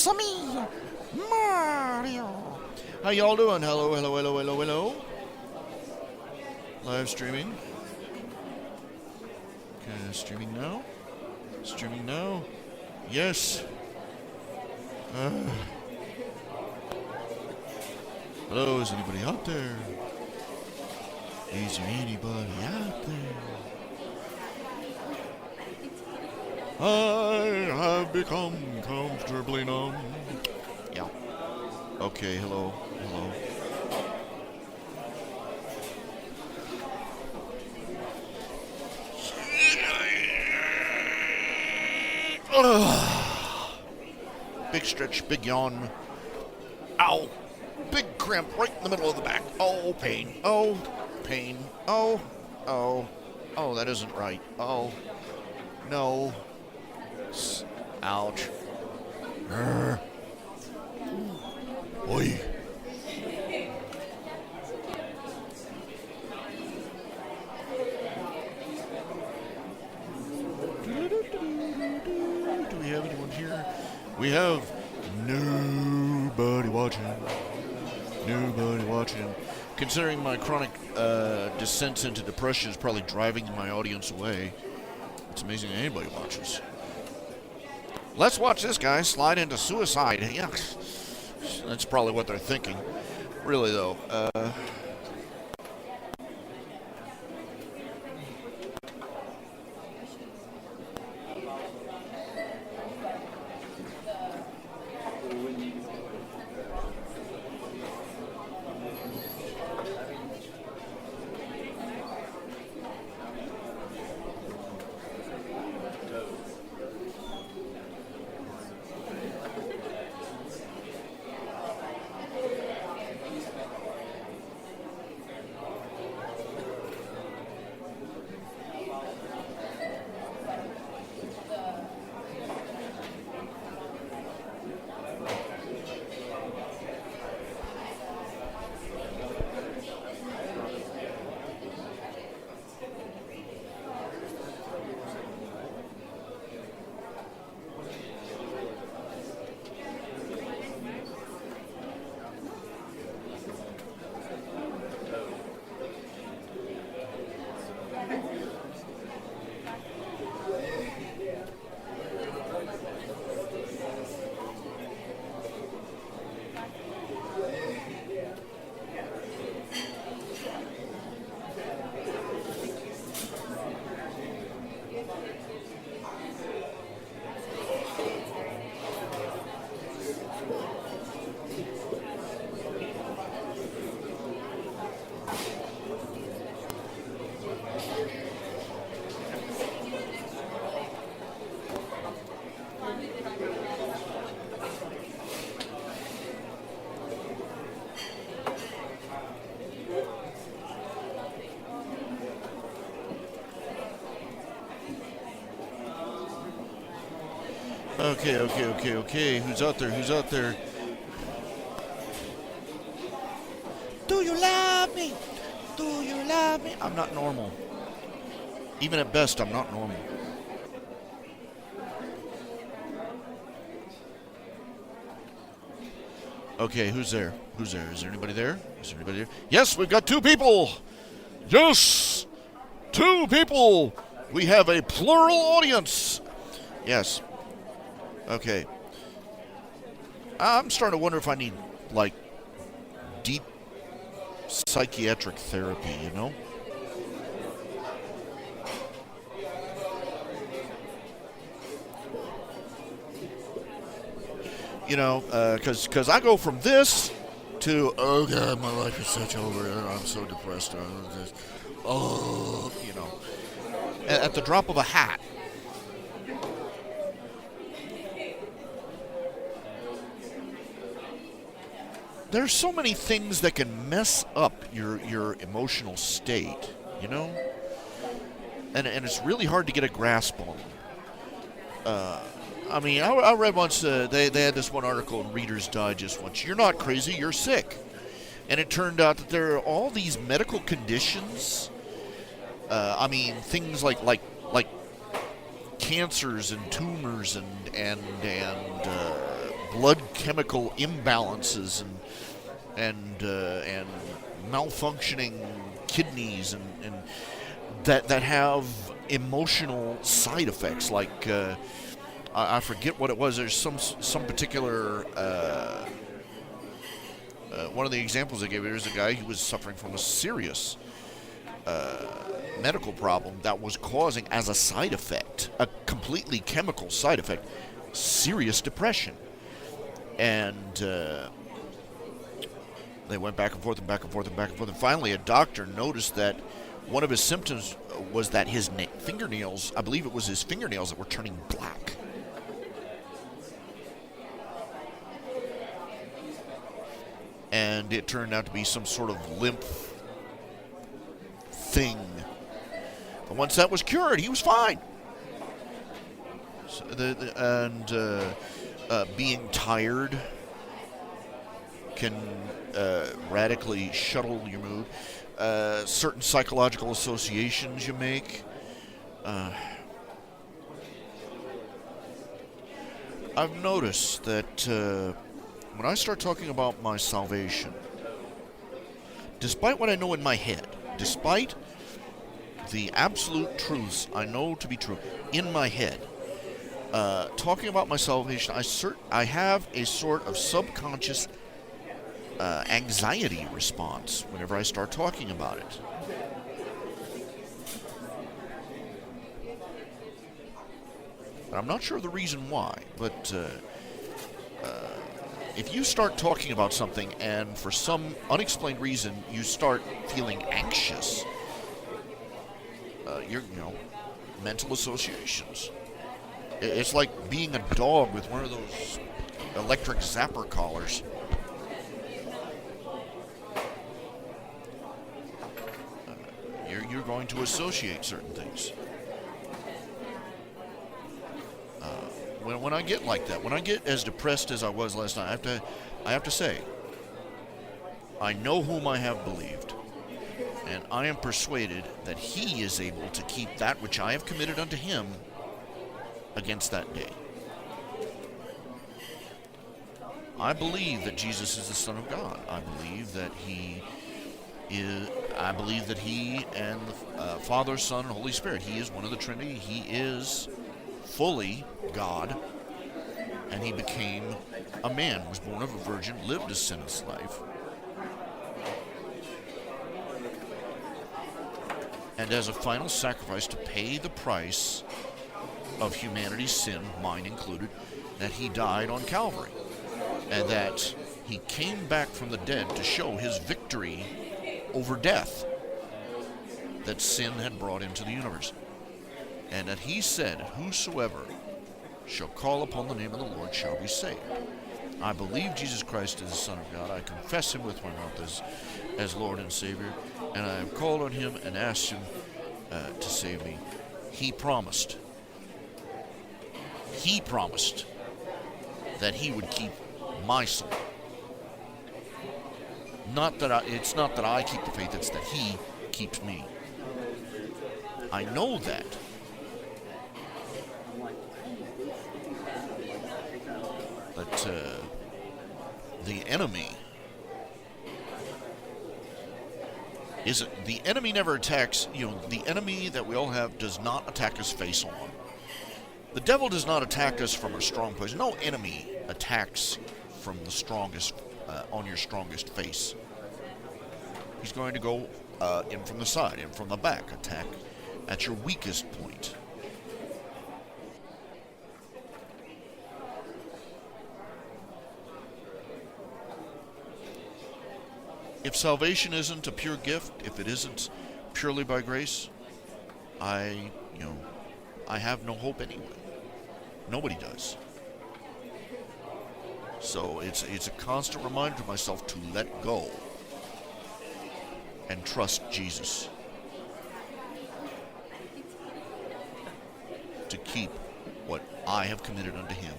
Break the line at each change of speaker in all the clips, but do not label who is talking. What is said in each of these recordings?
It's me, Mario.
How y'all doing? Hello, hello, hello, hello, hello. Live streaming. Okay, streaming now. Streaming now. Yes. Hello, is anybody out there? Is there anybody out there? I have become comfortably numb. Yeah. Okay, hello, hello. Big stretch, big yawn. Ow. Big cramp right in the middle of the back. Oh, pain. Oh, pain. Oh, oh. Oh, that isn't right. Oh, no. Ouch. Oi. Do we have anyone here? We have nobody watching. Nobody watching. Considering my chronic descent into depression is probably driving my audience away, it's amazing that anybody watches. Let's watch this guy slide into suicide. Yeah, that's probably what they're thinking. Really, though. Okay. Who's out there? Who's out there? Do you love me? Do you love me? I'm not normal. Even at best, I'm not normal. Okay, who's there? Who's there? Is there anybody there? Is there anybody there? Yes, we've got two people! Yes! Two people! We have a plural audience! Yes. Okay. I'm starting to wonder if I need, like, deep psychiatric therapy, you know? You know, because I go from this to, oh, God, my life is such over. I'm so depressed. Oh, you know, at the drop of a hat. There's so many things that can mess up your emotional state, you know? And it's really hard to get a grasp on. I mean, I read once, they had this one article in Reader's Digest once, you're not crazy, you're sick. And it turned out that there are all these medical conditions, I mean, things like cancers and tumors and blood chemical imbalances and malfunctioning kidneys and that have emotional side effects, like I forget what it was. There's some particular one of the examples they gave. There's a guy who was suffering from a serious medical problem that was causing, as a side effect, a completely chemical side effect, serious depression. And they went back and forth and back and forth and back and forth. And finally, a doctor noticed that one of his symptoms was that his fingernails, I believe it was his fingernails, that were turning black. And it turned out to be some sort of lymph thing. But once that was cured, he was fine. So being tired can radically shuttle your mood. Certain psychological associations you make. I've noticed that when I start talking about my salvation, despite what I know in my head, despite the absolute truths I know to be true in my head, talking about my salvation, I have a sort of subconscious anxiety response whenever I start talking about it. And I'm not sure the reason why, but if you start talking about something and for some unexplained reason you start feeling anxious, mental associations. It's like being a dog with one of those electric zapper collars. You're going to associate certain things. When I get like that, when I get as depressed as I was last night, I have to say, I know whom I have believed, and I am persuaded that he is able to keep that which I have committed unto him against that day. I believe that Jesus is the Son of God. I believe that he and the Father, Son, and Holy Spirit, he is one of the Trinity. He is fully God, and he became a man, was born of a virgin, lived a sinless life, and as a final sacrifice to pay the price of humanity's sin, mine included, that he died on Calvary, and that he came back from the dead to show his victory over death that sin had brought into the universe. And that he said, whosoever shall call upon the name of the Lord shall be saved. I believe Jesus Christ is the Son of God. I confess him with my mouth as Lord and Savior. And I have called on him and asked him to save me. He promised that he would keep my soul. It's not that I keep the faith, it's that he keeps me. I know that. But the enemy the enemy never attacks. The enemy that we all have does not attack us face on. The devil does not attack us from a strong place. No enemy attacks from the strongest on your strongest face. He's going to go in from the side, in from the back, attack at your weakest point. If salvation isn't a pure gift, if it isn't purely by grace, I have no hope anyway. Nobody does. So it's a constant reminder to myself to let go and trust Jesus to keep what I have committed unto him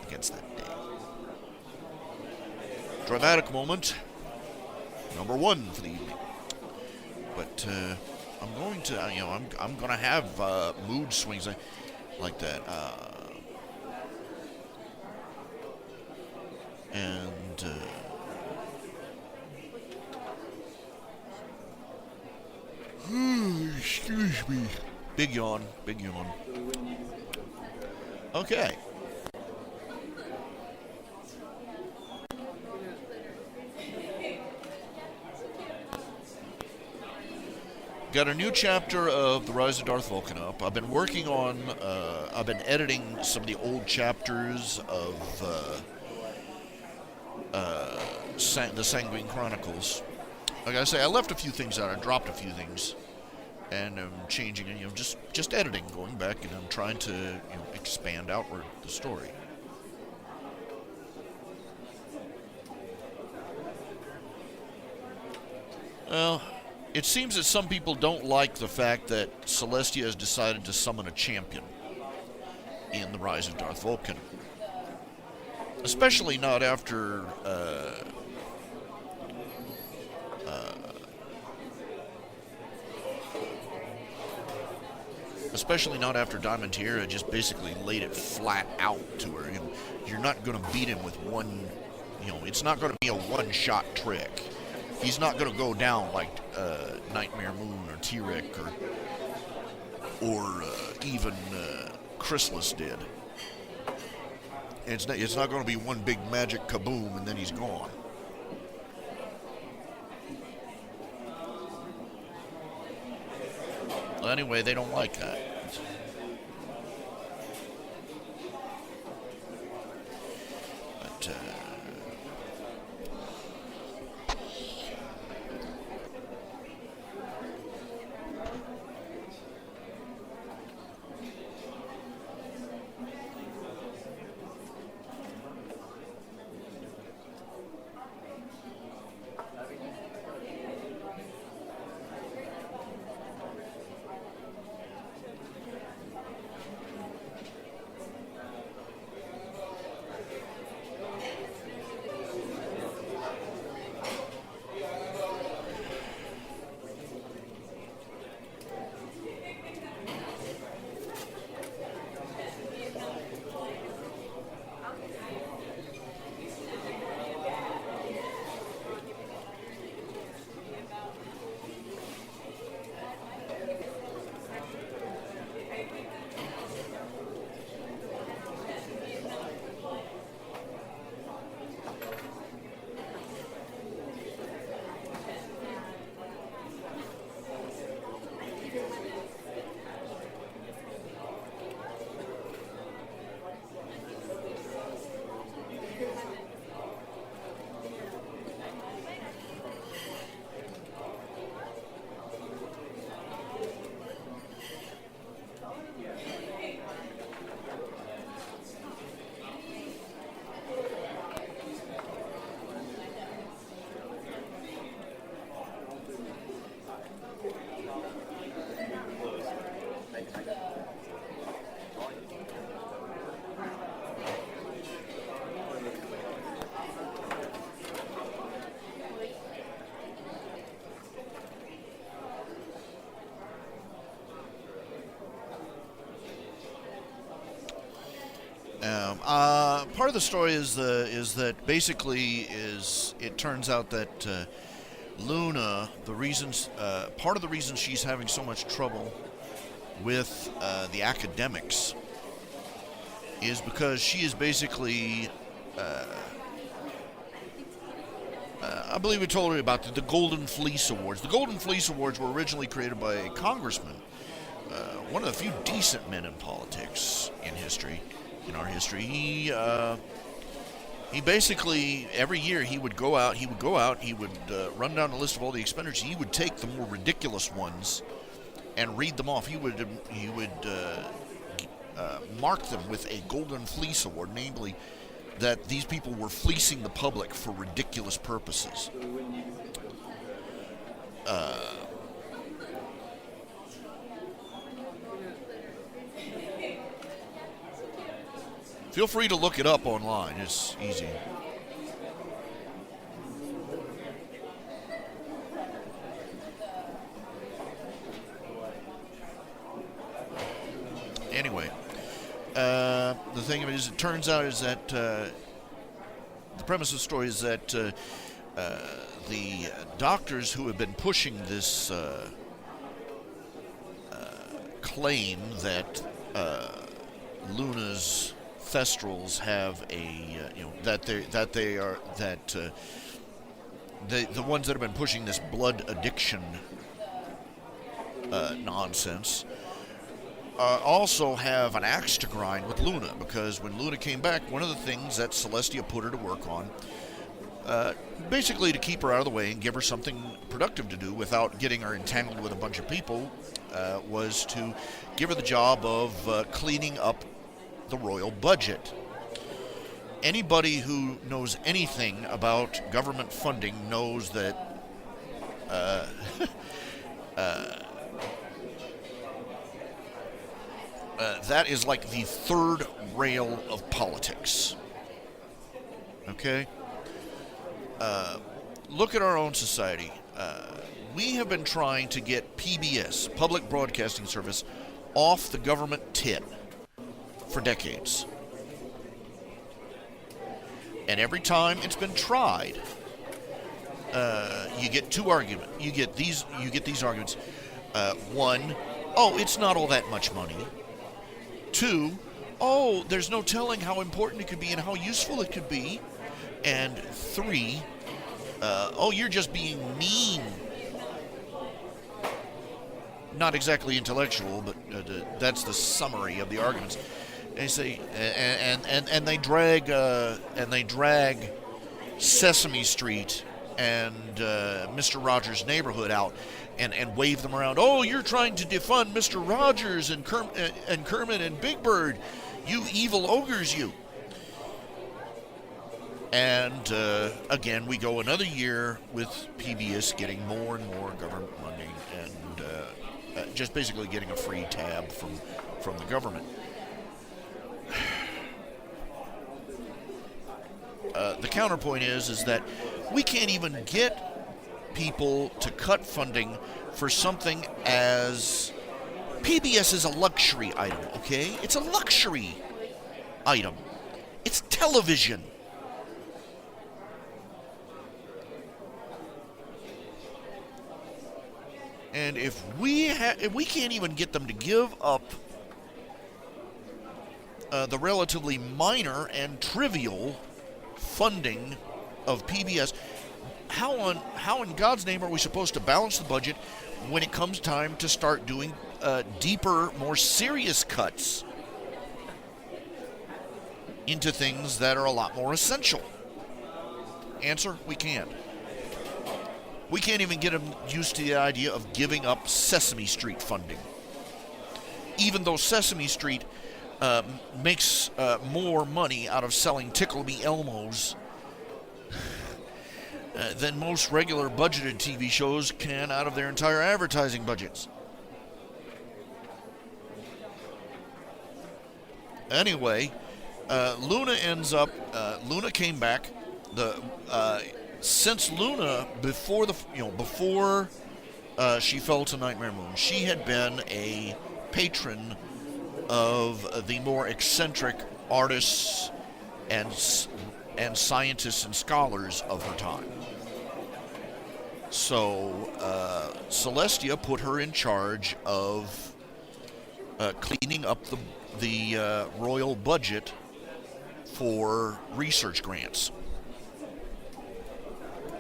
against that day. Dramatic moment. Number one for the evening. But I'm going to, I'm going to have mood swings like that. And excuse me. Big yawn, big yawn. Okay. Got a new chapter of The Rise of Darth Vulcan up. I've been working on, I've been editing some of the old chapters of the Sanguine Chronicles. Like I say, I left a few things out. I dropped a few things, and I'm changing it. Just editing, going back, and I'm trying to expand outward the story. Well, it seems that some people don't like the fact that Celestia has decided to summon a champion in The Rise of Darth Vulcan. Especially not after Diamond Tiara just basically laid it flat out to her. And you're not going to beat him with one, it's not going to be a one-shot trick. He's not going to go down like Nightmare Moon or T-Rick or even Chrysalis did. It's not going to be one big magic kaboom and then he's gone. Well, anyway, they don't like that. But part of the story is that basically it turns out that Luna, part of the reason she's having so much trouble with the academics is because she is basically, I believe we told her about the Golden Fleece Awards. The Golden Fleece Awards were originally created by a congressman, one of the few decent men in politics in our history. He basically, every year he would go out, he would run down a list of all the expenditures. He would take the more ridiculous ones and read them off. He would mark them with a Golden Fleece Award, namely that these people were fleecing the public for ridiculous purposes. Feel free to look it up online. It's easy. Anyway, the thing of it is, it turns out is that the premise of the story is that the doctors who have been pushing this claim that Luna's thestrals have a the ones that have been pushing this blood addiction nonsense also have an axe to grind with Luna, because when Luna came back, one of the things that Celestia put her to work on, basically to keep her out of the way and give her something productive to do without getting her entangled with a bunch of people, was to give her the job of cleaning up the royal budget. Anybody who knows anything about government funding knows that that is like the third rail of politics. Okay? Look at our own society. We have been trying to get PBS, Public Broadcasting Service, off the government tit for decades. And every time it's been tried, you get two arguments. You get these arguments. One, oh, it's not all that much money. Two, oh, there's no telling how important it could be and how useful it could be. And three, oh, you're just being mean. Not exactly intellectual, but that's the summary of the arguments. They say, and they drag Sesame Street and Mr. Rogers' Neighborhood out and wave them around. Oh, you're trying to defund Mr. Rogers and Kermit and Big Bird, you evil ogres, you. And again, we go another year with PBS getting more and more government money and just basically getting a free tab from the government. The counterpoint is that we can't even get people to cut funding for something as PBS is a luxury item, okay? It's a luxury item. It's television. And if we can't even get them to give up the relatively minor and trivial funding of PBS, how in God's name are we supposed to balance the budget when it comes time to start doing deeper, more serious cuts into things that are a lot more essential? Answer, we can't. We can't even get them used to the idea of giving up Sesame Street funding. Even though Sesame Street makes more money out of selling Tickle Me Elmos than most regular budgeted TV shows can out of their entire advertising budgets. Anyway, Luna came back. Since Luna, before she fell to Nightmare Moon, she had been a patron of the more eccentric artists and scientists and scholars of her time. So Celestia put her in charge of cleaning up the royal budget for research grants,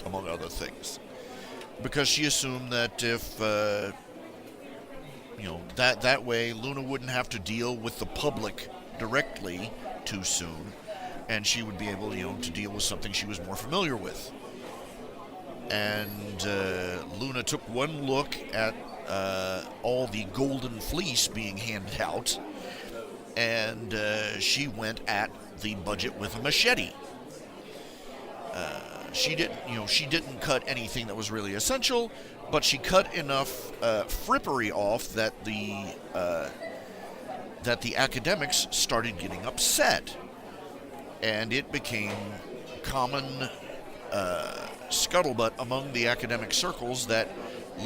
among other things, because she assumed that if that way Luna wouldn't have to deal with the public directly too soon, and she would be able to deal with something she was more familiar with. And Luna took one look at all the golden fleece being handed out, and she went at the budget with a machete. She didn't cut anything that was really essential, but she cut enough frippery off that the academics started getting upset, and it became common scuttlebutt among the academic circles that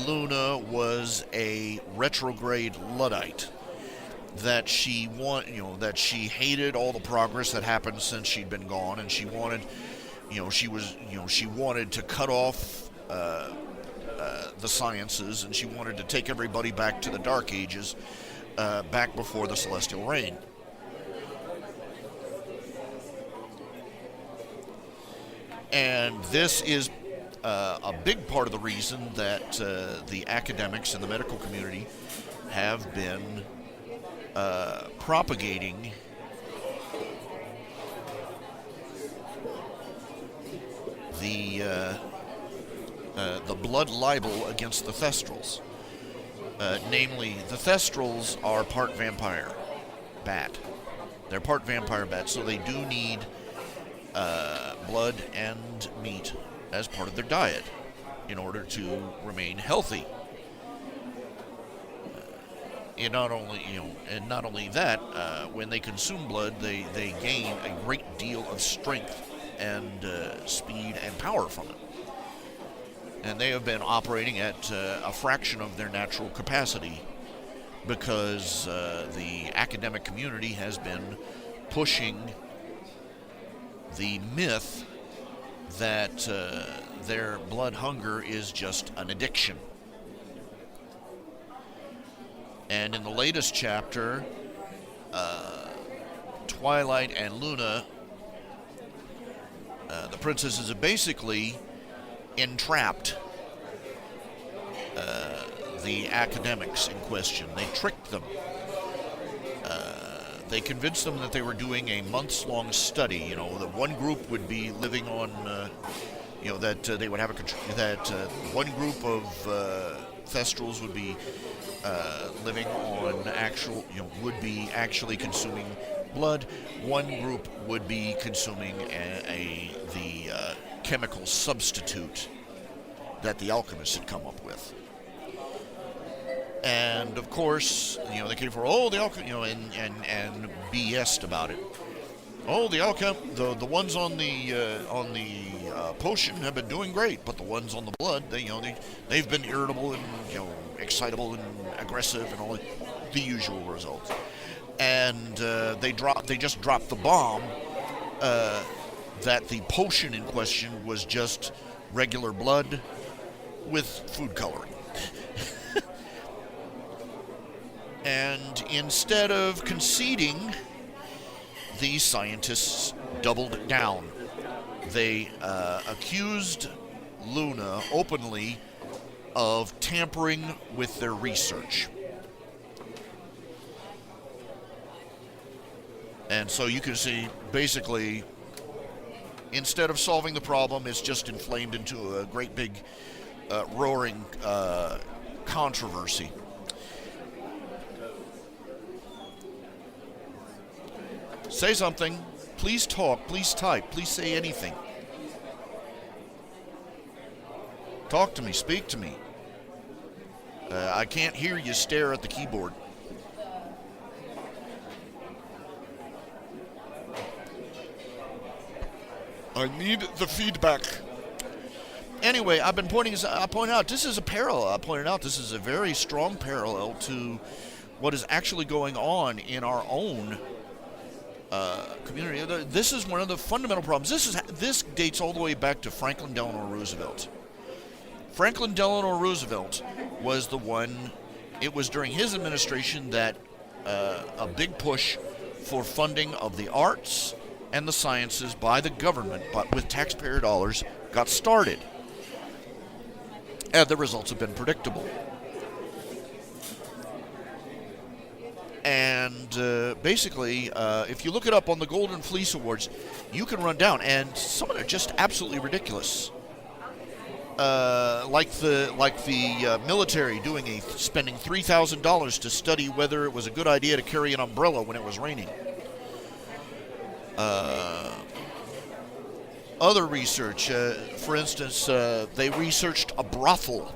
Luna was a retrograde Luddite, that she hated all the progress that happened since she'd been gone, and she wanted she wanted to cut off the sciences, and she wanted to take everybody back to the Dark Ages, back before the Celestial Reign. And this is a big part of the reason that the academics and the medical community have been propagating the blood libel against the Thestrals. Namely, the Thestrals are part vampire bat. They're part vampire bat, so they do need blood and meat as part of their diet in order to remain healthy. And not only that, when they consume blood, they gain a great deal of strength and speed and power from it. And they have been operating at a fraction of their natural capacity because the academic community has been pushing the myth that their blood hunger is just an addiction. And in the latest chapter, Twilight and Luna, the princesses, have basically entrapped the academics in question. They tricked them. They convinced them that they were doing a months-long study. That one group would be living on, that they would have one group of Thestrals would be living on would be actually consuming blood. One group would be consuming the chemical substitute that the alchemists had come up with. And of course, they came for and BS'd about it. The ones on the potion have been doing great, but the ones on the blood, they've been irritable and excitable and aggressive and all the usual results. And they just dropped the bomb that the potion in question was just regular blood with food coloring. And instead of conceding, these scientists doubled down. They accused Luna openly of tampering with their research. And so you can see, basically, instead of solving the problem, it's just inflamed into a great big roaring controversy. Say something. Please talk. Please type. Please say anything. Talk to me. Speak to me. I can't hear you stare at the keyboard. I need the feedback. Anyway, I point out this is a parallel. I pointed out this is a very strong parallel to what is actually going on in our own community. This is one of the fundamental problems. This dates all the way back to Franklin Delano Roosevelt. Franklin Delano Roosevelt was the one. It was during his administration that a big push for funding of the arts and the sciences by the government, but with taxpayer dollars, got started. And the results have been predictable. And basically, if you look it up on the Golden Fleece Awards, you can run down, and some of them are just absolutely ridiculous. Like the military spending $3,000 to study whether it was a good idea to carry an umbrella when it was raining. Other research, for instance, they researched a brothel.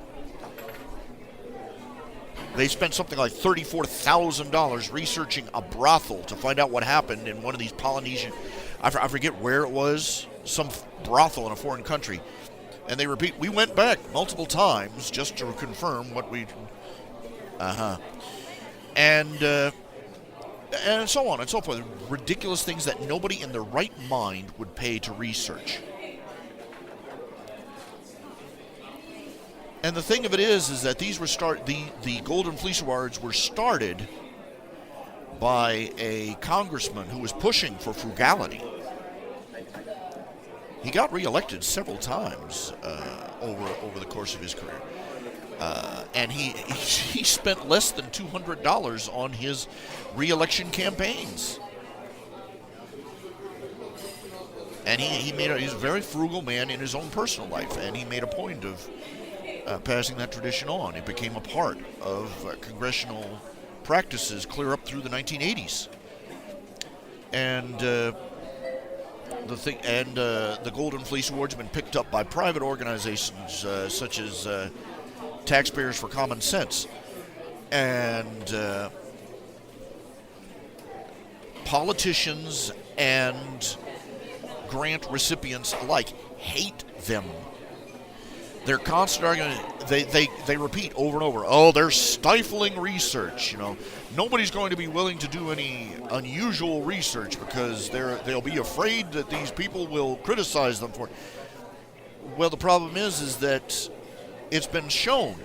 They spent something like $34,000 researching a brothel to find out what happened in one of these Polynesian, I forget where it was, some brothel in a foreign country. And they repeat, we went back multiple times just to confirm what we... And so on and so forth. Ridiculous things that nobody in their right mind would pay to research. And the thing of it is that these were the Golden Fleece Awards were started by a congressman who was pushing for frugality. He got reelected several times over the course of his career. And he spent less than $200 on his reelection campaigns. And he's a very frugal man in his own personal life, and he made a point of passing that tradition on. It became a part of congressional practices clear up through the 1980s. And the Golden Fleece Awards have been picked up by private organizations such as Taxpayers for Common Sense, and politicians and grant recipients alike hate them. They're constantly arguing. They repeat over and over. Oh, they're stifling research. You know, nobody's going to be willing to do any unusual research because they'll be afraid that these people will criticize them for it. Well, the problem is that it's been shown,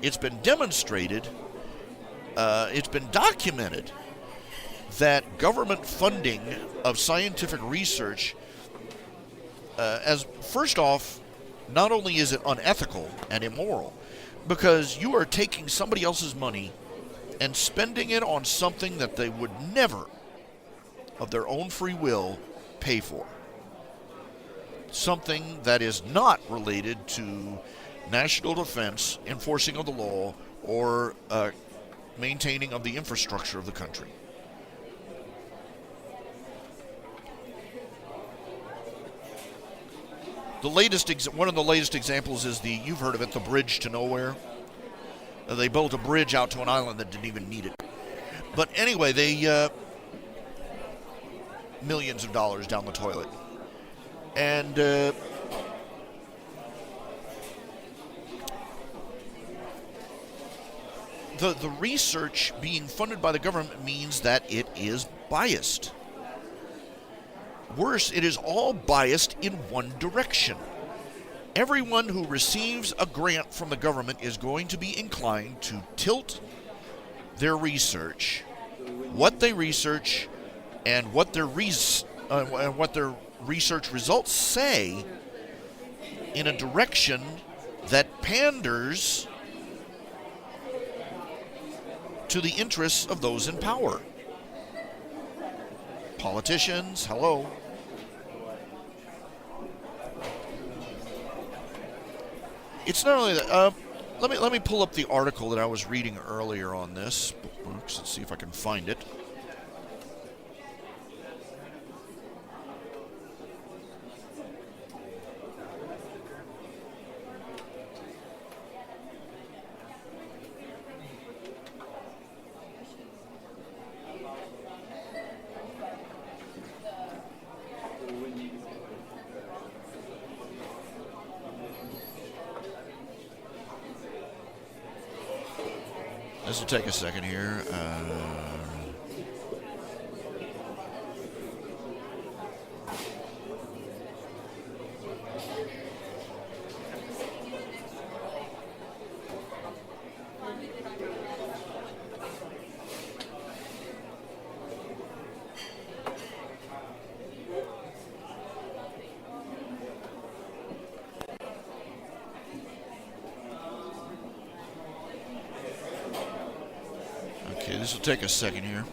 it's been demonstrated, it's been documented that government funding of scientific research, as first off, not only is it unethical and immoral, because you are taking somebody else's money and spending it on something that they would never, of their own free will, pay for. Something that is not related to national defense, enforcing of the law, or maintaining of the infrastructure of the country. One of the latest examples is you've heard of it, the bridge to nowhere. They built a bridge out to an island that didn't even need it. But anyway, they millions of dollars down the toilet. And the research being funded by the government means that it is biased. Worse, it is all biased in one direction. Everyone who receives a grant from the government is going to be inclined to tilt their research, what they research, and what their research results say, in a direction that panders to the interests of those in power. Politicians, hello. It's not only that. Let me pull up the article that I was reading earlier on this. Let's see if I can find it. This will take a second here. Okay, this will take a second here.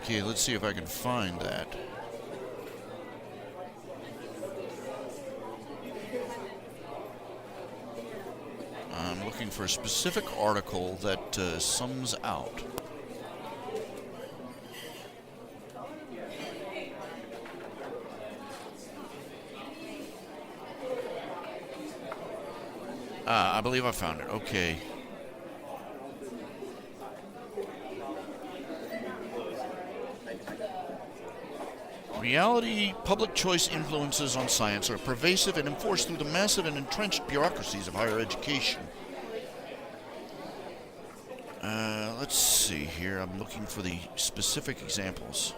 Okay, let's see if I can find that. I'm looking for a specific article that sums out. I believe I found it. Okay. Reality, public choice influences on science are pervasive and enforced through the massive and entrenched bureaucracies of higher education. Let's see here. I'm looking for the specific examples.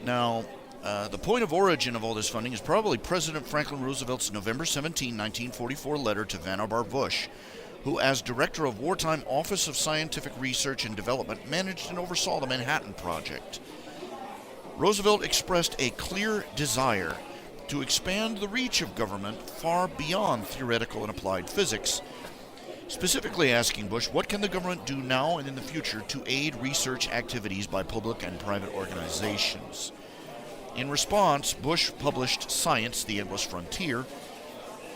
Now, the point of origin of all this funding is probably President Franklin Roosevelt's November 17, 1944 letter to Vannevar Bush, who, as Director of Wartime Office of Scientific Research and Development, managed and oversaw the Manhattan Project. Roosevelt expressed a clear desire to expand the reach of government far beyond theoretical and applied physics, specifically asking Bush, what can the government do now and in the future to aid research activities by public and private organizations? In response, Bush published Science, the Endless Frontier,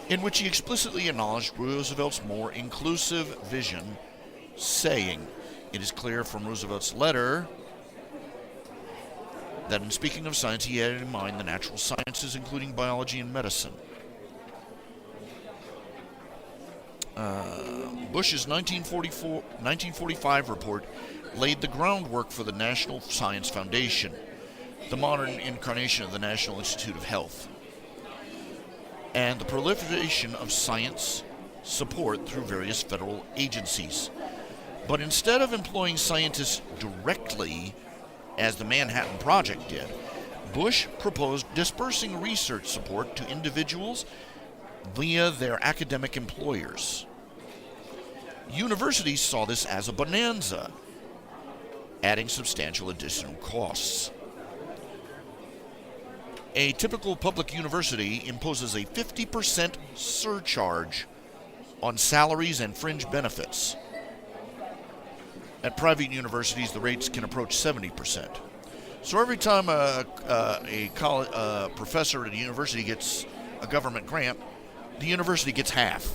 in which he explicitly acknowledged Roosevelt's more inclusive vision, saying, it is clear from Roosevelt's letter that in speaking of science, he had in mind the natural sciences, including biology and medicine. Bush's 1945 report laid the groundwork for the National Science Foundation, the modern incarnation of the National Institute of Health, and the proliferation of science support through various federal agencies. But instead of employing scientists directly, as the Manhattan Project did, Bush proposed dispersing research support to individuals via their academic employers. Universities saw this as a bonanza, adding substantial additional costs. A typical public university imposes a 50% surcharge on salaries and fringe benefits. At private universities, the rates can approach 70%. So every time a professor at a university gets a government grant, the university gets half.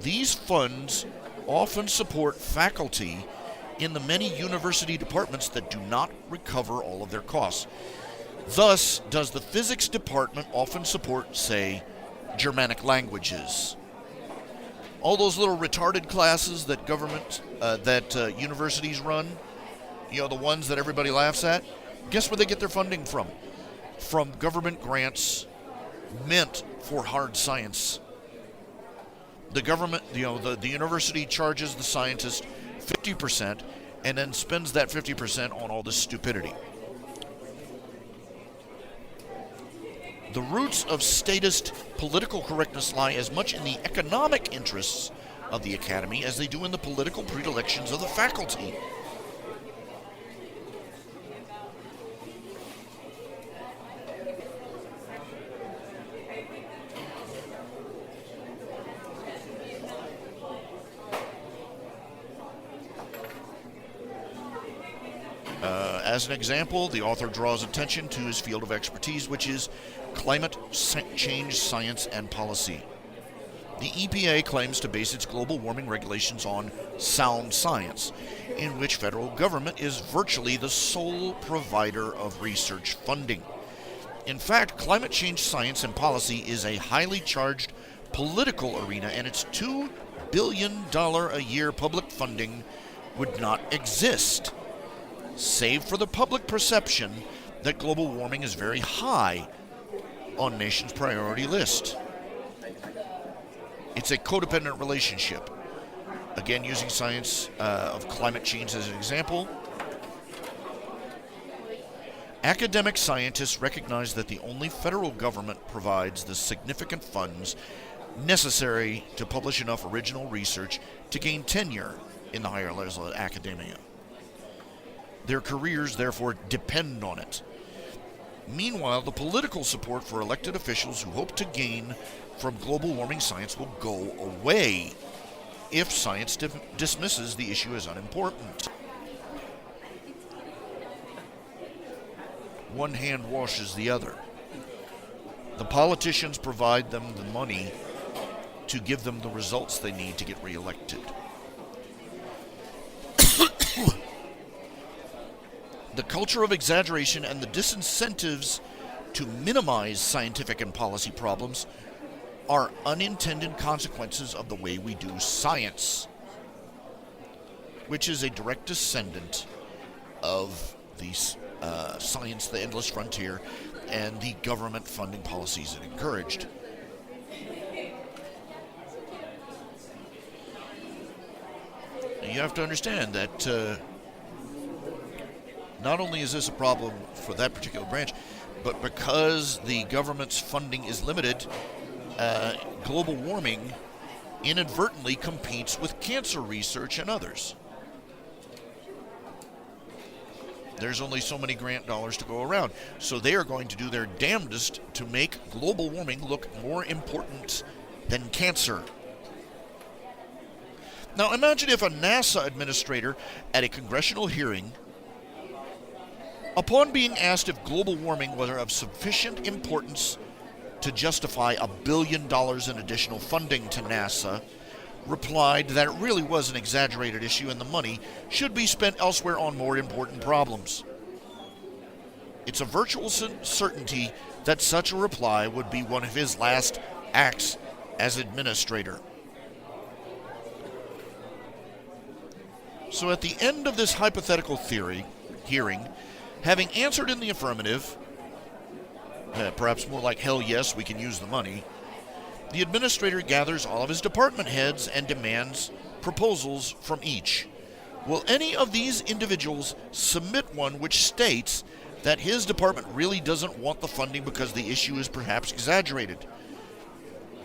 These funds often support faculty in the many university departments that do not recover all of their costs. Thus, does the physics department often support, say, Germanic languages. All those little retarded classes that universities run, the ones that everybody laughs at, guess where they get their funding from? From government grants meant for hard science. The government, the university charges the scientist 50% and then spends that 50% on all this stupidity. The roots of statist political correctness lie as much in the economic interests of the academy as they do in the political predilections of the faculty. As an example, the author draws attention to his field of expertise, which is climate change science and policy. The EPA claims to base its global warming regulations on sound science, in which federal government is virtually the sole provider of research funding. In fact, climate change science and policy is a highly charged political arena, and its $2 billion a year public funding would not exist, save for the public perception that global warming is very high on nation's priority list. It's a codependent relationship. Again, using science of climate change as an example, academic scientists recognize that the only federal government provides the significant funds necessary to publish enough original research to gain tenure in the higher levels of academia. Their careers, therefore, depend on it. Meanwhile, the political support for elected officials who hope to gain from global warming science will go away. if science dismisses the issue as unimportant. One hand washes the other. The politicians provide them the money to give them the results they need to get reelected. The culture of exaggeration and the disincentives to minimize scientific and policy problems are unintended consequences of the way we do science, which is a direct descendant of the Science, the Endless Frontier, and the government funding policies it encouraged. And you have to understand that not only is this a problem for that particular branch, but because the government's funding is limited, global warming inadvertently competes with cancer research and others. There's only so many grant dollars to go around, so they are going to do their damnedest to make global warming look more important than cancer. Now imagine if a NASA administrator at a congressional hearing, upon being asked if global warming was of sufficient importance to justify $1 billion in additional funding to NASA, replied that it really was an exaggerated issue and the money should be spent elsewhere on more important problems. It's a virtual certainty that such a reply would be one of his last acts as administrator. So at the end of this hypothetical hearing, having answered in the affirmative, perhaps more like hell yes, we can use the money, the administrator gathers all of his department heads and demands proposals from each. Will any of these individuals submit one which states that his department really doesn't want the funding because the issue is perhaps exaggerated?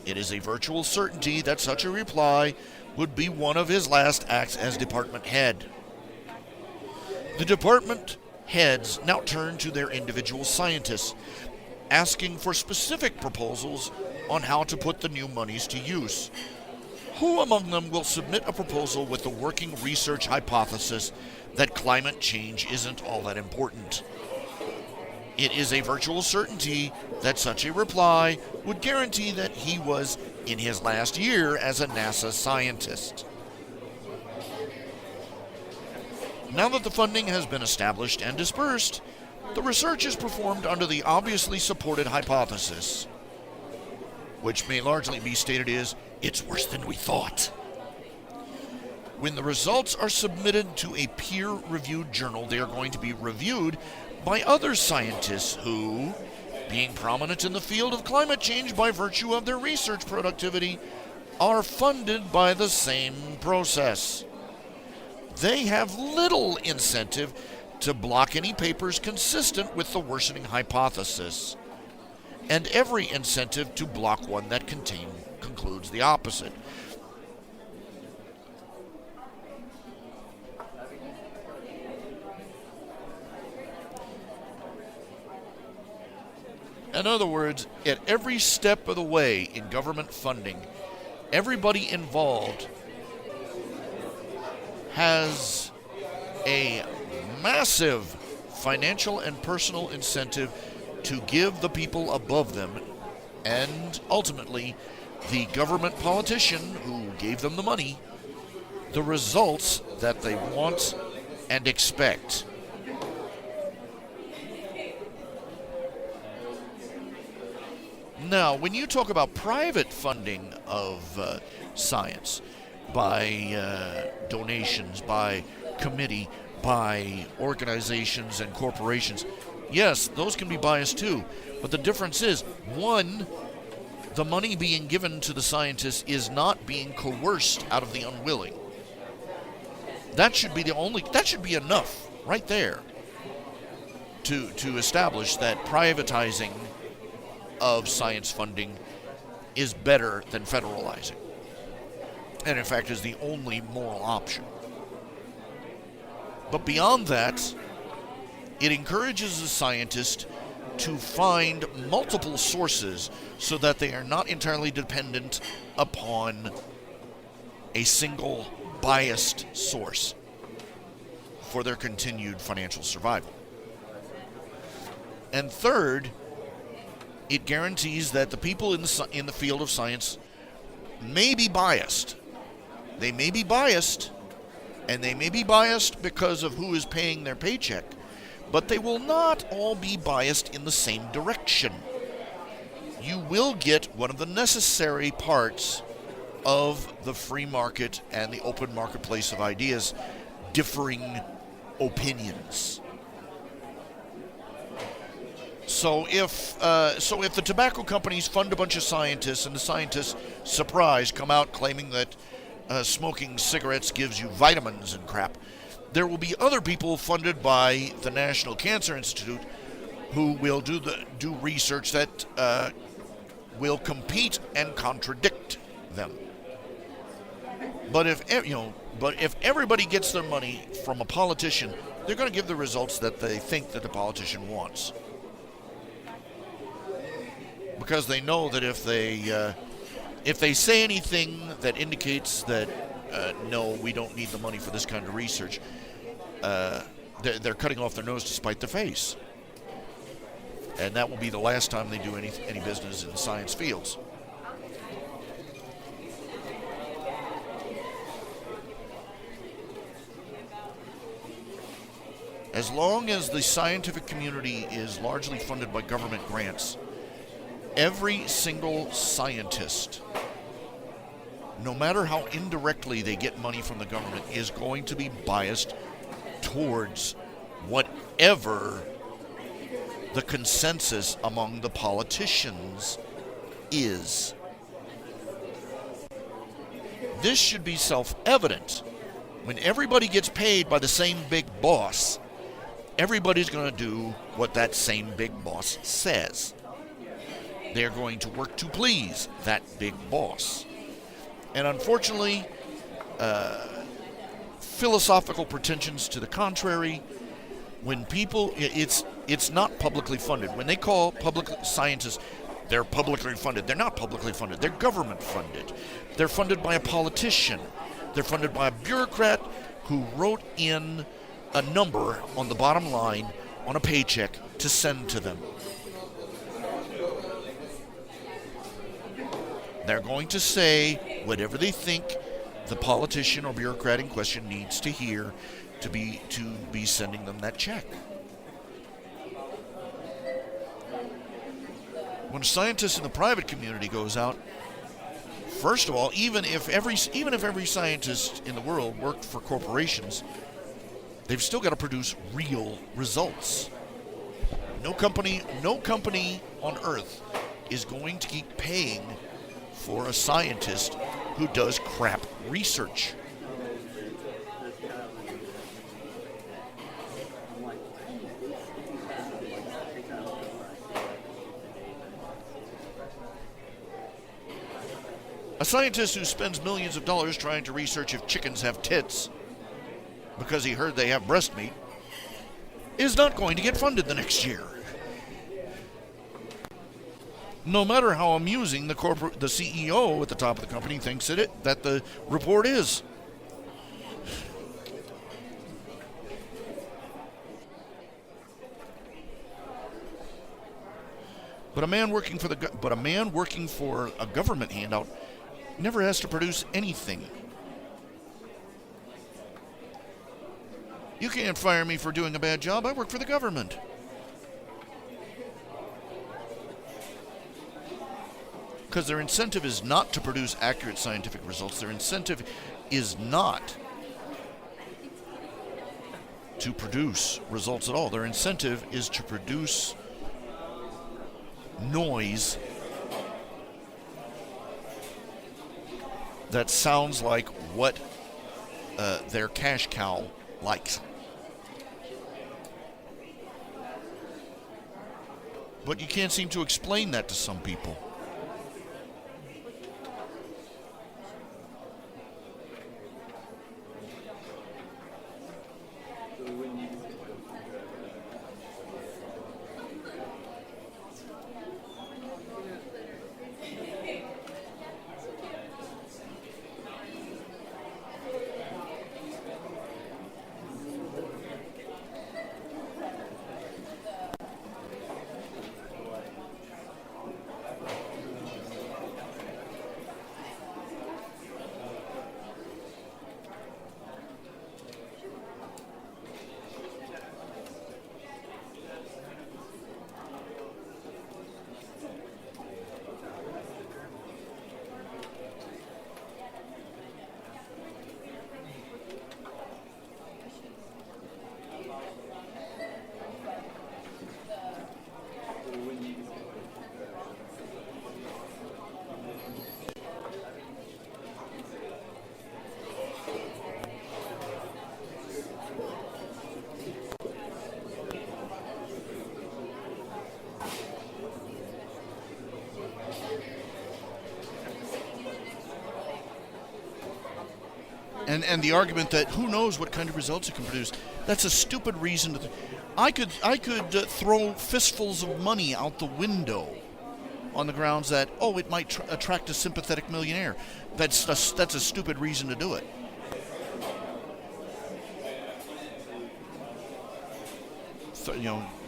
It is a virtual certainty that such a reply would be one of his last acts as department head. The department heads now turn to their individual scientists, asking for specific proposals on how to put the new monies to use. Who among them will submit a proposal with the working research hypothesis that climate change isn't all that important? It is a virtual certainty that such a reply would guarantee that he was in his last year as a NASA scientist. Now that the funding has been established and dispersed, the research is performed under the obviously supported hypothesis, which may largely be stated as, it's worse than we thought. When the results are submitted to a peer-reviewed journal, they are going to be reviewed by other scientists who, being prominent in the field of climate change by virtue of their research productivity, are funded by the same process. They have little incentive to block any papers consistent with the worsening hypothesis, and every incentive to block one that concludes the opposite. In other words, at every step of the way in government funding, everybody involved has a massive financial and personal incentive to give the people above them, and ultimately the government politician who gave them the money, the results that they want and expect. Now, when you talk about private funding of science by donations, by committee, by organizations and corporations, yes, those can be biased too. But the difference is, one, the money being given to the scientists is not being coerced out of the unwilling. That should be enough right there to establish that privatizing of science funding is better than federalizing, and in fact is the only moral option. But beyond that, it encourages the scientist to find multiple sources so that they are not entirely dependent upon a single biased source for their continued financial survival. And third, it guarantees that the people in the field of science may be biased. They may be biased, and they may be biased because of who is paying their paycheck, but they will not all be biased in the same direction. You will get one of the necessary parts of the free market and the open marketplace of ideas, differing opinions. So if the tobacco companies fund a bunch of scientists, and the scientists, surprise, come out claiming that smoking cigarettes gives you vitamins and crap, there will be other people funded by the National Cancer Institute who will do research that will compete and contradict them. But if everybody gets their money from a politician, they're going to give the results that they think that the politician wants, because they know that if they say anything that indicates that no, we don't need the money for this kind of research, they're cutting off their nose to spite their face, and that will be the last time they do any business in science fields. As long as the scientific community is largely funded by government grants, every single scientist, no matter how indirectly they get money from the government, is going to be biased towards whatever the consensus among the politicians is. This should be self-evident. When everybody gets paid by the same big boss, everybody's going to do what that same big boss says. They're going to work to please that big boss. And unfortunately, philosophical pretensions to the contrary, when people, it's not publicly funded. When they call public scientists, they're publicly funded. They're not publicly funded. They're government funded. They're funded by a politician. They're funded by a bureaucrat who wrote in a number on the bottom line on a paycheck to send to them. They're going to say whatever they think the politician or bureaucrat in question needs to hear to be sending them that check. When a scientist in the private community goes out, first of all, even if every scientist in the world worked for corporations, they've still got to produce real results. No company on earth is going to keep paying for a scientist who does crap research. A scientist who spends millions of dollars trying to research if chickens have tits because he heard they have breast meat is not going to get funded the next year. No matter how amusing the CEO at the top of the company thinks that the report is. But a man working for a government handout never has to produce anything. You can't fire me for doing a bad job. I work for the government. Because their incentive is not to produce accurate scientific results. Their incentive is not to produce results at all. Their incentive is to produce noise that sounds like what their cash cow likes. But you can't seem to explain that to some people. And the argument that who knows what kind of results it can produce, that's a stupid reason to I could throw fistfuls of money out the window on the grounds that, oh, it might attract a sympathetic millionaire. That's a stupid reason to do it.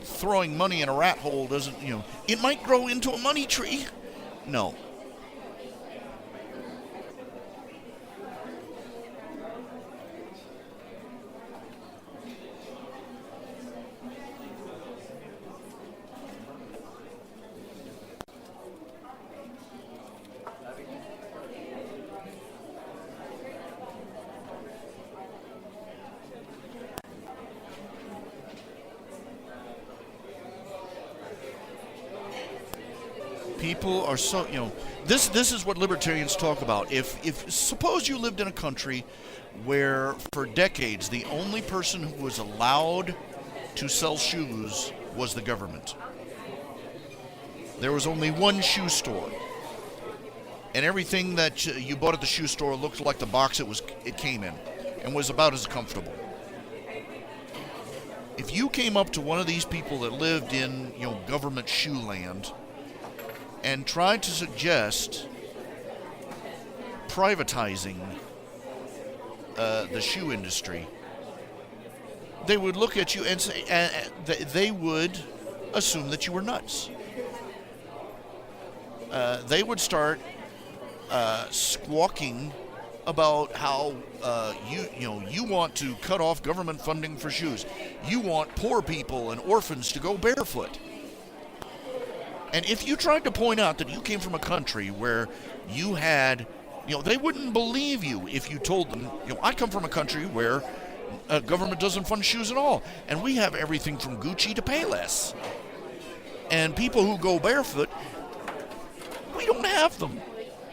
Throwing money in a rat hole doesn't, it might grow into a money tree. No. People are so, this is what libertarians talk about. If suppose you lived in a country where for decades the only person who was allowed to sell shoes was the government. There was only one shoe store, and everything that you bought at the shoe store looked like the box it came in, and was about as comfortable. If you came up to one of these people that lived in government shoe land and tried to suggest privatizing the shoe industry, they would look at you and say, they would assume that you were nuts. They would start squawking about how you want to cut off government funding for shoes. You want poor people and orphans to go barefoot. And if you tried to point out that you came from a country where you had, they wouldn't believe you if you told them, I come from a country where government doesn't fund shoes at all. And we have everything from Gucci to Payless. And people who go barefoot, we don't have them.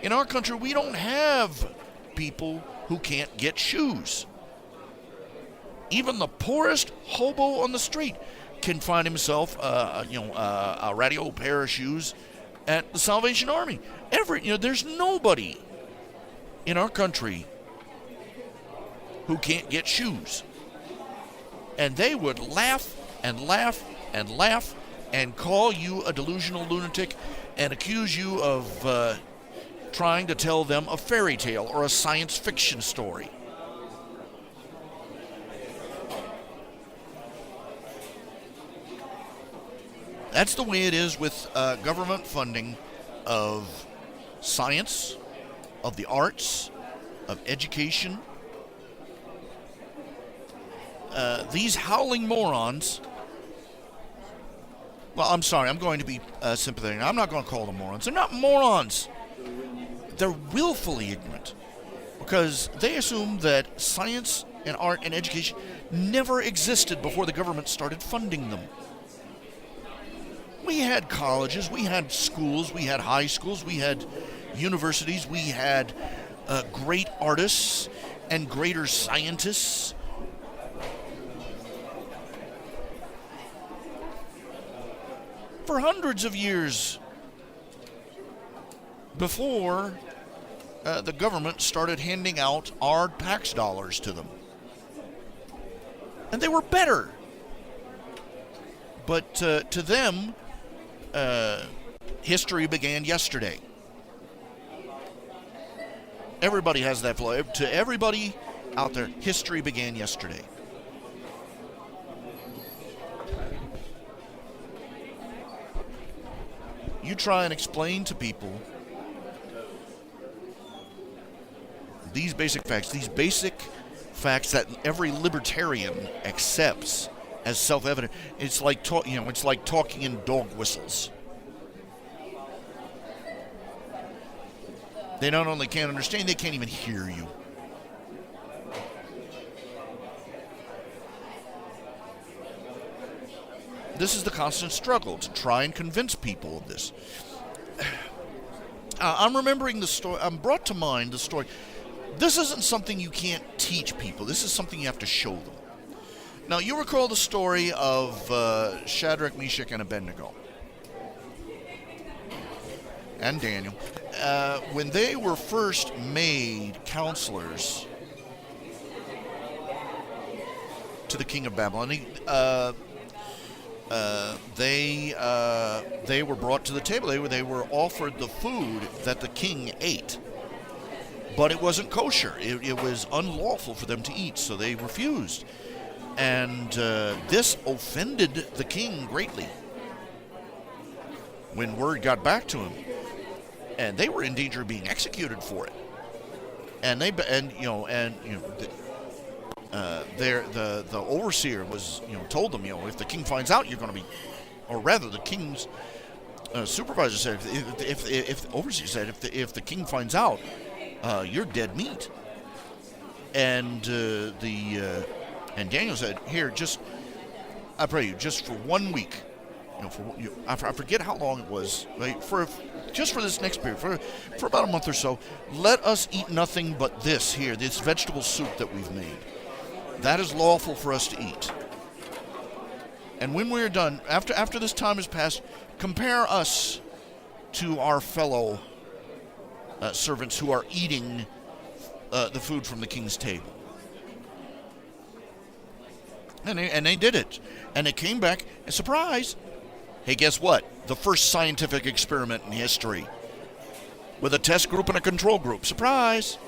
In our country, we don't have people who can't get shoes. Even the poorest hobo on the street can find himself, a ratty old pair of shoes at the Salvation Army. There's nobody in our country who can't get shoes. And they would laugh and laugh and laugh and call you a delusional lunatic and accuse you of trying to tell them a fairy tale or a science fiction story. That's the way it is with government funding of science, of the arts, of education. These howling morons. Well, I'm sorry, I'm going to be sympathetic. I'm not going to call them morons. They're not morons. They're willfully ignorant because they assume that science and art and education never existed before the government started funding them. We had colleges, we had schools, we had high schools, we had universities, we had great artists and greater scientists. For hundreds of years before the government started handing out our tax dollars to them. And they were better. But to them, history began yesterday. Everybody has that flow. To everybody out there, history began yesterday. You try and explain to people these basic facts that every libertarian accepts as self-evident. It's like it's like talking in dog whistles. They not only can't understand, they can't even hear you. This is the constant struggle to try and convince people of this. I'm remembering the story. I'm brought to mind the story. This isn't something you can't teach people. This is something you have to show them. Now, you recall the story of Shadrach, Meshach, and Abednego. And Daniel. When they were first made counselors to the king of Babylon. They were brought to the table. They were offered the food that the king ate, but it wasn't kosher. It was unlawful for them to eat, so they refused. And this offended the king greatly when word got back to him, and they were in danger of being executed for it. The overseer was, told them, if the king finds out, you're going to be, or rather, the king's supervisor said, if the overseer said, if the king finds out, you're dead meat. And and Daniel said, here, I pray you, just for 1 week, I forget how long it was, right? Just for this next period, for about a month or so, let us eat nothing but this vegetable soup that we've made. That is lawful for us to eat. And when we are done, after this time has passed, compare us to our fellow servants who are eating the food from the king's table. And they did it. And they came back, and surprise, hey, guess what? The first scientific experiment in history with a test group and a control group. Surprise!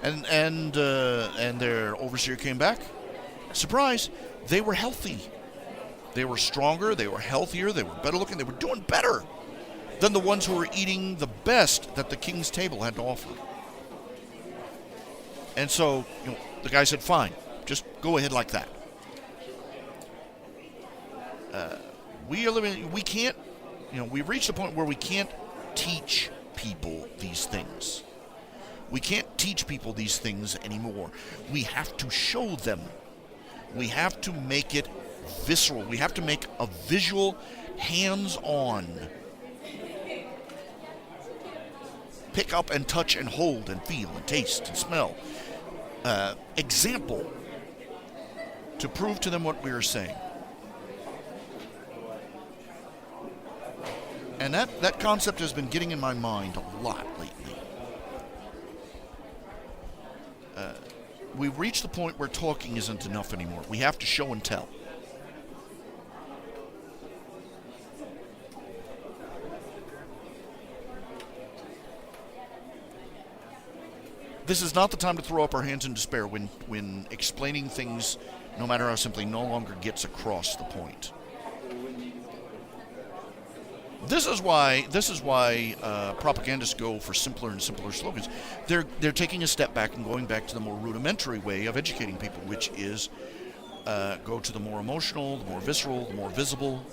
And their overseer came back. Surprise! They were healthy. They were stronger. They were healthier. They were better looking. They were doing better than the ones who were eating the best that the king's table had to offer. And so, the guy said, "Fine, just go ahead like that." We can't. We've reached the point where we can't teach people these things. We can't teach people these things anymore. We have to show them. We have to make it visceral. We have to make a visual, hands-on, pick up and touch and hold and feel and taste and smell example to prove to them what we are saying. And that concept has been getting in my mind a lot lately. We've reached the point where talking isn't enough anymore. We have to show and tell. This is not the time to throw up our hands in despair when explaining things, no matter how simply, no longer gets across the point. This is why propagandists go for simpler and simpler slogans. They're taking a step back and going back to the more rudimentary way of educating people, which is go to the more emotional, the more visceral, the more visible,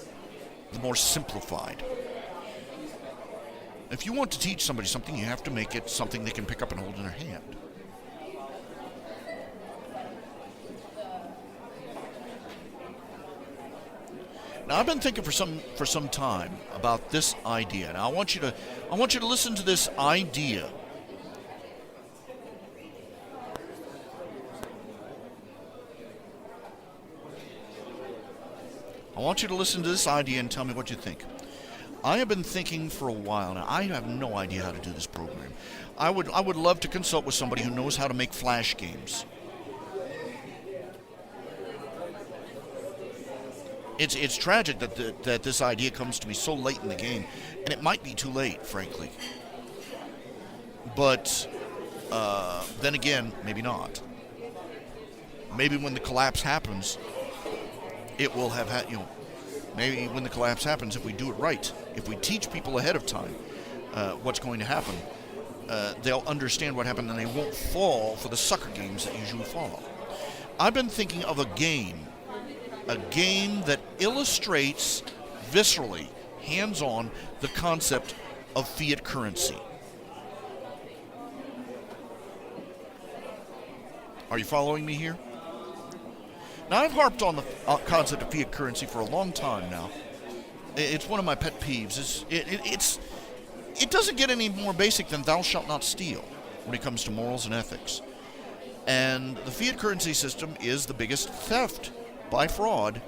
the more simplified. If you want to teach somebody something, you have to make it something they can pick up and hold in their hand. Now, I've been thinking for some time about this idea. Now, I want you to listen to this idea. I want you to listen to this idea and tell me what you think. I have been thinking for a while now. I have no idea how to do this program. I would love to consult with somebody who knows how to make flash games. It's tragic that this idea comes to me so late in the game, and it might be too late, frankly. But then again, maybe not. Maybe when the collapse happens, it will have had, maybe when the collapse happens, if we do it right, if we teach people ahead of time what's going to happen, they'll understand what happened and they won't fall for the sucker games that usually follow. I've been thinking of a game that illustrates viscerally, hands-on, the concept of fiat currency. Are you following me here? Now, I've harped on the concept of fiat currency for a long time now. It's one of my pet peeves. It doesn't get any more basic than thou shalt not steal when it comes to morals and ethics. And the fiat currency system is the biggest theft by fraud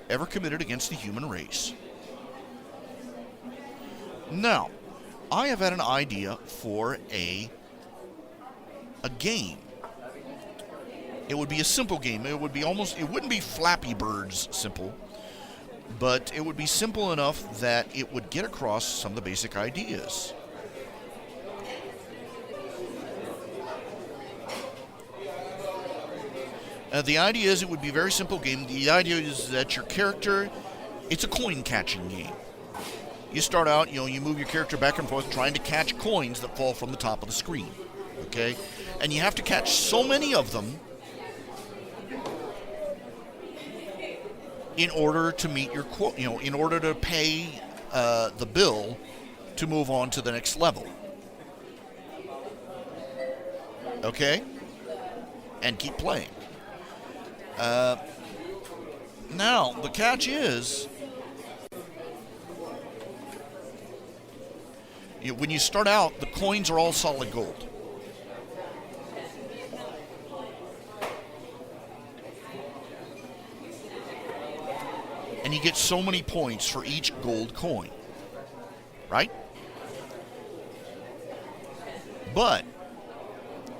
ever committed against the human race. Now, I have had an idea for a game. It would be a simple game. It would be almost, it wouldn't be Flappy Bird's simple, but it would be simple enough that it would get across some of the basic ideas. The idea is it would be a very simple game. The idea is that your character, it's a coin catching game. You start out, you move your character back and forth trying to catch coins that fall from the top of the screen. Okay? And you have to catch so many of them in order to meet your quote, in order to pay the bill to move on to the next level. Okay? And keep playing. Now, the catch is, when you start out, the coins are all solid gold. And you get so many points for each gold coin. Right? But,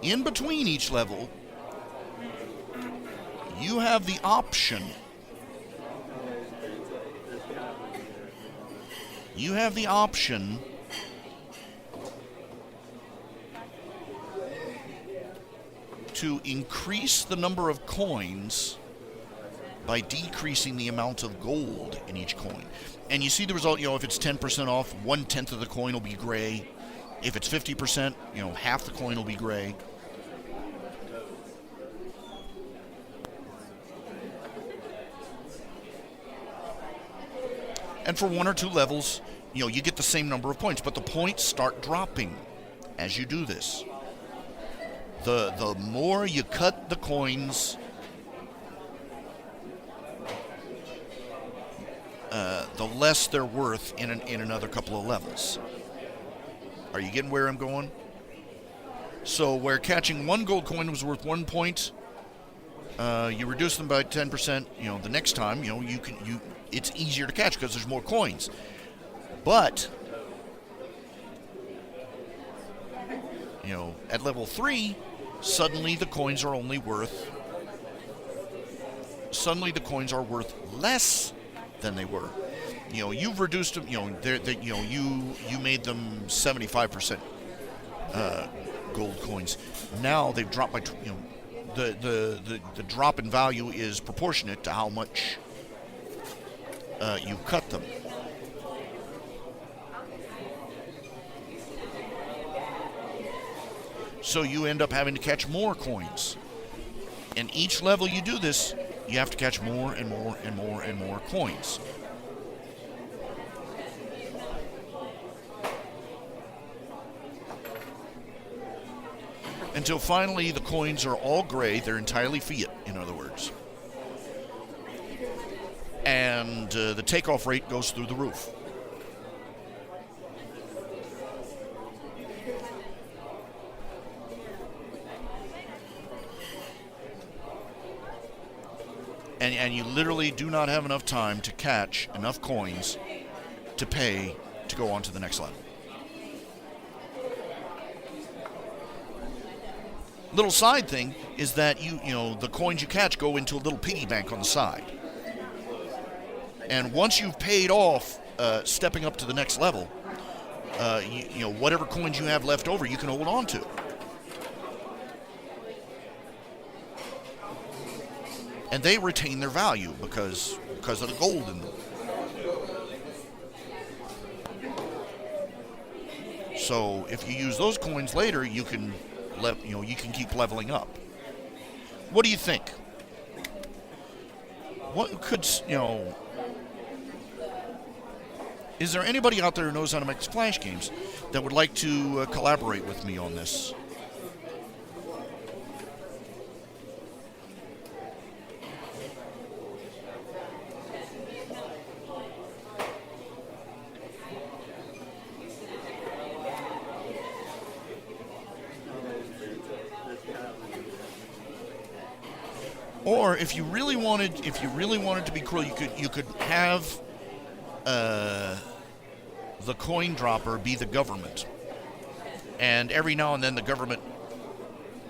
in between each level, you have the option. You have the option to increase the number of coins by decreasing the amount of gold in each coin. And you see the result, if it's 10% off, 1/10 of the coin will be gray. If it's 50%, half the coin will be gray. And for one or two levels, you get the same number of points, but the points start dropping as you do this. The more you cut the coins, the less they're worth in another couple of levels. Are you getting where I'm going? So where catching one gold coin was worth 1 point, you reduce them by 10%. The next time, it's easier to catch because there's more coins. But at level 3, suddenly the coins are worth less than they were. You've reduced them. You made them 75% gold coins. Now they've dropped by. The drop in value is proportionate to how much you cut them. So you end up having to catch more coins. And each level you do this, you have to catch more and more and more and more coins. Until finally the coins are all gray, they're entirely fiat, in other words. And the takeoff rate goes through the roof. And you literally do not have enough time to catch enough coins to pay to go on to the next level. Little side thing is that the coins you catch go into a little piggy bank on the side. And once you've paid off stepping up to the next level, whatever coins you have left over, you can hold on to. And they retain their value because of the gold in them. So if you use those coins later, you can keep leveling up. What do you think? What could is there anybody out there who knows how to make Splash games that would like to collaborate with me on this? Or if you really wanted to be cruel, you could have the coin dropper be the government, and every now and then the government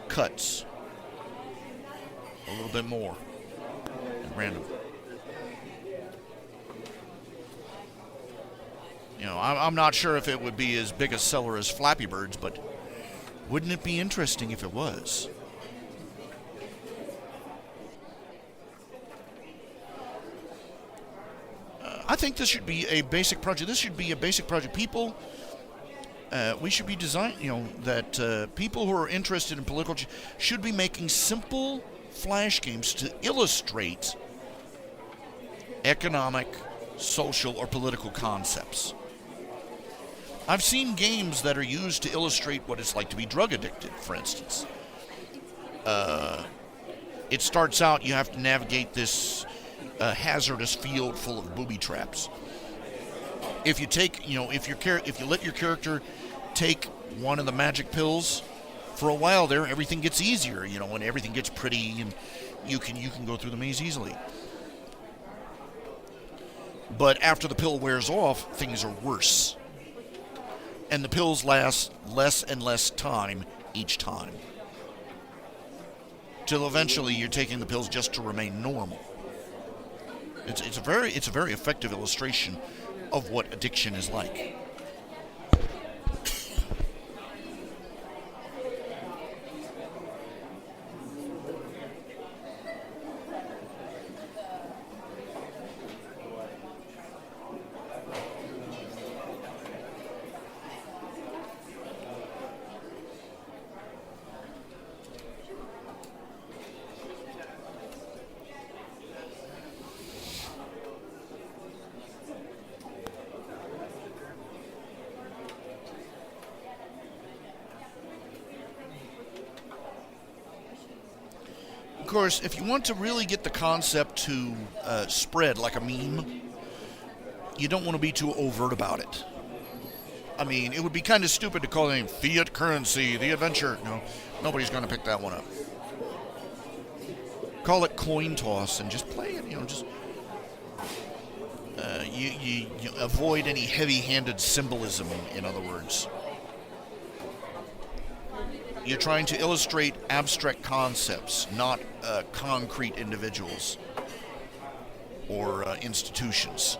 cuts. a little bit more at random. You know, I'm not sure if it would be as big a seller as Flappy Birds, but wouldn't it be interesting if it was? I think this should be a basic project. This should be a basic project. People, we should be designing, you know, that people who are interested in political should be making simple flash games to illustrate economic, social, or political concepts. I've seen games that are used to illustrate what it's like to be drug addicted, for instance. It starts out, you have to navigate this hazardous field full of booby traps. If you take, you know, if you let your character take one of the magic pills, for a while there, everything gets easier, you know, and everything gets pretty, and you can go through the maze easily. But after the pill wears off, things are worse. And the pills last less and less time each time. Till eventually you're taking the pills just to remain normal. It's a very effective illustration of what addiction is like. Of course, if you want to really get the concept to spread like a meme, you don't want to be too overt about it. I mean, it would be kind of stupid to call the name Fiat Currency, the adventure. No, nobody's going to pick that one up. Call it Coin Toss and just play it, you know, just... You avoid any heavy-handed symbolism, in other words. You're trying to illustrate abstract concepts, not concrete individuals or institutions.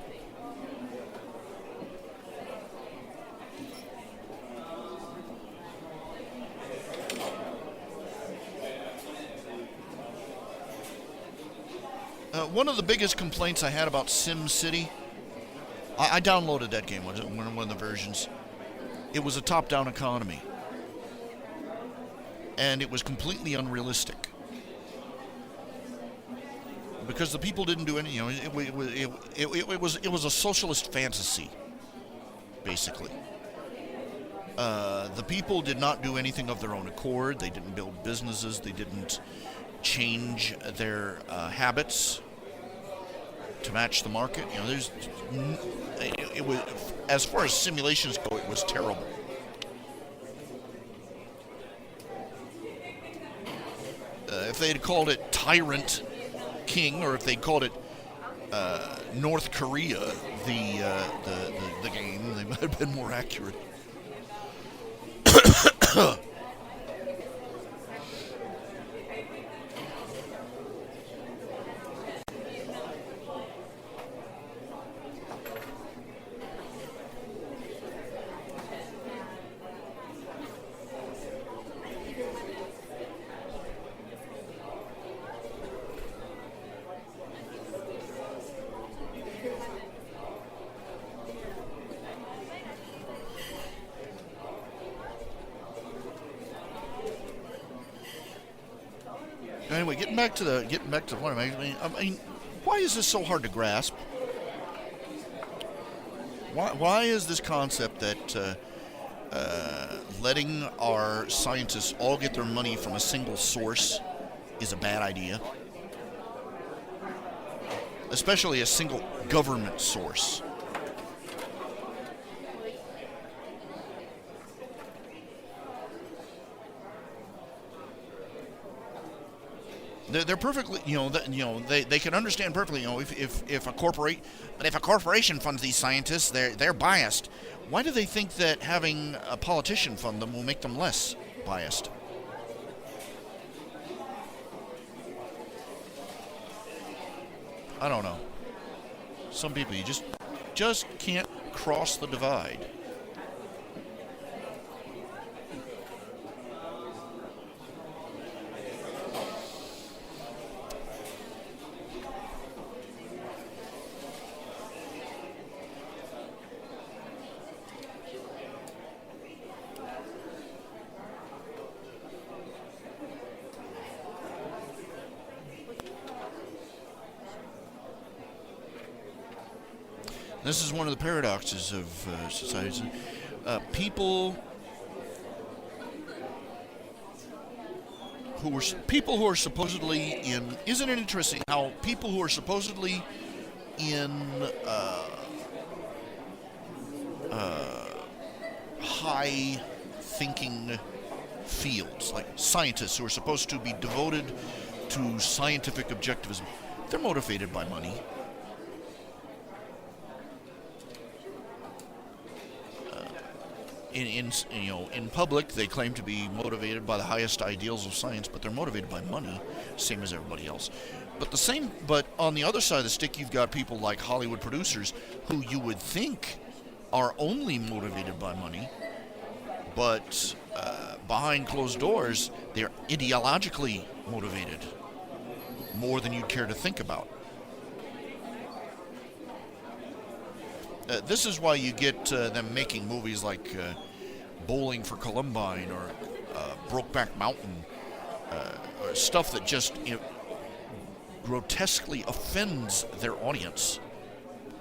One of the biggest complaints I had about SimCity, I downloaded that game, one of the versions. It was a top-down economy. And it was completely unrealistic. Because the people didn't do any, you know, it was a socialist fantasy, basically. The people did not do anything of their own accord. They didn't build businesses. They didn't change their habits to match the market. You know, it was, as far as simulations go, it was terrible. If they had called it Tyrant King, or if they'd called it North Korea, the game, they might have been more accurate. Anyway, getting back to the point. I mean, why is this so hard to grasp? Why is this concept that letting our scientists all get their money from a single source is a bad idea? Especially a single government source. They're perfectly, they can understand perfectly, if a corporation funds these scientists, they're biased. Why do they think that having a politician fund them will make them less biased? I don't know. Some people, you just can't cross the divide. This is one of the paradoxes of society. People who are supposedly in. Isn't it interesting how people who are supposedly in high thinking fields, like scientists who are supposed to be devoted to scientific objectivism, they're motivated by money. In public, they claim to be motivated by the highest ideals of science, but they're motivated by money, same as everybody else. But on the other side of the stick, you've got people like Hollywood producers who you would think are only motivated by money, but behind closed doors, they're ideologically motivated more than you'd care to think about. This is why you get them making movies like Bowling for Columbine or Brokeback Mountain, or stuff that just grotesquely offends their audience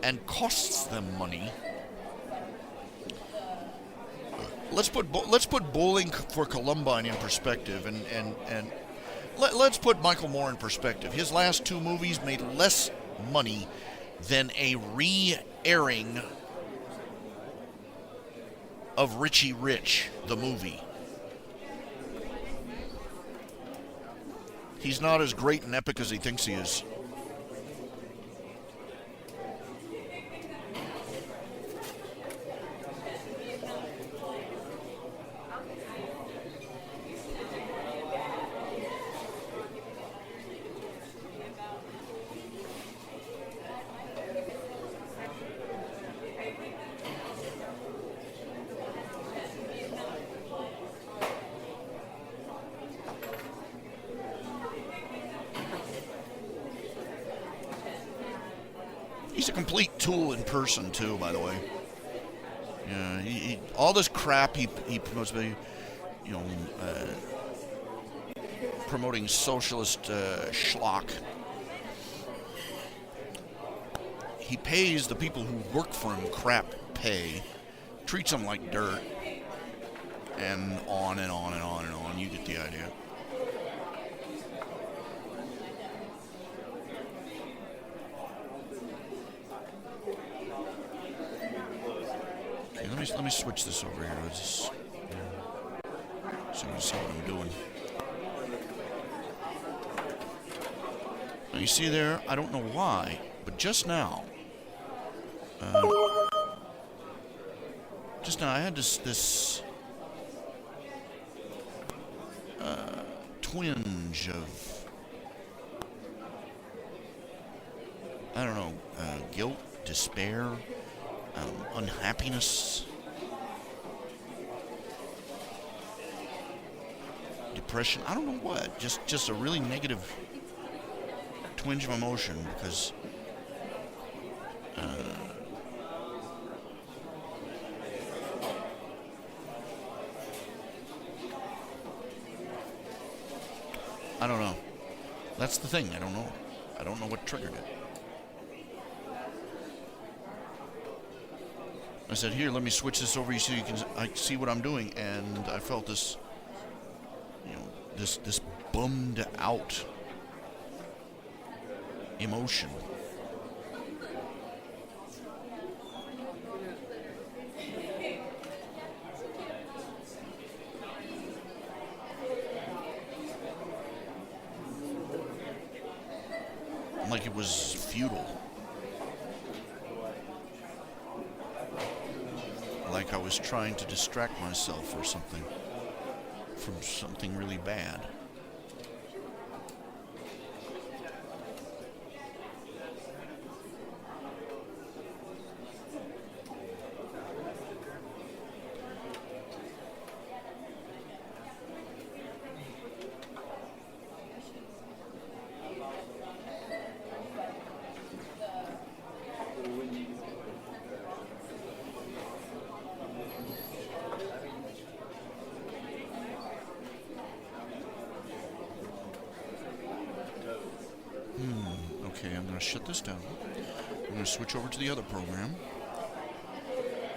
and costs them money. Let's put Bowling for Columbine in perspective, and let's put Michael Moore in perspective. His last two movies made less money than a re-airing of Richie Rich, the movie. He's not as great and epic as he thinks he is. He's a complete tool in person, too, by the way. Yeah, all this crap he promotes, promoting socialist schlock. He pays the people who work for him crap pay, treats them like dirt, and on and on and on and on. You get the idea. Let me switch this over here. So you can see what I'm doing. Now you see there, I don't know why, but just now I had this twinge of, I don't know, guilt, despair, unhappiness, depression. I don't know what. Just a really negative twinge of emotion because I don't know. That's the thing. I don't know. I don't know what triggered it. I said, here, let me switch this over so I see what I'm doing, and I felt this, this bummed out emotion. Like it was futile. Like I was trying to distract myself or something from something really bad. to shut this down. I'm going to switch over to the other program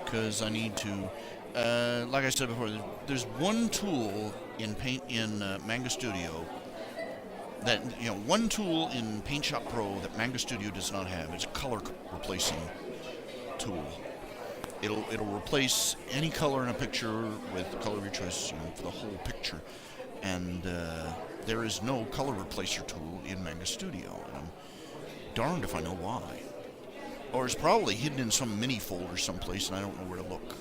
because I need to. Like I said before, there's one tool in Manga Studio one tool in Paint Shop Pro that Manga Studio does not have. It's a color replacing tool. It'll replace any color in a picture with the color of your choice, for the whole picture. And there is no color replacer tool in Manga Studio, and I'm darned if I know why. Or it's probably hidden in some mini folder someplace, and I don't know where to look.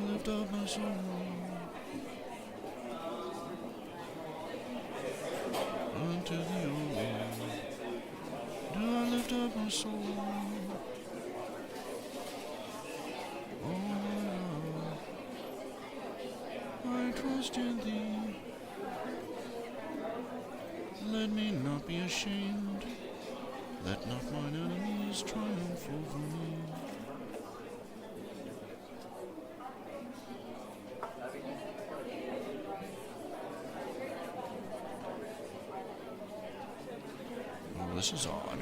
Lift up my soul unto the old. Do I lift up my soul? Oh, I trust in thee. Let me not be ashamed. Let not mine enemies triumph over me. Oh, this is odd.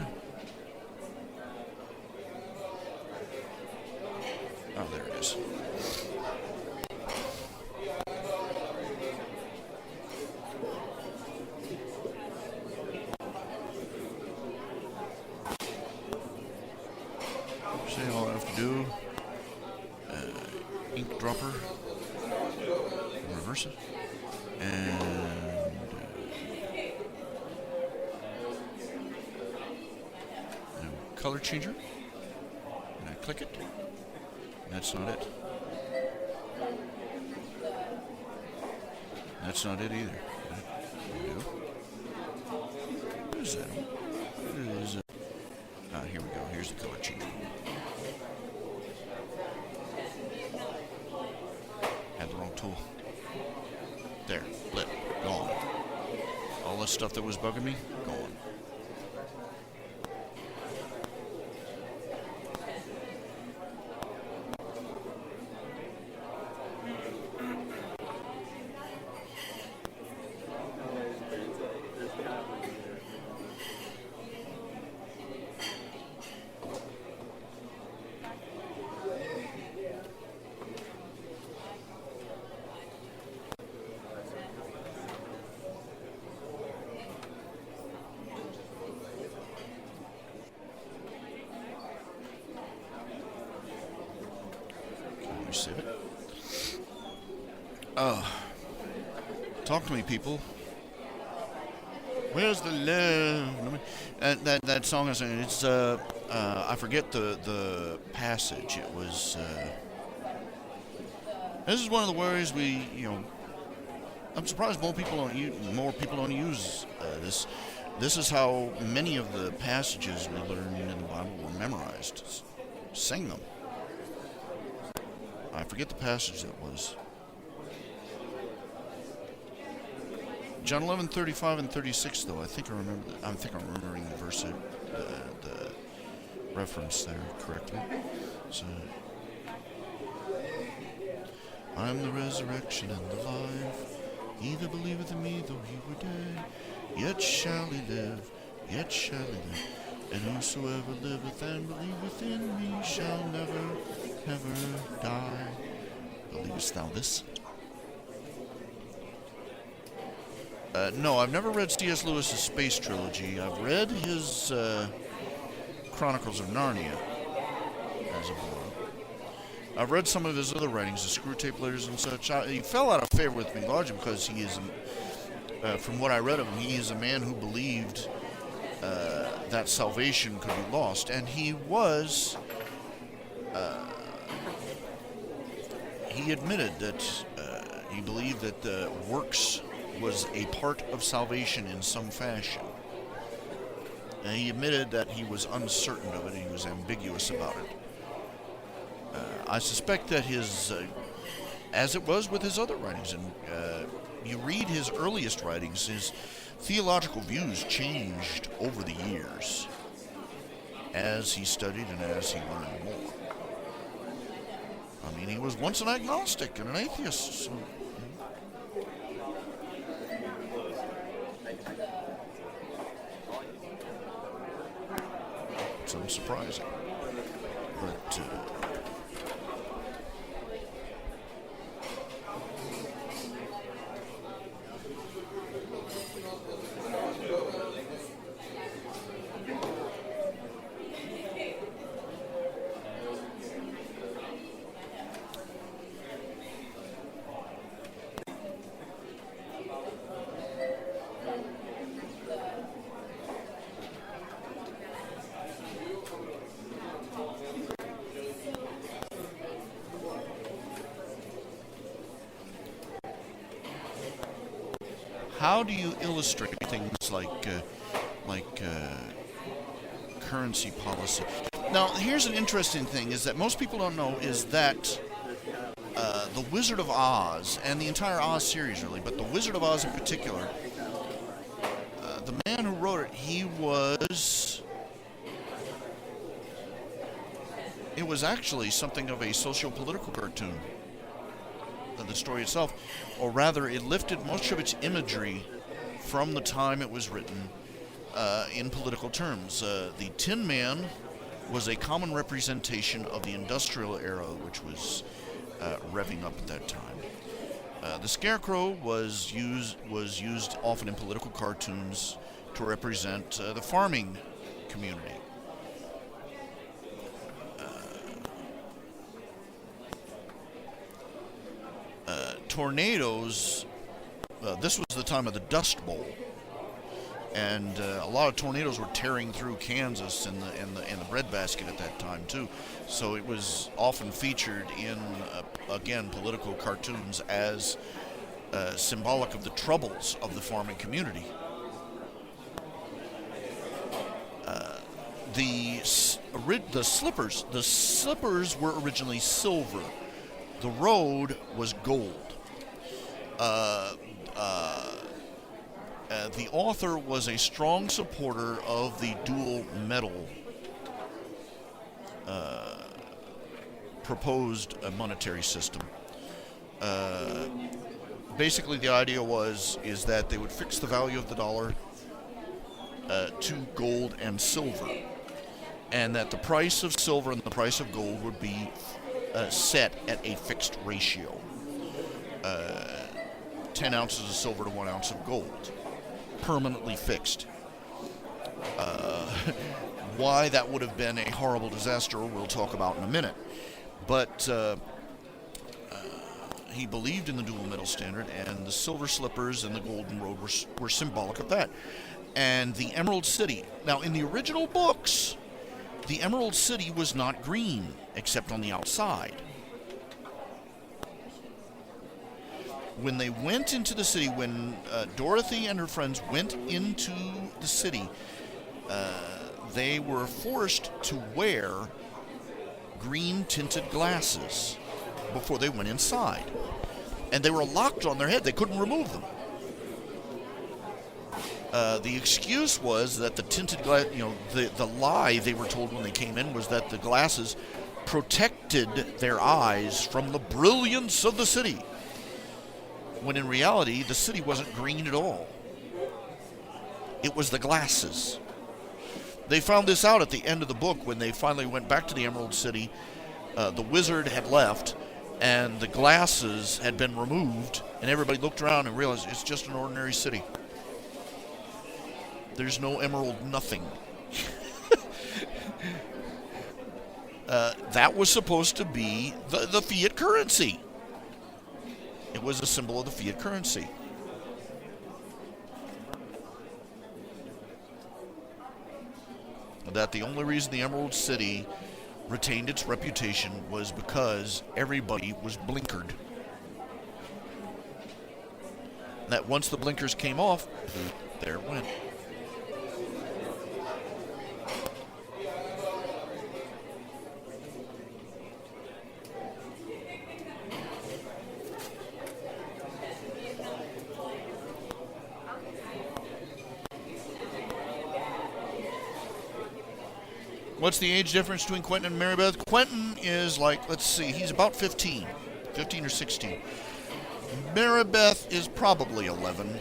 Oh, there it is. See, all I have to do, ink dropper, reverse it, and color changer, and I click it, and that's not it. That's not it either. What is that? What is it? Ah, here we go. Here's the color changer. Had the wrong tool. There, blip, gone. All the stuff that was bugging me, gone. Save it. Talk to me, people. Where's the love? That song is it's I forget the passage. It was this is one of the worries I'm surprised more people don't use this. This is how many of the passages we learned in the Bible were memorized. Sing them. I forget the passage that was. John 11:35 and 36, though. I think I'm remembering the verse, the reference there correctly. So, I am the resurrection and the life. He that believeth in me, though he were dead, yet shall he live, yet shall he live. And whosoever liveth and believeth in me shall never, ever die. Believest thou this? No, I've never read C.S. Lewis's Space Trilogy. I've read his Chronicles of Narnia as a boy. I've read some of his other writings, the Screw Tape Letters and such. He fell out of favor with me largely because he is from what I read of him, he is a man who believed that salvation could be lost, and he was. He admitted that he believed that works was a part of salvation in some fashion. And he admitted that he was uncertain of it, he was ambiguous about it. I suspect that his, as it was with his other writings, and you read his earliest writings, his theological views changed over the years as he studied and as he learned more. I mean, he was once an agnostic and an atheist. So, it's unsurprising. But how do you illustrate things like currency policy? Now, here's an interesting thing: is that most people don't know is that the Wizard of Oz and the entire Oz series, really, but the Wizard of Oz in particular, the man who wrote it, it was actually something of a socio-political cartoon. The story itself, or rather, it lifted much of its imagery from the time it was written in political terms. The Tin Man was a common representation of the industrial era, which was revving up at that time. The Scarecrow was used often in political cartoons to represent the farming community. Tornadoes, this was the time of the Dust Bowl, and a lot of tornadoes were tearing through Kansas in the breadbasket at that time too. So it was often featured in again political cartoons as symbolic of the troubles of the farming community. The slippers were originally silver. The road was gold. The author was a strong supporter of the dual metal proposed monetary system. Basically, the idea is that they would fix the value of the dollar to gold and silver, and that the price of silver and the price of gold would be set at a fixed ratio. 10 ounces of silver to 1 ounce of gold, permanently fixed. Why that would have been a horrible disaster, we'll talk about in a minute. But he believed in the dual metal standard, and the silver slippers and the golden road were symbolic of that. And the Emerald City. Now, in the original books, the Emerald City was not green, except on the outside. When they went into the city, when Dorothy and her friends went into the city, they were forced to wear green-tinted glasses before they went inside. And they were locked on their head. They couldn't remove them. The excuse was that the tinted glass, the lie they were told when they came in was that the glasses protected their eyes from the brilliance of the city. When in reality, the city wasn't green at all. It was the glasses. They found this out at the end of the book when they finally went back to the Emerald City. The wizard had left, and the glasses had been removed, and everybody looked around and realized it's just an ordinary city. There's no emerald nothing. That was supposed to be the fiat currency. It was a symbol of the fiat currency. that the only reason the Emerald City retained its reputation was because everybody was blinkered. That once the blinkers came off, there it went. What's the age difference between Quentin and Marybeth? Quentin is like, let's see, he's about 15 or 16. Marybeth is probably 11.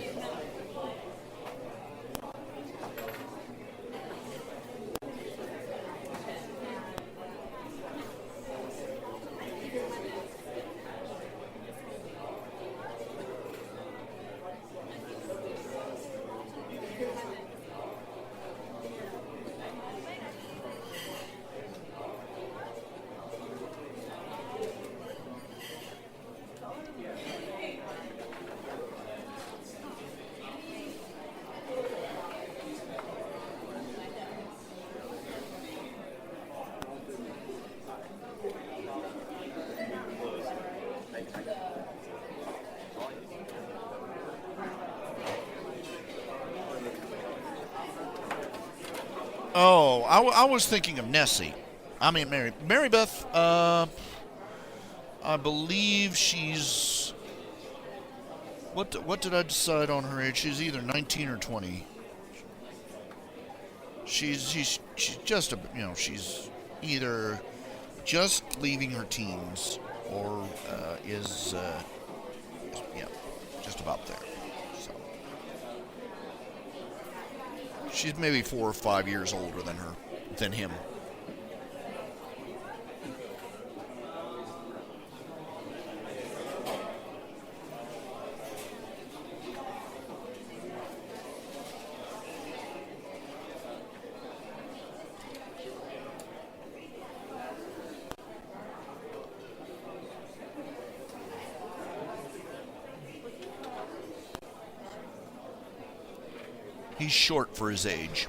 Oh, I was thinking of Nessie. I mean, Marybeth, I believe she's... What did I decide on her age? She's either 19 or 20. She's just she's either just leaving her teens or is just about there. So she's maybe 4 or 5 years older than him. He's short for his age,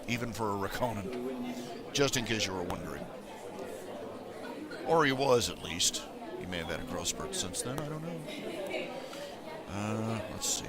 even for a Rakonen, just in case you were wondering. Or he was, at least. He may have had a growth spurt since then, I don't know. Let's see.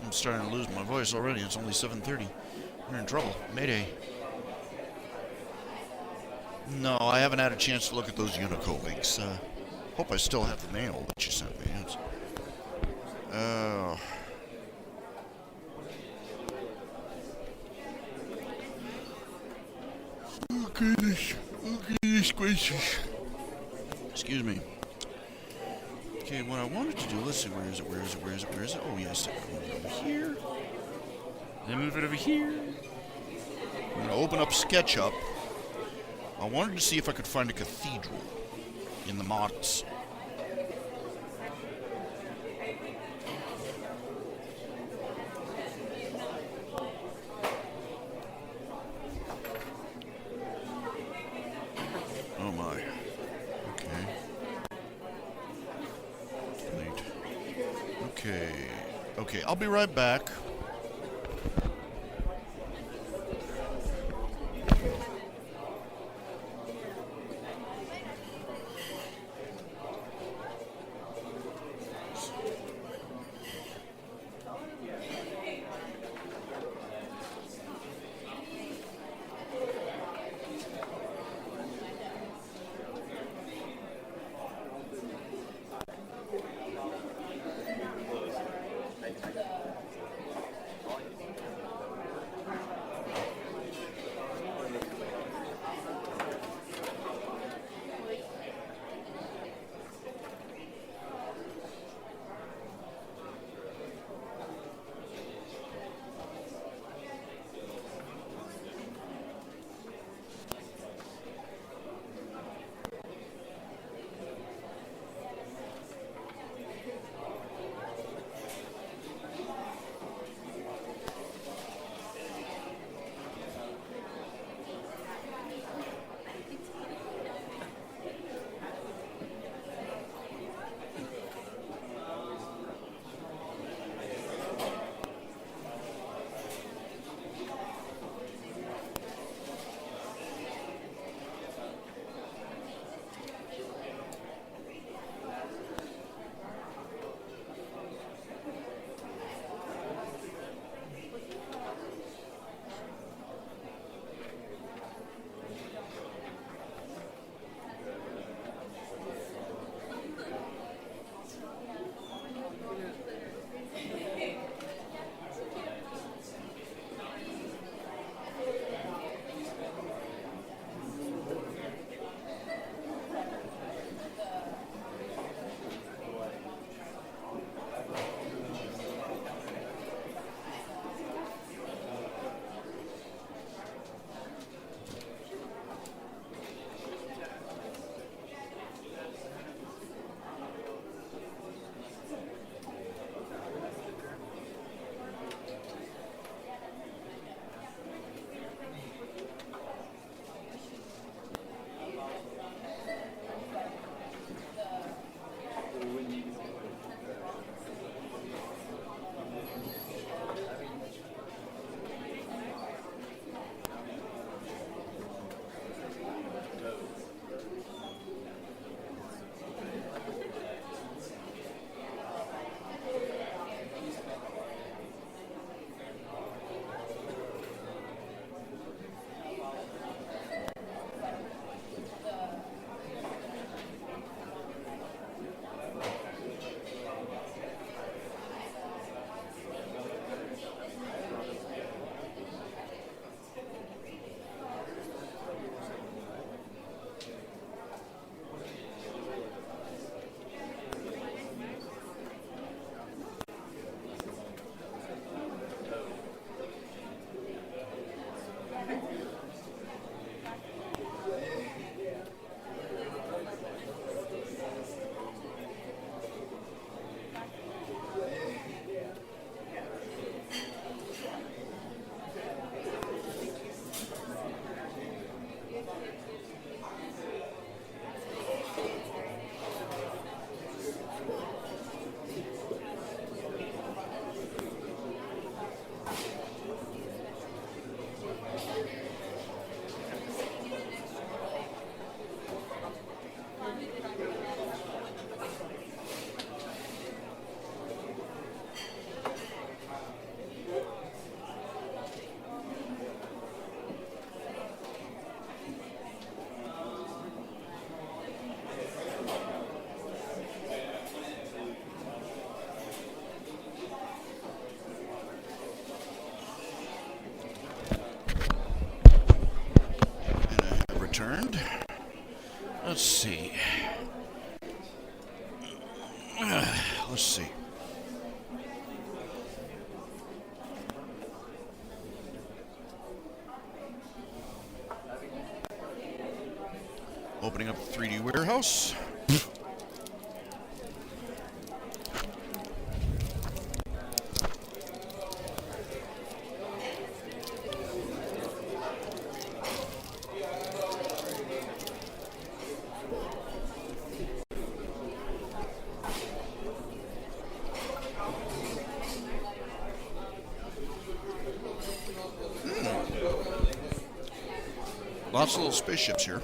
I'm starting to lose my voice already. It's only 7:30. We're in trouble. Mayday. No, I haven't had a chance to look at those Unico links. Hope I still have the mail that you sent me. Oh. Oh, goodness. Oh, goodness gracious. Excuse me. Okay, what I wanted to do, let's see, where is it? Oh, yes, I move it over here. Then move it over here. I'm going to open up SketchUp. I wanted to see if I could find a cathedral in the mods. Oh my. Okay. Delete. Okay, I'll be right back. concerned. Let's see. Let's see. Opening up the 3D warehouse. Lots of little spaceships here.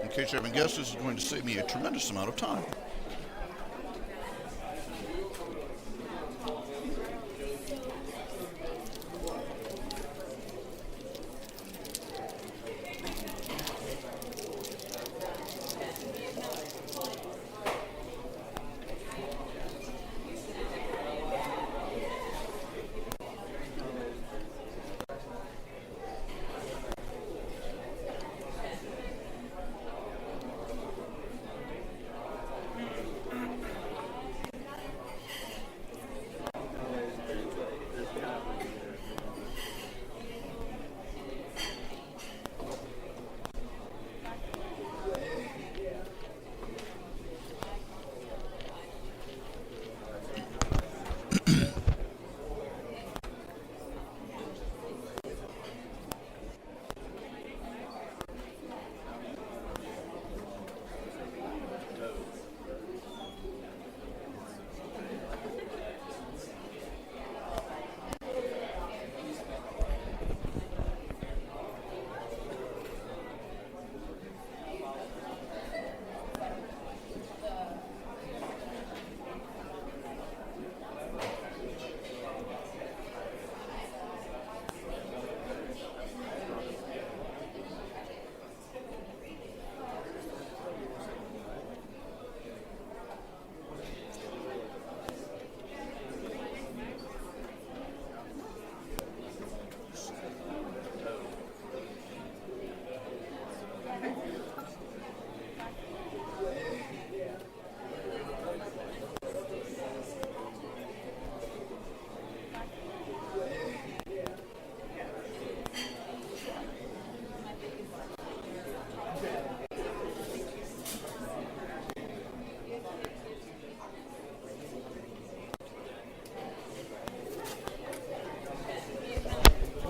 In case you haven't guessed, this is going to save me a tremendous amount of time.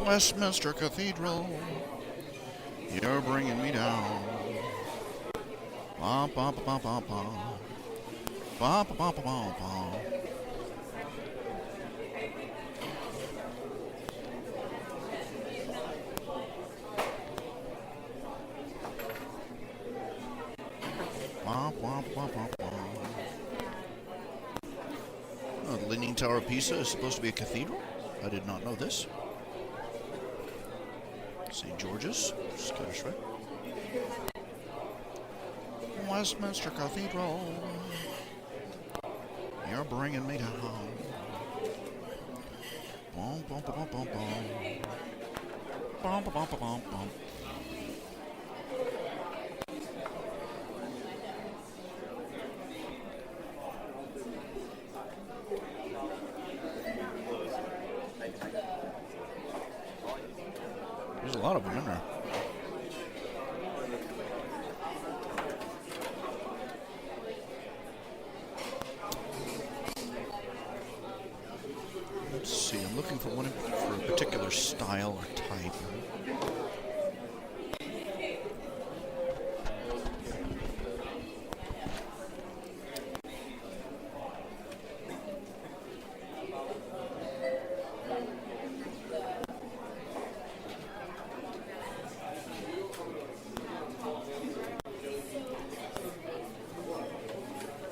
Westminster Cathedral, you're bringing me down. Ba ba ba ba ba ba. Ba ba ba ba ba ba. Ba ba ba ba ba. Oh, the Leaning Tower of Pisa is supposed to be a cathedral? I did not know this. St. George's, Scottish Rite. Westminster Cathedral, you're bringing me down. Bum, bum, bum, bum, bum. Bum, bum, bum, bum, bum. There's a lot of them in there. Let's see, I'm looking for one for a particular style or type.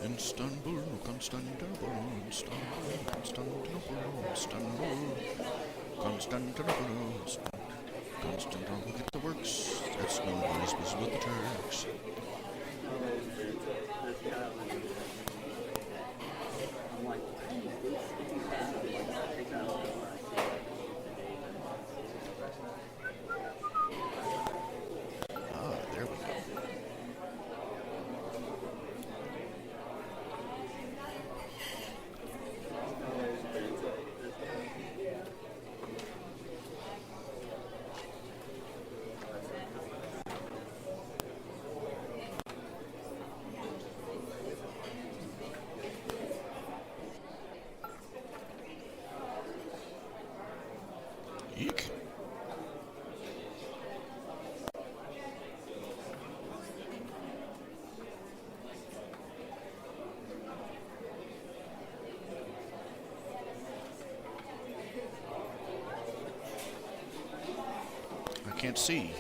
Istanbul, Constantinople, Istanbul, Constantinople, Istanbul, Constantinople, Constantinople, get the works. That's nobody's business with the Turks. can't see.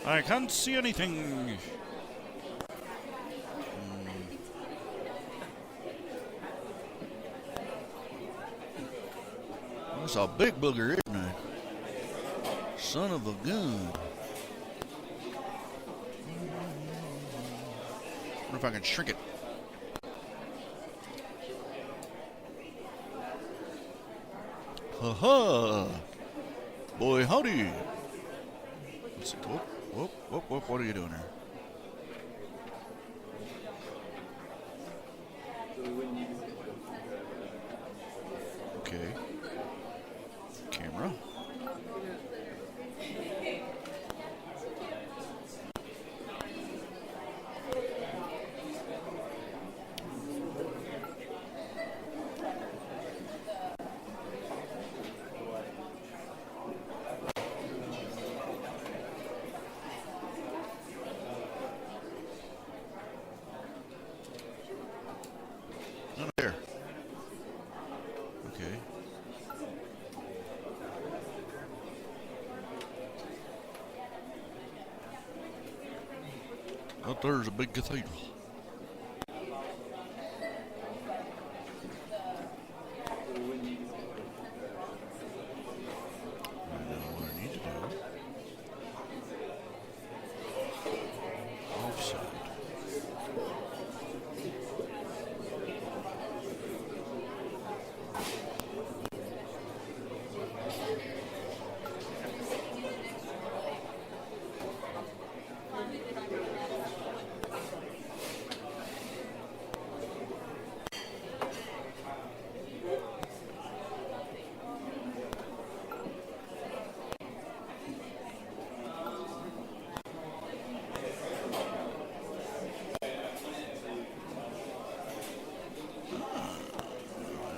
I can't see anything. That's a big booger, isn't it? Son of a gun. Wonder if I can shrink it. Ha ha! Boy, howdy! Let's see. Whoop, whoop, whoop, whoop. What are you doing here? Okay. Camera. None there. Okay. Out there's a big cathedral. I know what I need to do. Offside.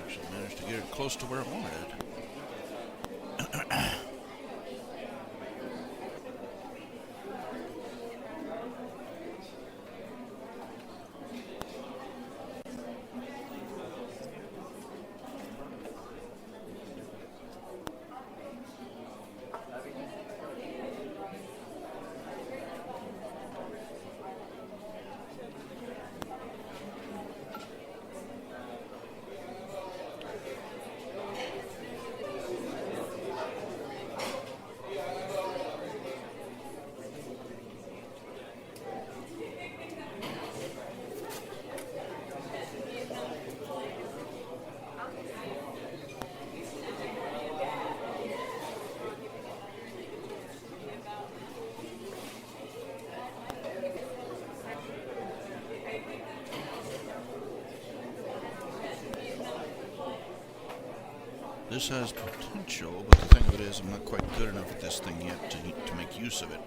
Actually managed to get it close to where I wanted it. This has potential, but the thing of it is I'm not quite good enough at this thing yet to make use of it.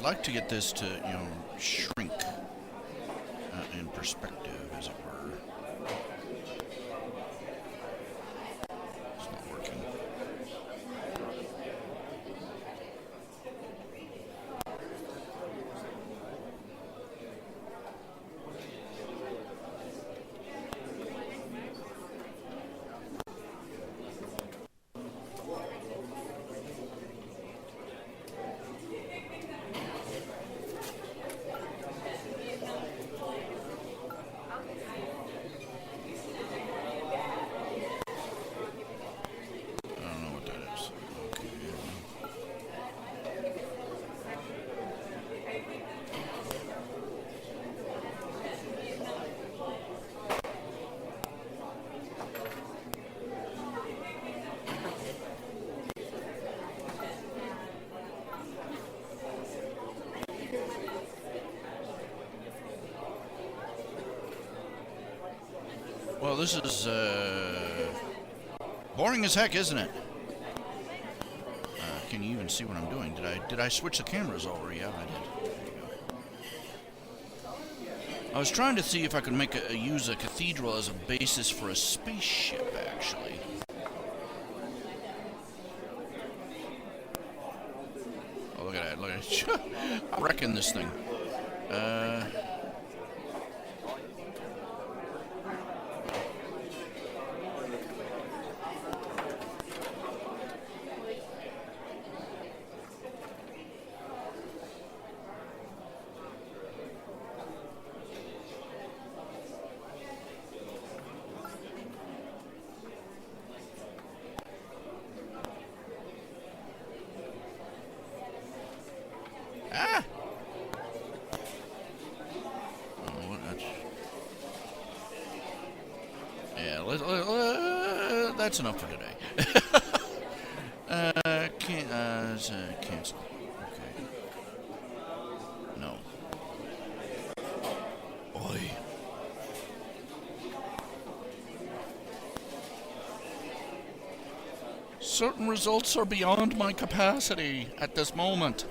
I'd like to get this to, shrink in perspective, as it were. It's not working. Well, this is boring as heck, isn't it? Can you even see what I'm doing? Did I switch the cameras over? Yeah, I did. There you go. I was trying to see if I could use a cathedral as a basis for a spaceship, actually. Oh, look at that! Look at it! I'm wrecking this thing. That's enough for today. Cancel. Okay. No. Oi. Certain results are beyond my capacity at this moment.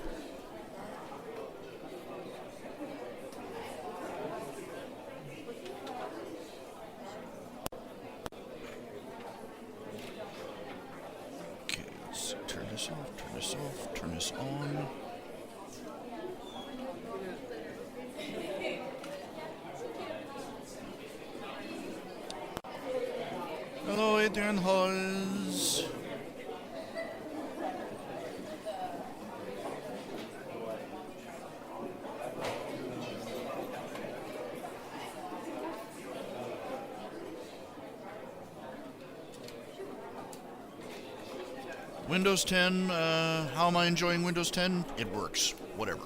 Turn this on. Hello, Adrian Halls. Windows 10, how am I enjoying Windows 10? It works. Whatever.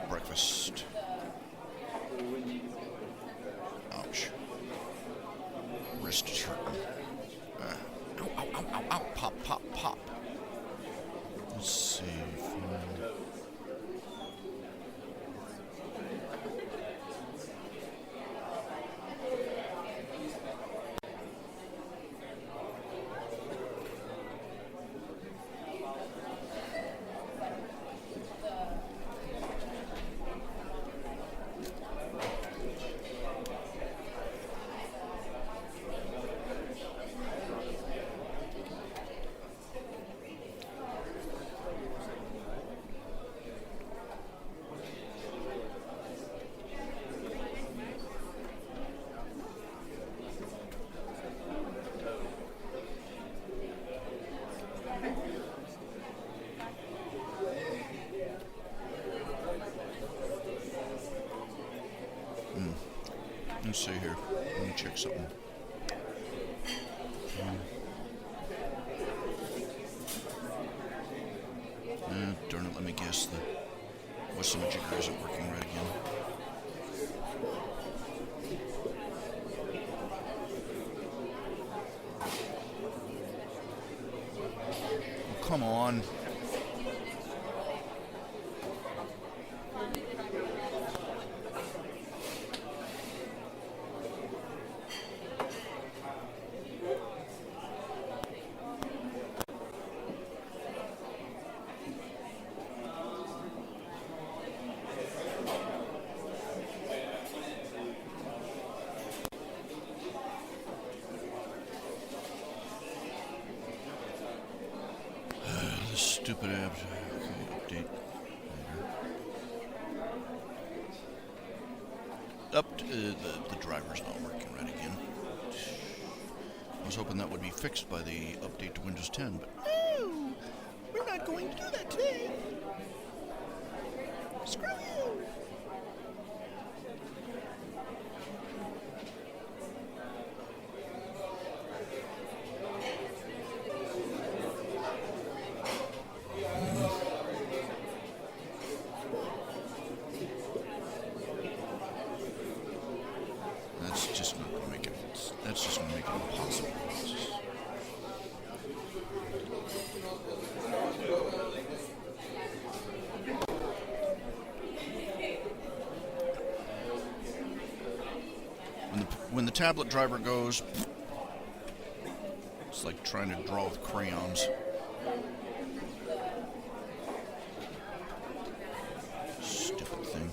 Breakfast. Ouch. Wrist is hurting. Ow, ow, ow, ow, ow. Pop, pop, pop. Let's see. Let's see here. Let me check something. Darn it, let me guess. The what's the jigger isn't working right again. Oh, come on. Stupid apps. Okay, update later. The driver's not working right again. I was hoping that would be fixed by the update to Windows 10, but no! We're not going to do that today! Screw you! That's just not going to make it. That's just going to make it impossible. When the tablet driver goes, it's like trying to draw with crayons. Stupid thing.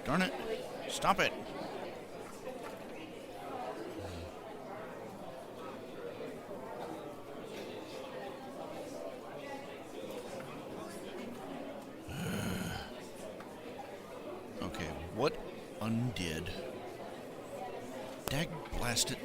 Darn it. Stop it. Okay, what undid? Dag blast it.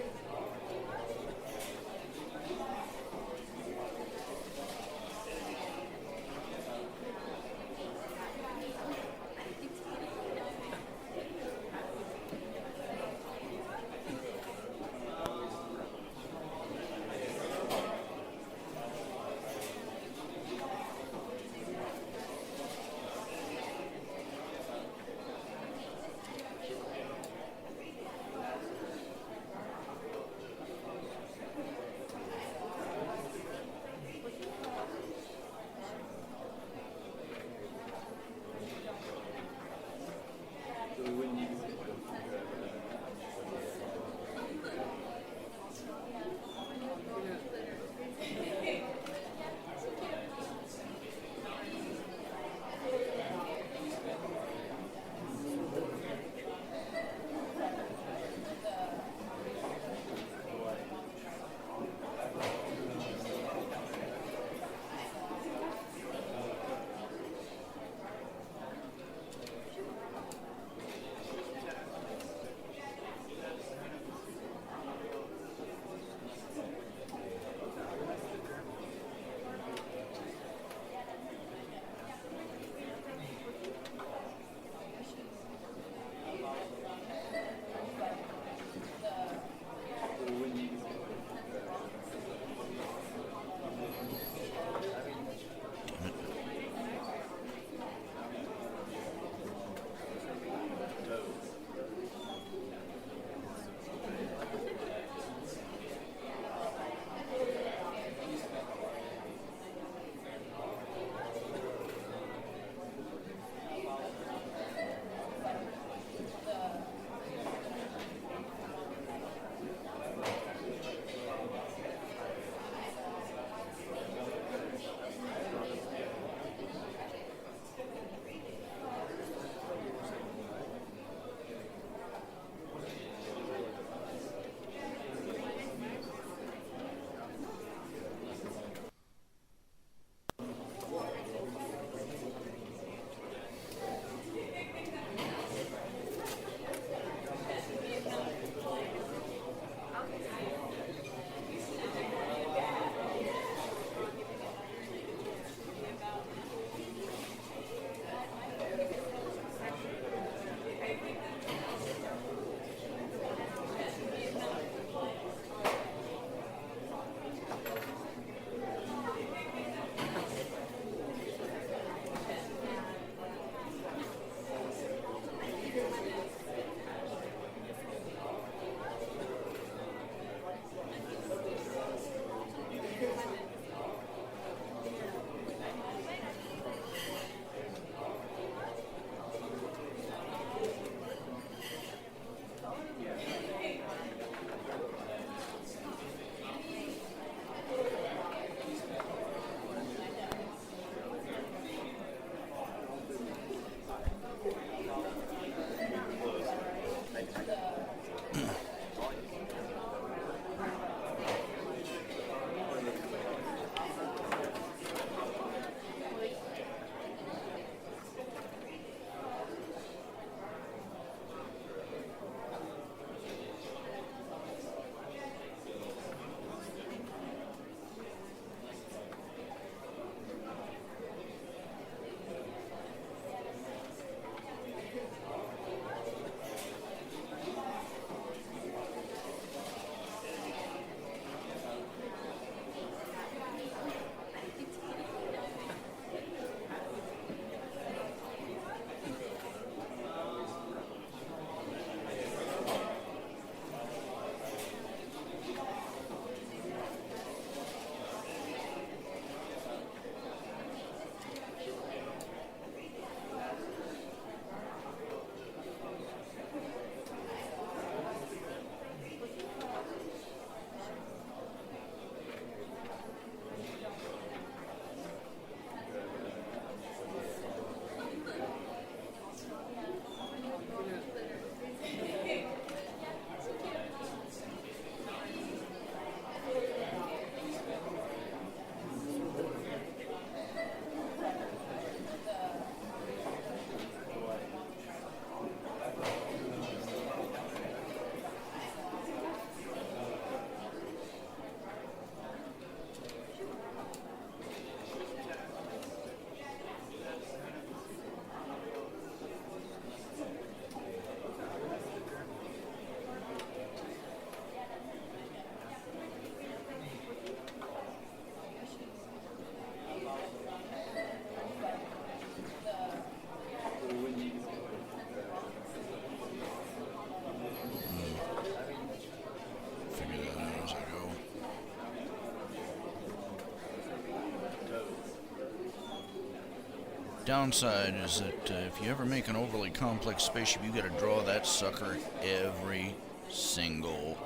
Downside is that if you ever make an overly complex spaceship, you got to draw that sucker every single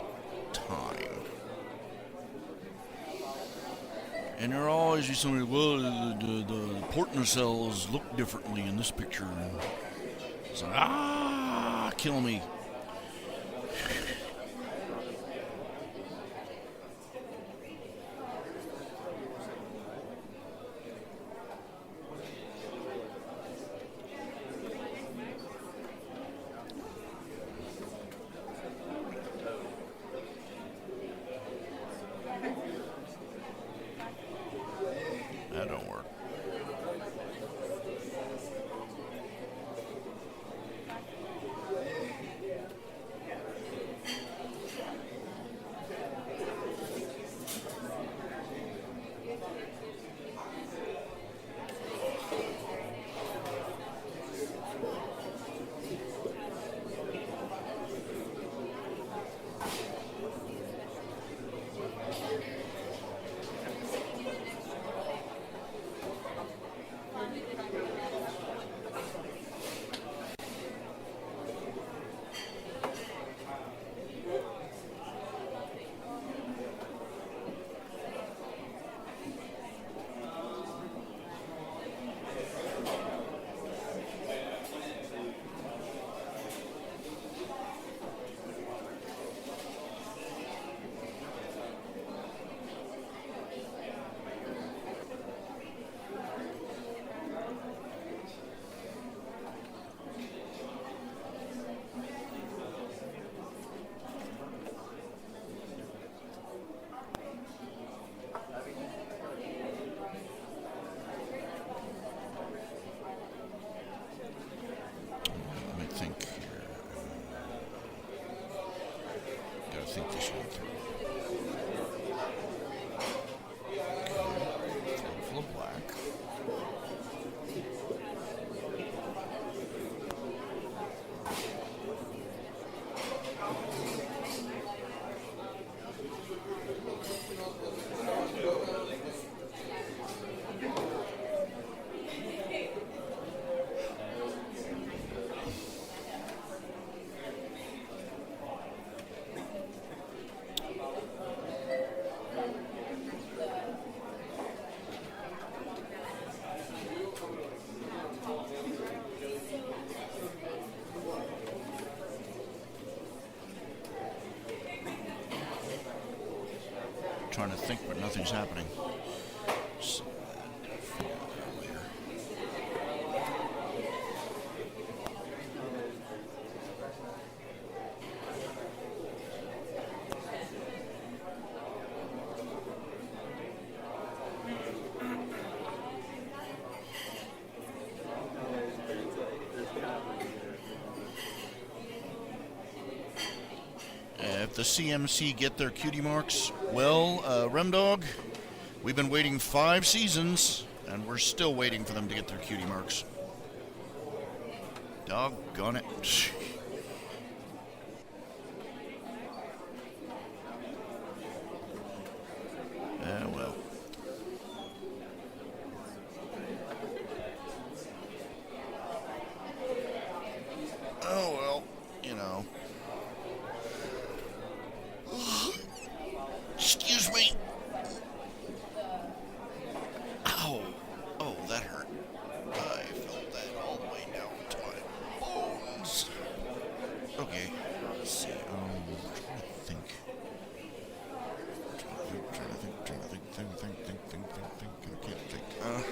time. And there always be somebody, well, the port nacelles look differently in this picture. It's like, kill me. That don't work. Think this one through. Okay, full of black. Trying to think, but nothing's happening. So, later. If the CMC get their cutie marks, well, Remdog, we've been waiting 5 seasons, and we're still waiting for them to get their cutie marks. Doggone it. Well. Oh, well, you know. Excuse me. Ow. Oh, that hurt. I felt that all the way down to my bones. Okay. Let's see. Trying to think. I can't think. Fine.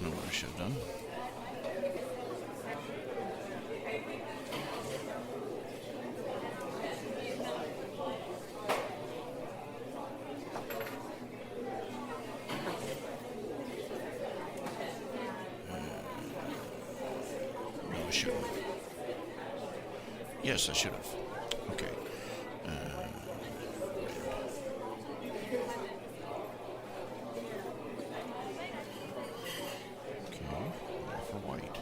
Know what I should have done. should have. Yes, I should have. Okay. Okay, for white.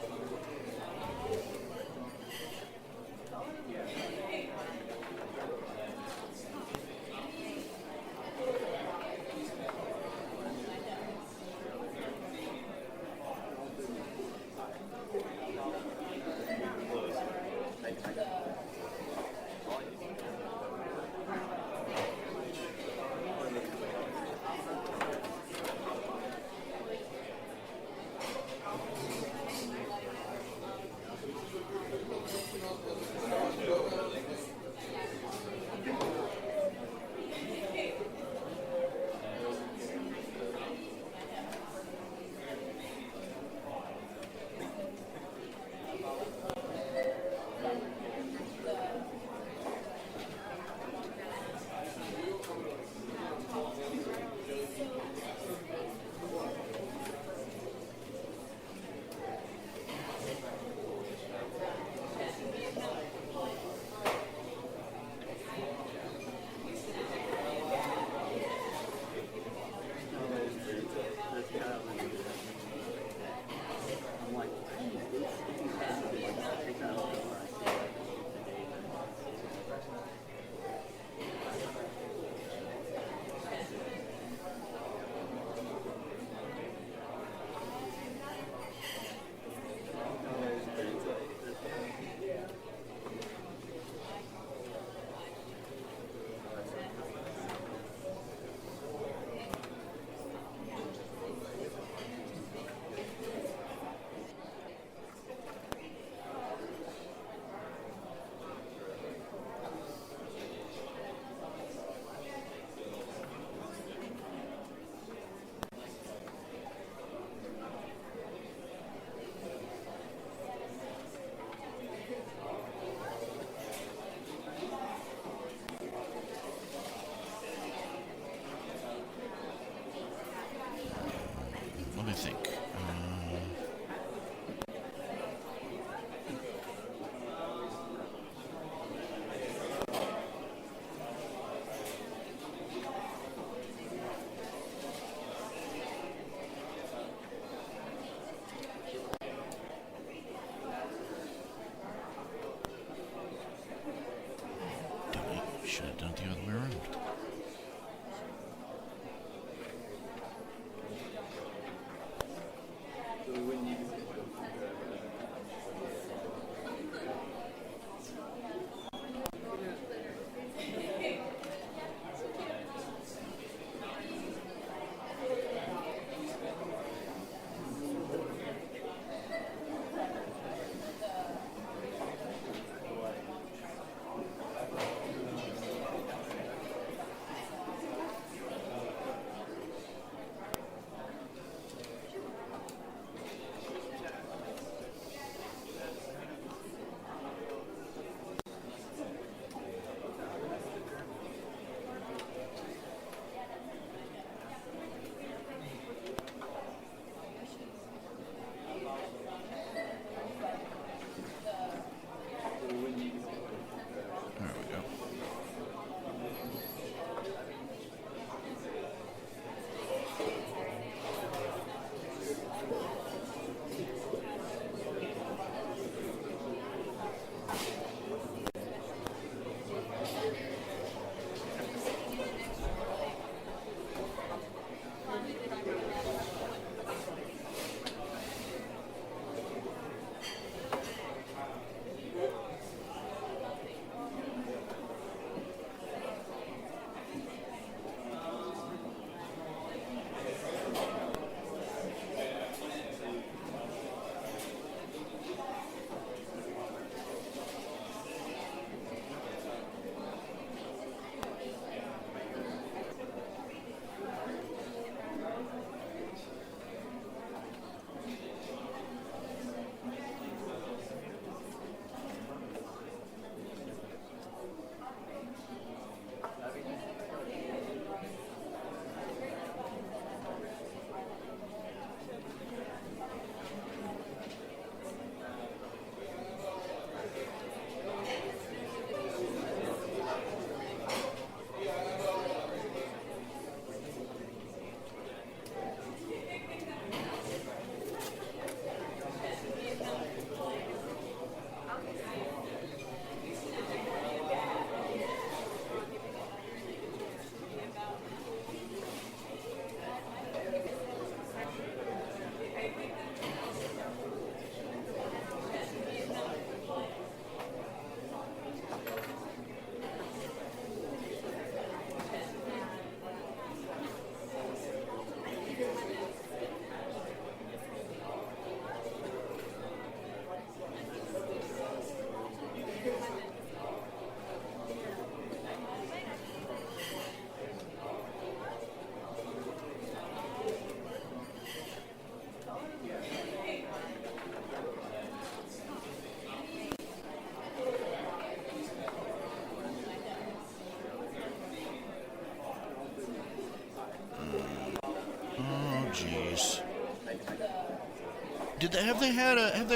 Have they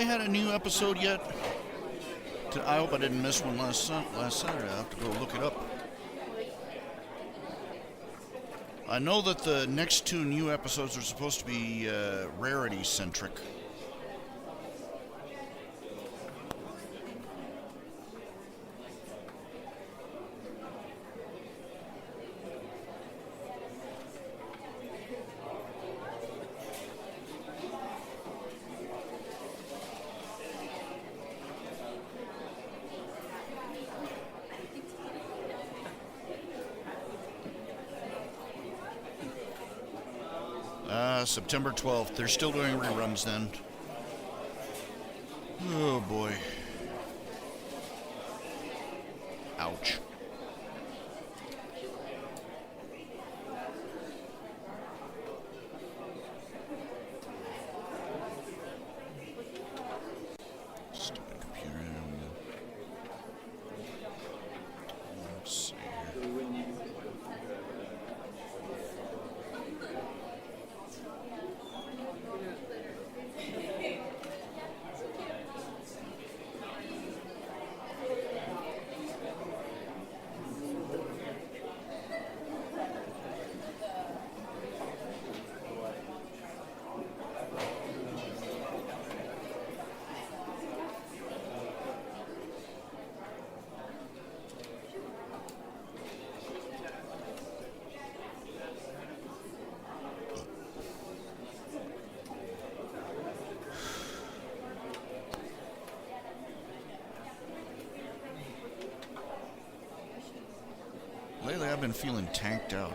had a new episode yet? I hope I didn't miss one last Saturday. I'll have to go look it up. I know that the next 2 new episodes are supposed to be rarity centric. September 12th. They're still doing reruns then. Oh boy. Ouch. Stupid computer. Let's see here. Lately, I've been feeling tanked out.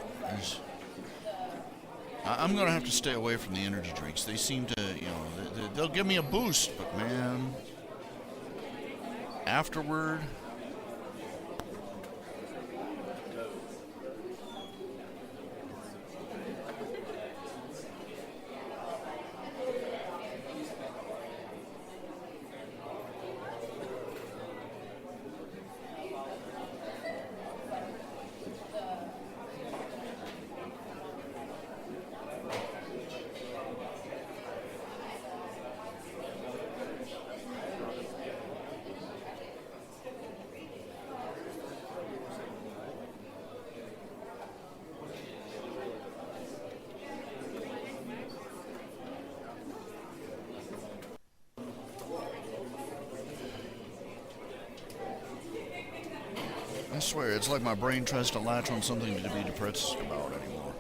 I'm going to have to stay away from the energy drinks. They seem to, they'll give me a boost, but man, afterward. I swear, it's like my brain tries to latch on something to be depressed about anymore.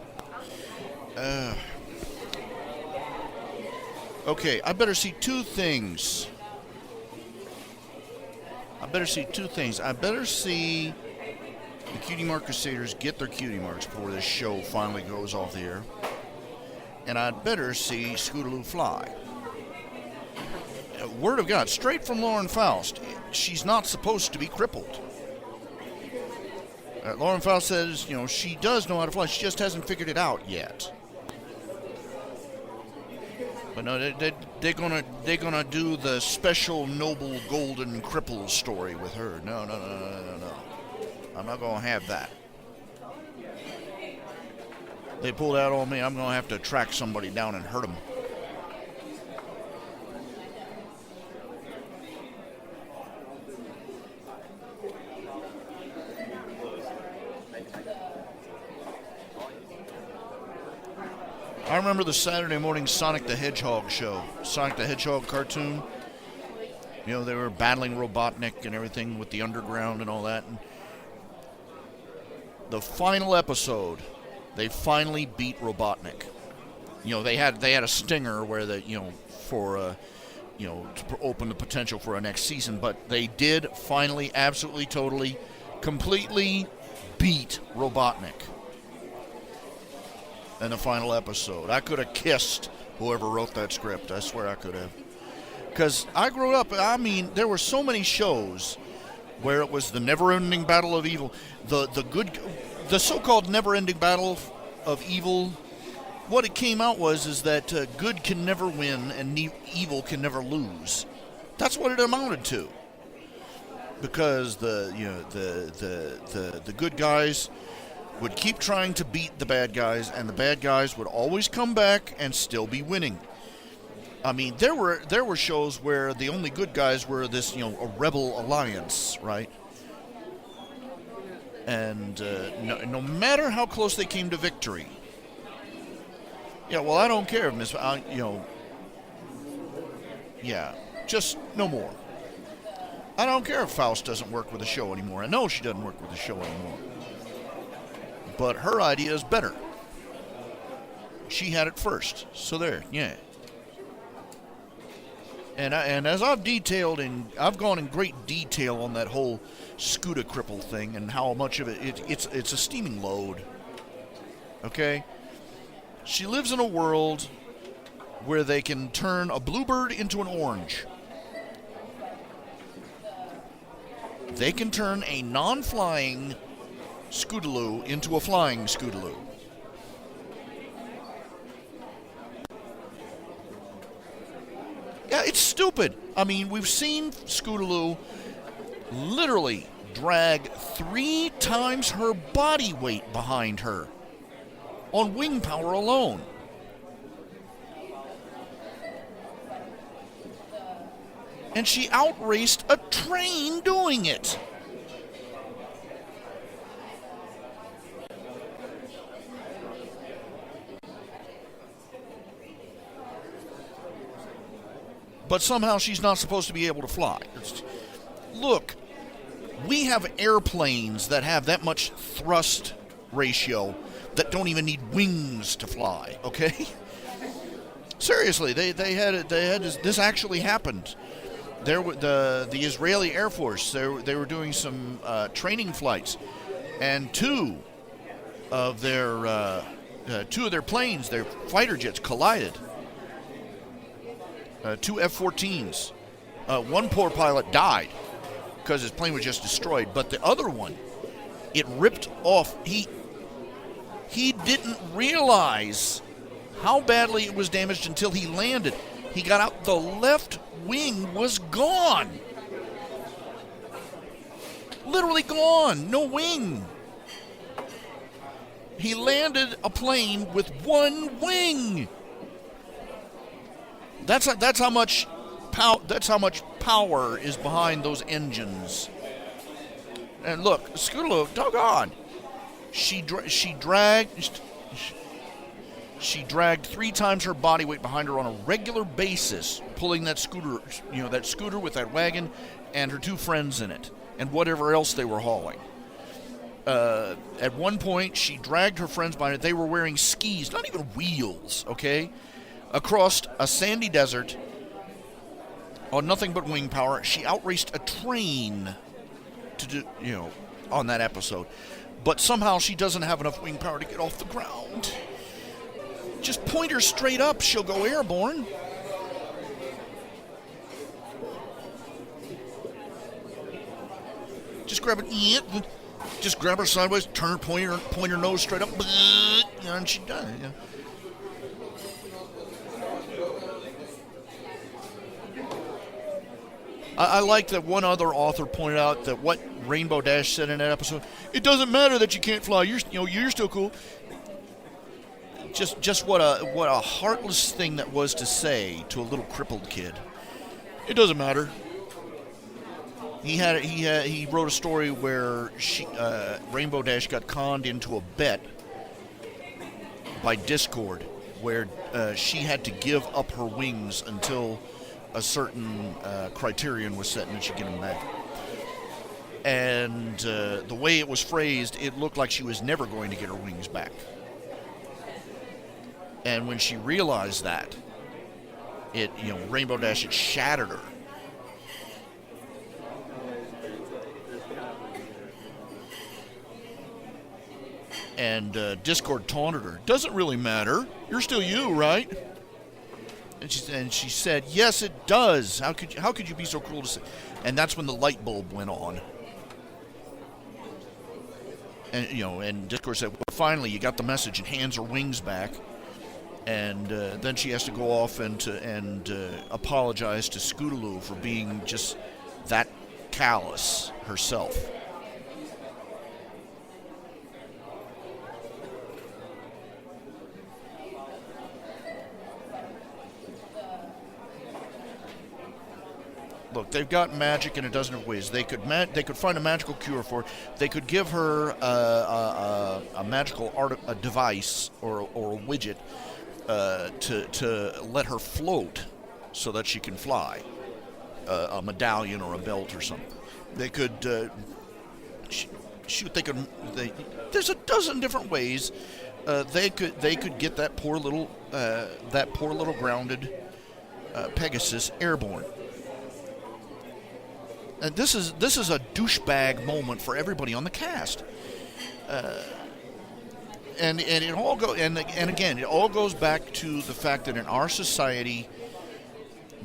Okay, I better see 2 things. I better see the Cutie Mark Crusaders get their cutie marks before this show finally goes off the air. And I'd better see Scootaloo fly. Word of God, straight from Lauren Faust. She's not supposed to be crippled. Lauren Faust says, she does know how to fly. She just hasn't figured it out yet. But no, they're gonna do the special noble golden cripple story with her. No. I'm not gonna have that. They pull that on me, I'm gonna have to track somebody down and hurt them. I remember the Saturday morning Sonic the Hedgehog show. Sonic the Hedgehog cartoon. They were battling Robotnik and everything with the underground and all that. And the final episode, they finally beat Robotnik. They had a stinger where to open the potential for a next season, but they did finally, absolutely, totally, completely beat Robotnik. In the final episode, I could have kissed whoever wrote that script. I swear I could have. Because I grew up, there were so many shows where it was the never-ending battle of evil. The so-called never-ending battle of evil. What it came out is that good can never win and evil can never lose. That's what it amounted to. Because the good guys would keep trying to beat the bad guys, and the bad guys would always come back and still be winning. I mean, there were shows where the only good guys were this, a rebel alliance, right? And no matter how close they came to victory, yeah. Well, I don't care, Miss. Yeah, just no more. I don't care if Faust doesn't work with the show anymore. I know she doesn't work with the show anymore. But her idea is better. She had it first. So there, yeah. And as I've detailed, I've gone in great detail on that whole Scooter cripple thing and how much of it's a steaming load. Okay? She lives in a world where they can turn a bluebird into an orange. They can turn a non-flying Scootaloo into a flying Scootaloo. Yeah, it's stupid. I mean, we've seen Scootaloo literally drag 3 times her body weight behind her on wing power alone. And she outraced a train doing it. But somehow she's not supposed to be able to fly. Look, we have airplanes that have that much thrust ratio that don't even need wings to fly, okay? Seriously, they had this actually happened. The Israeli Air Force, they were doing some training flights, and two of their planes, their fighter jets, collided. 2 F-14s. One poor pilot died because his plane was just destroyed, but the other one, it ripped off. He didn't realize how badly it was damaged until he landed. He got out, the left wing was gone. Literally gone, no wing. He landed a plane with one wing. That's how much power is behind those engines. And look, Scootaloo, doggone, she dragged 3 times her body weight behind her on a regular basis, pulling that scooter with that wagon and her 2 friends in it, and whatever else they were hauling. At one point, she dragged her friends behind her. They were wearing skis, not even wheels, okay, across a sandy desert on nothing but wing power. She outraced a train to do, on that episode. But somehow she doesn't have enough wing power to get off the ground. Just point her straight up, she'll go airborne. Just grab it, just grab her sideways, point her nose straight up, and she does it. I like that one other author pointed out that what Rainbow Dash said in that episode. It doesn't matter that you can't fly. You're still cool. Just what a heartless thing that was to say to a little crippled kid. It doesn't matter. He wrote a story where Rainbow Dash got conned into a bet by Discord, where she had to give up her wings until a certain criterion was set, and then she'd get them back. And the way it was phrased, it looked like she was never going to get her wings back. And when she realized that, Rainbow Dash, it shattered her. And Discord taunted her. Doesn't really matter. You're still you, right? And she said, yes, it does. How could you be so cruel to say? And that's when the light bulb went on. And and Discord said, well, finally, you got the message, and hands her wings back. And then she has to go off and apologize to Scootaloo for being just that callous herself. Look, they've got magic in a dozen of ways. They could find a magical cure for it. They could give her a magical a device or a widget to let her float so that she can fly. A medallion or a belt or something. They could shoot. There's a dozen different ways. They could get that poor little grounded Pegasus airborne. And this is a douchebag moment for everybody on the cast. And it all again it all goes back to the fact that in our society,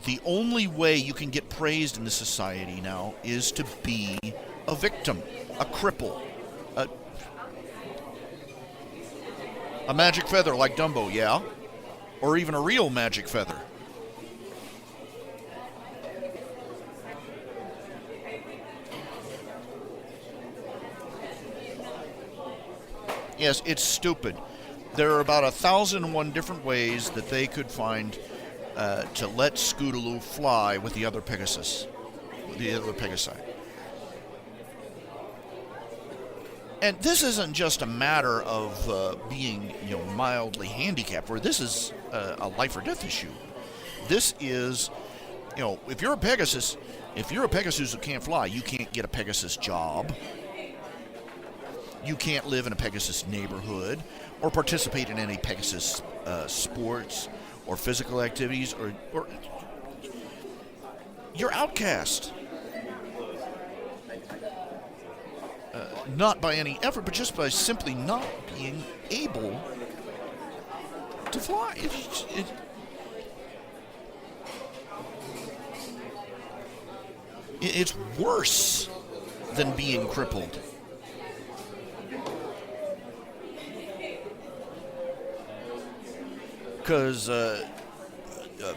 the only way you can get praised in this society now is to be a victim, a cripple, a magic feather like Dumbo, yeah, or even a real magic feather. Yes, it's stupid. There are about 1,001 different ways that they could find to let Scootaloo fly with the other Pegasi. And this isn't just a matter of being, mildly handicapped, or this is a life or death issue. This is, if you're a Pegasus who can't fly, you can't get a Pegasus job. You can't live in a Pegasus neighborhood or participate in any Pegasus sports or physical activities, or you're outcast. Not by any effort, but just by simply not being able to fly. It's worse than being crippled. Because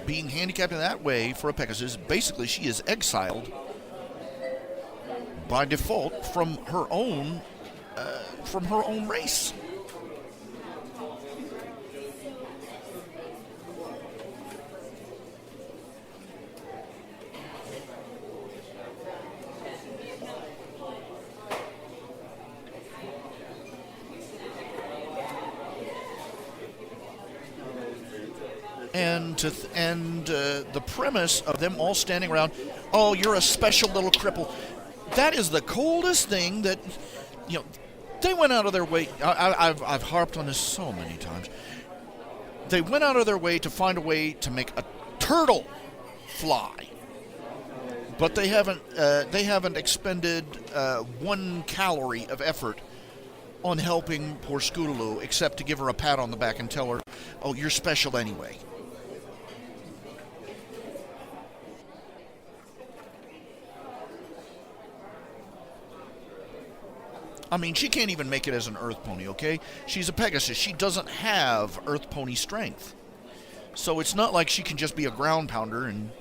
being handicapped in that way for a Pegasus, basically she is exiled by default from her own race. And the premise of them all standing around, oh, you're a special little cripple. That is the coldest thing that, they went out of their way. I've harped on this so many times. They went out of their way to find a way to make a turtle fly. But they haven't expended 1 calorie of effort on helping poor Scootaloo, except to give her a pat on the back and tell her, oh, you're special anyway. I mean, she can't even make it as an Earth Pony, okay? She's a Pegasus. She doesn't have Earth Pony strength. So it's not like she can just be a ground pounder and,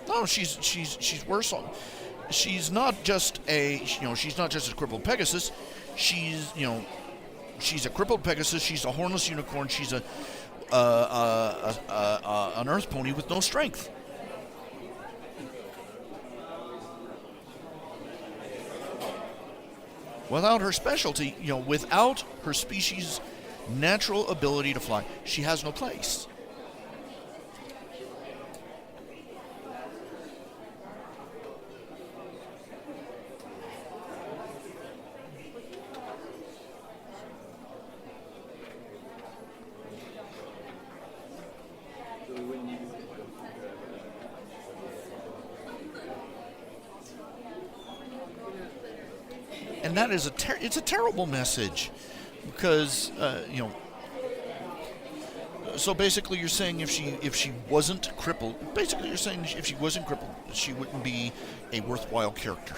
No, she's worse off. She's not just she's not just a crippled Pegasus. She's a crippled Pegasus. She's a hornless unicorn. She's an Earth Pony with no strength. Without her specialty, without her species' natural ability to fly, she has no place. And that is it's a terrible message, because So basically, you're saying if she wasn't crippled, basically you're saying if she wasn't crippled, she wouldn't be a worthwhile character.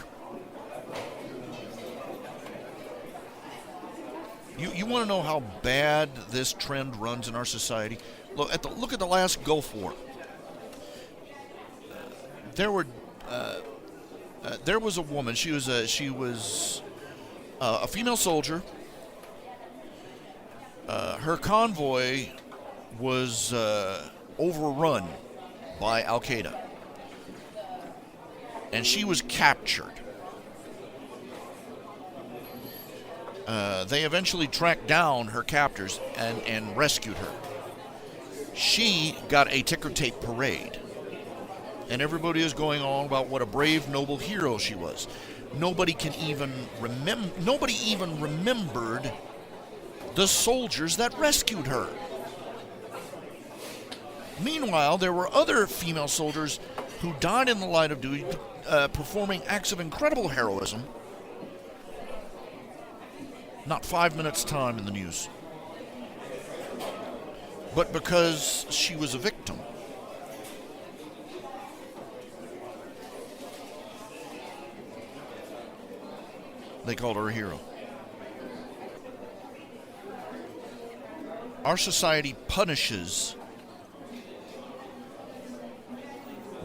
You want to know how bad this trend runs in our society? Look at the last Gulf War. There was a woman. She was a female soldier. Her convoy was overrun by Al Qaeda. and she was captured. They eventually tracked down her captors and rescued her. She got a ticker tape parade, and everybody is going on about what a brave, noble hero she was. Nobody even remembered the soldiers that rescued her. Meanwhile, there were other female soldiers who died in the line of duty, performing acts of incredible heroism. Not 5 minutes' time in the news. But because she was a victim, they called her a hero. Our society punishes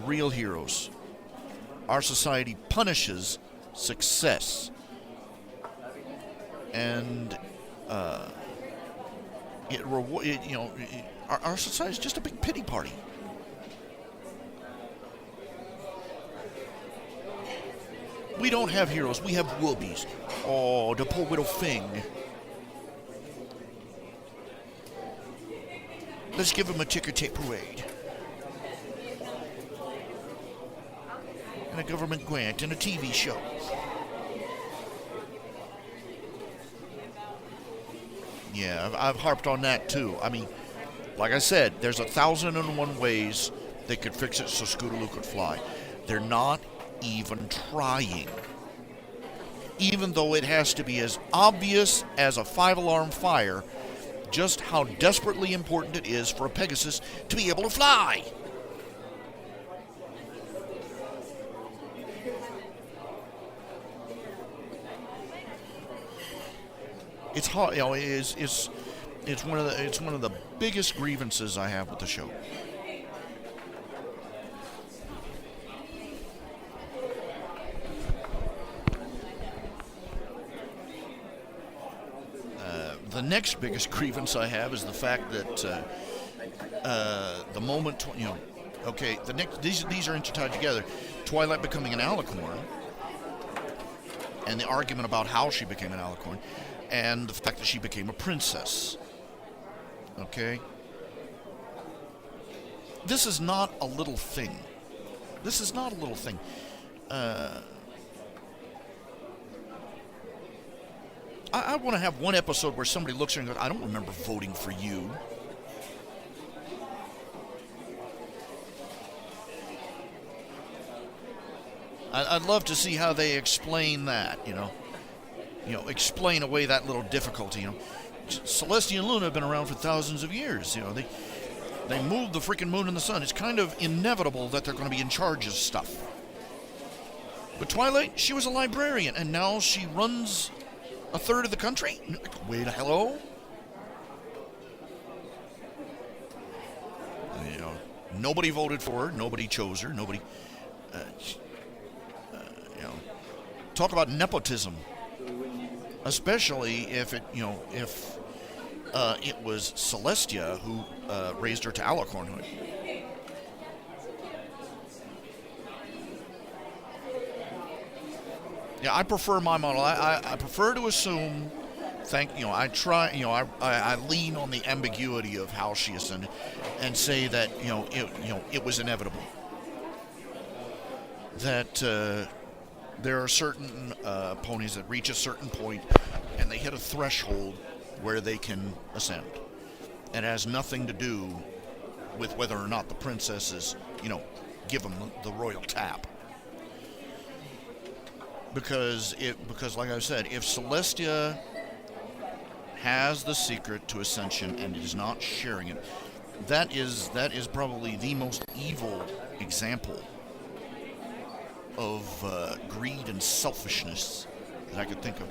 real heroes. Our society punishes success. And our society is just a big pity party. We don't have heroes. We have woobies. Oh, the poor little thing. Let's give him a ticker tape parade. And a government grant and a TV show. Yeah, I've harped on that too. I mean, like I said, there's 1,001 ways they could fix it so Scootaloo could fly. They're not even trying. Even though it has to be as obvious as a 5-alarm fire, just how desperately important it is for a Pegasus to be able to fly. It's hard, it's one of the biggest grievances I have with the show. The next biggest grievance I have is the fact that the moment, these are intertied together. Twilight becoming an alicorn, and the argument about how she became an alicorn, and the fact that she became a princess. Okay? This is not a little thing. This is not a little thing. I want to have one episode where somebody looks at her and goes, I don't remember voting for you. I'd love to see how they explain that, explain away that little difficulty. Celestia and Luna have been around for thousands of years. They moved the freaking moon and the sun. It's kind of inevitable that they're going to be in charge of stuff. But Twilight, she was a librarian, and now she runs a third of the country? Wait, hello? Nobody voted for her. Nobody chose her. Nobody, talk about nepotism. Especially if it was Celestia who raised her to alicornhood. Yeah, I prefer my model. I prefer to assume. I lean on the ambiguity of how she ascended, and say that it was inevitable. That there are certain ponies that reach a certain point, and they hit a threshold where they can ascend. It has nothing to do with whether or not the princesses, give them the royal tap. Because like I said, if Celestia has the secret to ascension and is not sharing it, that is probably the most evil example of greed and selfishness that I could think of.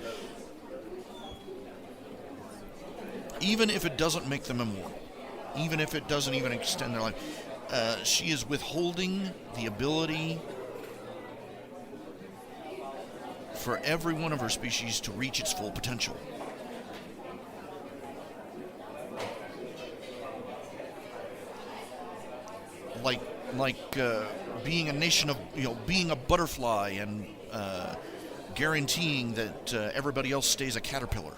Even if it doesn't make them immortal, even if it doesn't even extend their life, she is withholding the ability for every one of her species to reach its full potential. like being a nation of, being a butterfly and guaranteeing that everybody else stays a caterpillar.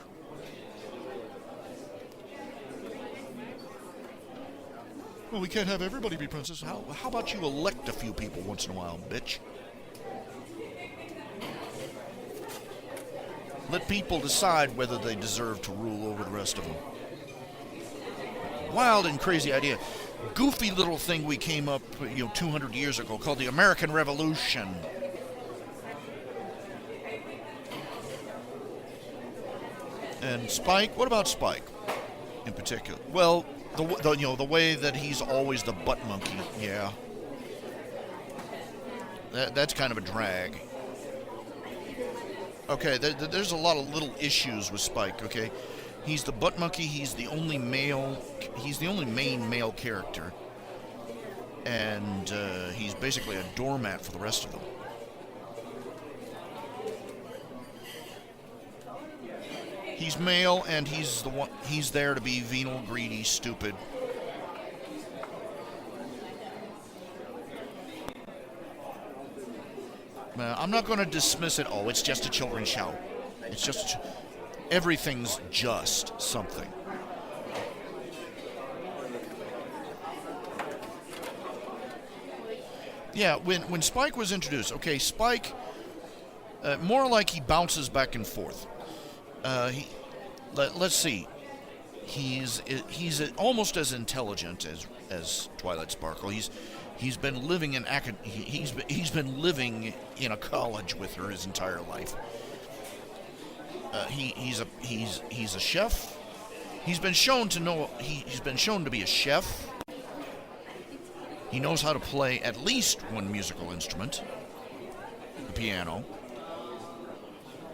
Well, we can't have everybody be princess. How about you elect a few people once in a while, bitch? Let people decide whether they deserve to rule over the rest of them. Wild and crazy idea. Goofy little thing we came up, 200 years ago called the American Revolution. And Spike, what about Spike in particular? Well, the way that he's always the butt monkey, yeah. That's kind of a drag. Okay, there's a lot of little issues with Spike, okay? He's the butt monkey, he's the only main male character. And he's basically a doormat for the rest of them. He's male, and he's there to be venal, greedy, stupid. I'm not going to dismiss it. Oh, it's just a children's show. It's just everything's just something. Yeah, when Spike was introduced, okay, Spike, more like he bounces back and forth. Let's see. He's almost as intelligent as Twilight Sparkle. He's been living in he's been living in a college with her his entire life. He's a chef. He's been shown to be a chef. He knows how to play at least one musical instrument, the piano.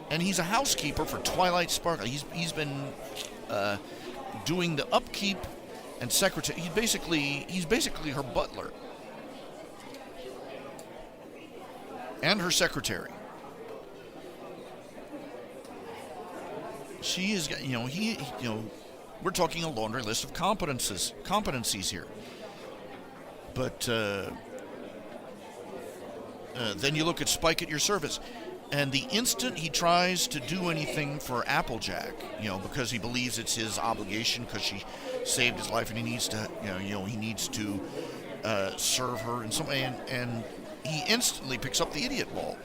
And he's a housekeeper for Twilight Sparkle. He's been doing the upkeep and secretary. He's basically her butler and her secretary. She is, we're talking a laundry list of competencies here. But then you look at Spike at your service. And the instant he tries to do anything for Applejack, because he believes it's his obligation because she saved his life and he needs to, serve her in some way, and he instantly picks up the idiot ball.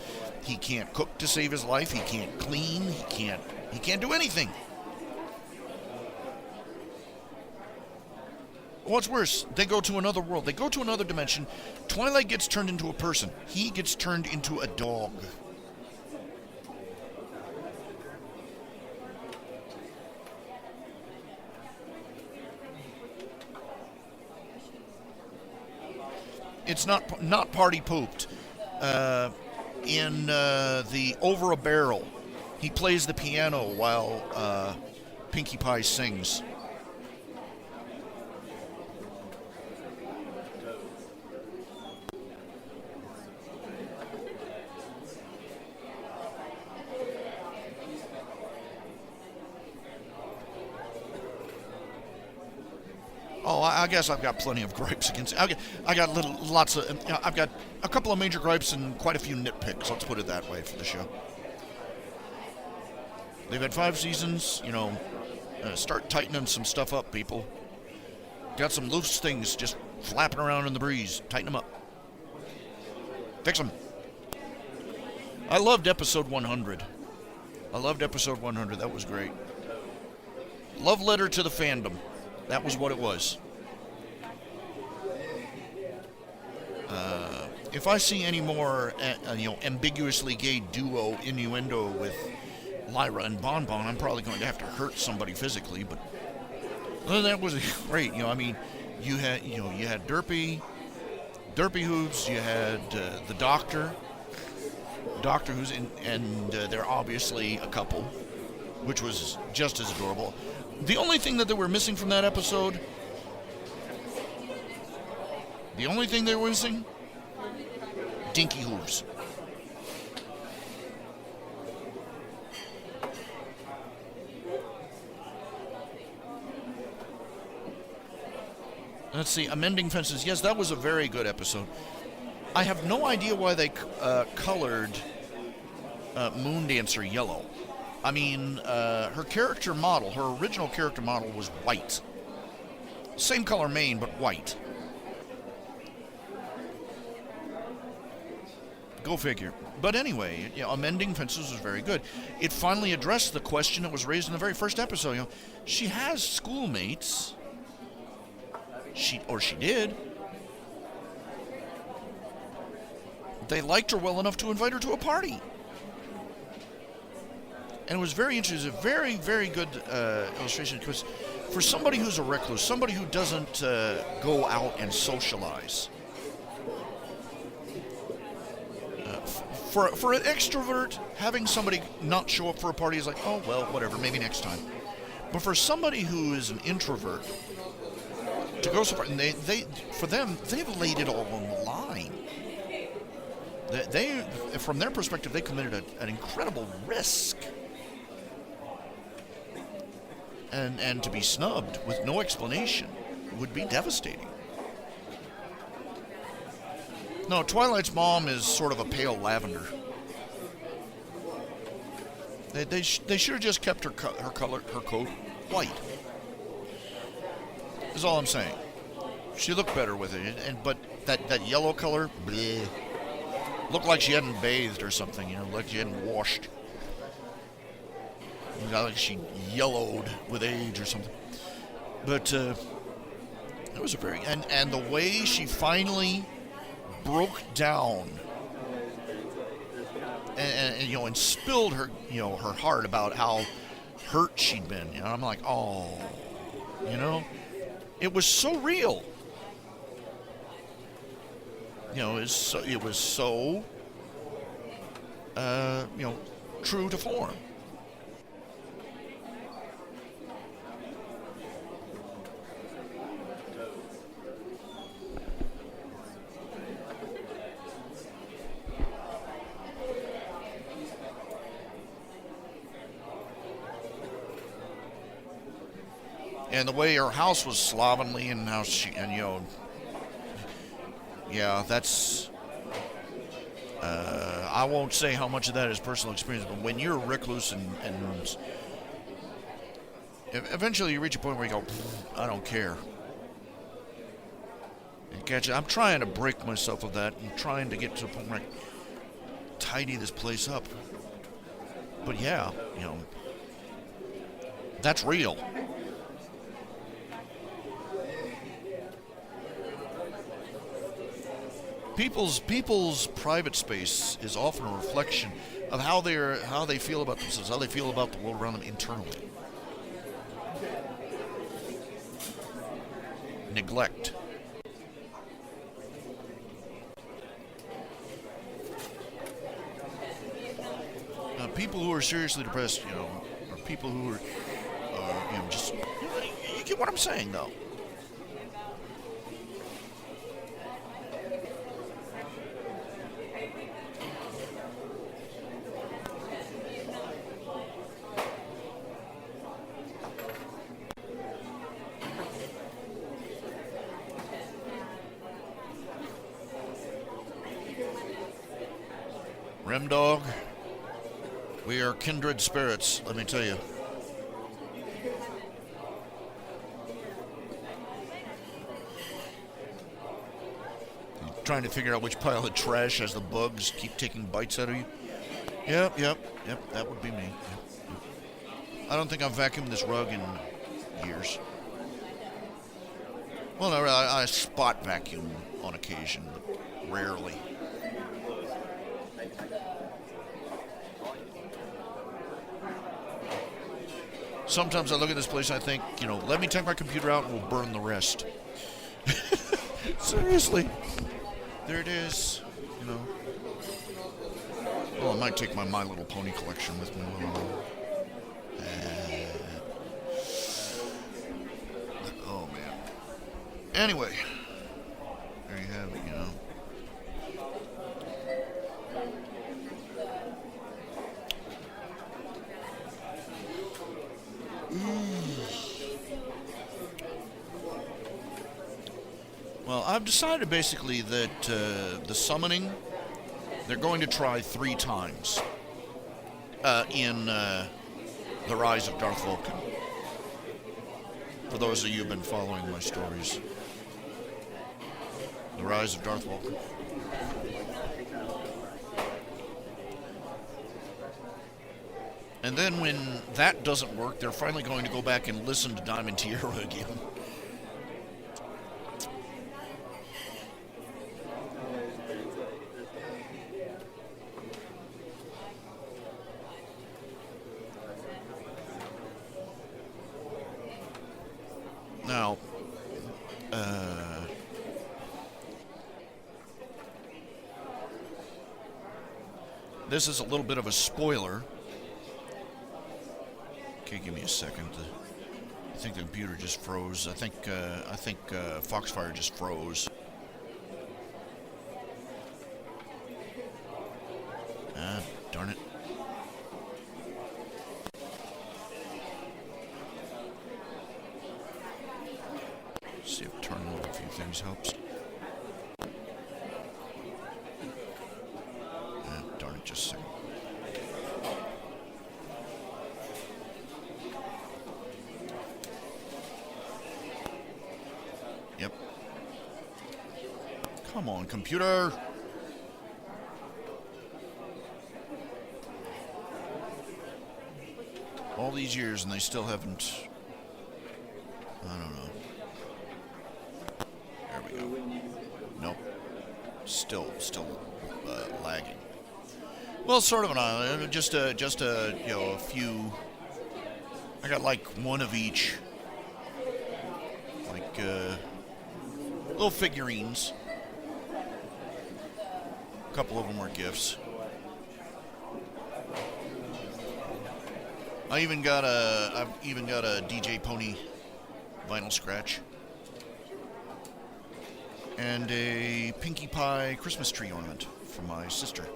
He can't cook to save his life. He can't clean. He can't do anything. What's worse, they go to another world. They go to another dimension. Twilight gets turned into a person. He gets turned into a dog. It's not party pooped. In the Over a Barrel, he plays the piano while Pinkie Pie sings. Oh, I guess I've got plenty of gripes against it. I've got a couple of major gripes and quite a few nitpicks, let's put it that way, for the show. They've had 5 seasons, start tightening some stuff up, people. Got some loose things just flapping around in the breeze. Tighten them up. Fix them. I loved episode 100. That was great. Love letter to the fandom. That was what it was. If I see any more, ambiguously gay duo innuendo with Lyra and Bon Bon, I'm probably going to have to hurt somebody physically. But that was great. You had Derpy Hooves. You had the Doctor who's in, and they're obviously a couple, which was just as adorable. The only thing that they were missing from that episode, Dinky Hooves. Let's see, Amending Fences. Yes, that was a very good episode. I have no idea why they colored Moon Dancer yellow. I mean, her character model, her original character model was white. Same color mane, but white. Go figure. But anyway, Amending Fences was very good. It finally addressed the question that was raised in the very first episode. She has schoolmates. She did. They liked her well enough to invite her to a party. And it was very interesting. It was a very, very good illustration, because for somebody who's a recluse, somebody who doesn't go out and socialize, for an extrovert, having somebody not show up for a party is like, oh, well, whatever, maybe next time. But for somebody who is an introvert, to go so far, and for them, they've laid it all on the line. They from their perspective, they committed an incredible risk. And to be snubbed with no explanation would be devastating. No, Twilight's mom is sort of a pale lavender. They should have just kept her coat white. Is all I'm saying. She looked better with it, but that yellow color, bleh, looked like she hadn't bathed or something. Like she hadn't washed. Like she yellowed with age or something. But it was a very and the way she finally broke down and spilled her her heart about how hurt she'd been. I'm like, oh, it was so real. It was so true to form. And the way her house was slovenly, and how that's. I won't say how much of that is personal experience, but when you're a recluse and eventually you reach a point where you go, I don't care. I'm trying to break myself of that. I'm trying to get to a point where I tidy this place up. But yeah, that's real. People's private space is often a reflection of how they feel about themselves, how they feel about the world around them internally. Neglect. People who are seriously depressed, or people who are, just, you get what I'm saying, though. Rim Dog, we are kindred spirits, let me tell you. Trying to figure out which pile of trash has the bugs keep taking bites out of you. Yep, that would be me. Yep. I don't think I've vacuumed this rug in years. Well, no, I spot vacuum on occasion, but rarely. Sometimes I look at this place and I think, let me take my computer out and we'll burn the rest. Seriously. There it is, Well, I might take my My Little Pony collection with me. Oh, man. Anyway, there you have it, I've decided basically that the summoning, they're going to try 3 times in The Rise of Darth Vulcan. For those of you who've been following my stories. The Rise of Darth Vulcan. And then when that doesn't work, they're finally going to go back and listen to Diamond Tiara again. Now, this is a little bit of a spoiler. Okay, give me a second. I think the computer just froze. I think Foxfire just froze. Ah, darn it. See if turning over a few things helps. Ah, darn it, just a second. Yep. Come on, computer. All these years and they still haven't. I don't know. There we go. Nope. Still lagging. Well, sort of an island. Just a a few. I got like one of each. Like little figurines. A couple of them were gifts. I've even got a DJ Pony vinyl scratch. And a Pinkie Pie Christmas tree ornament from my sister.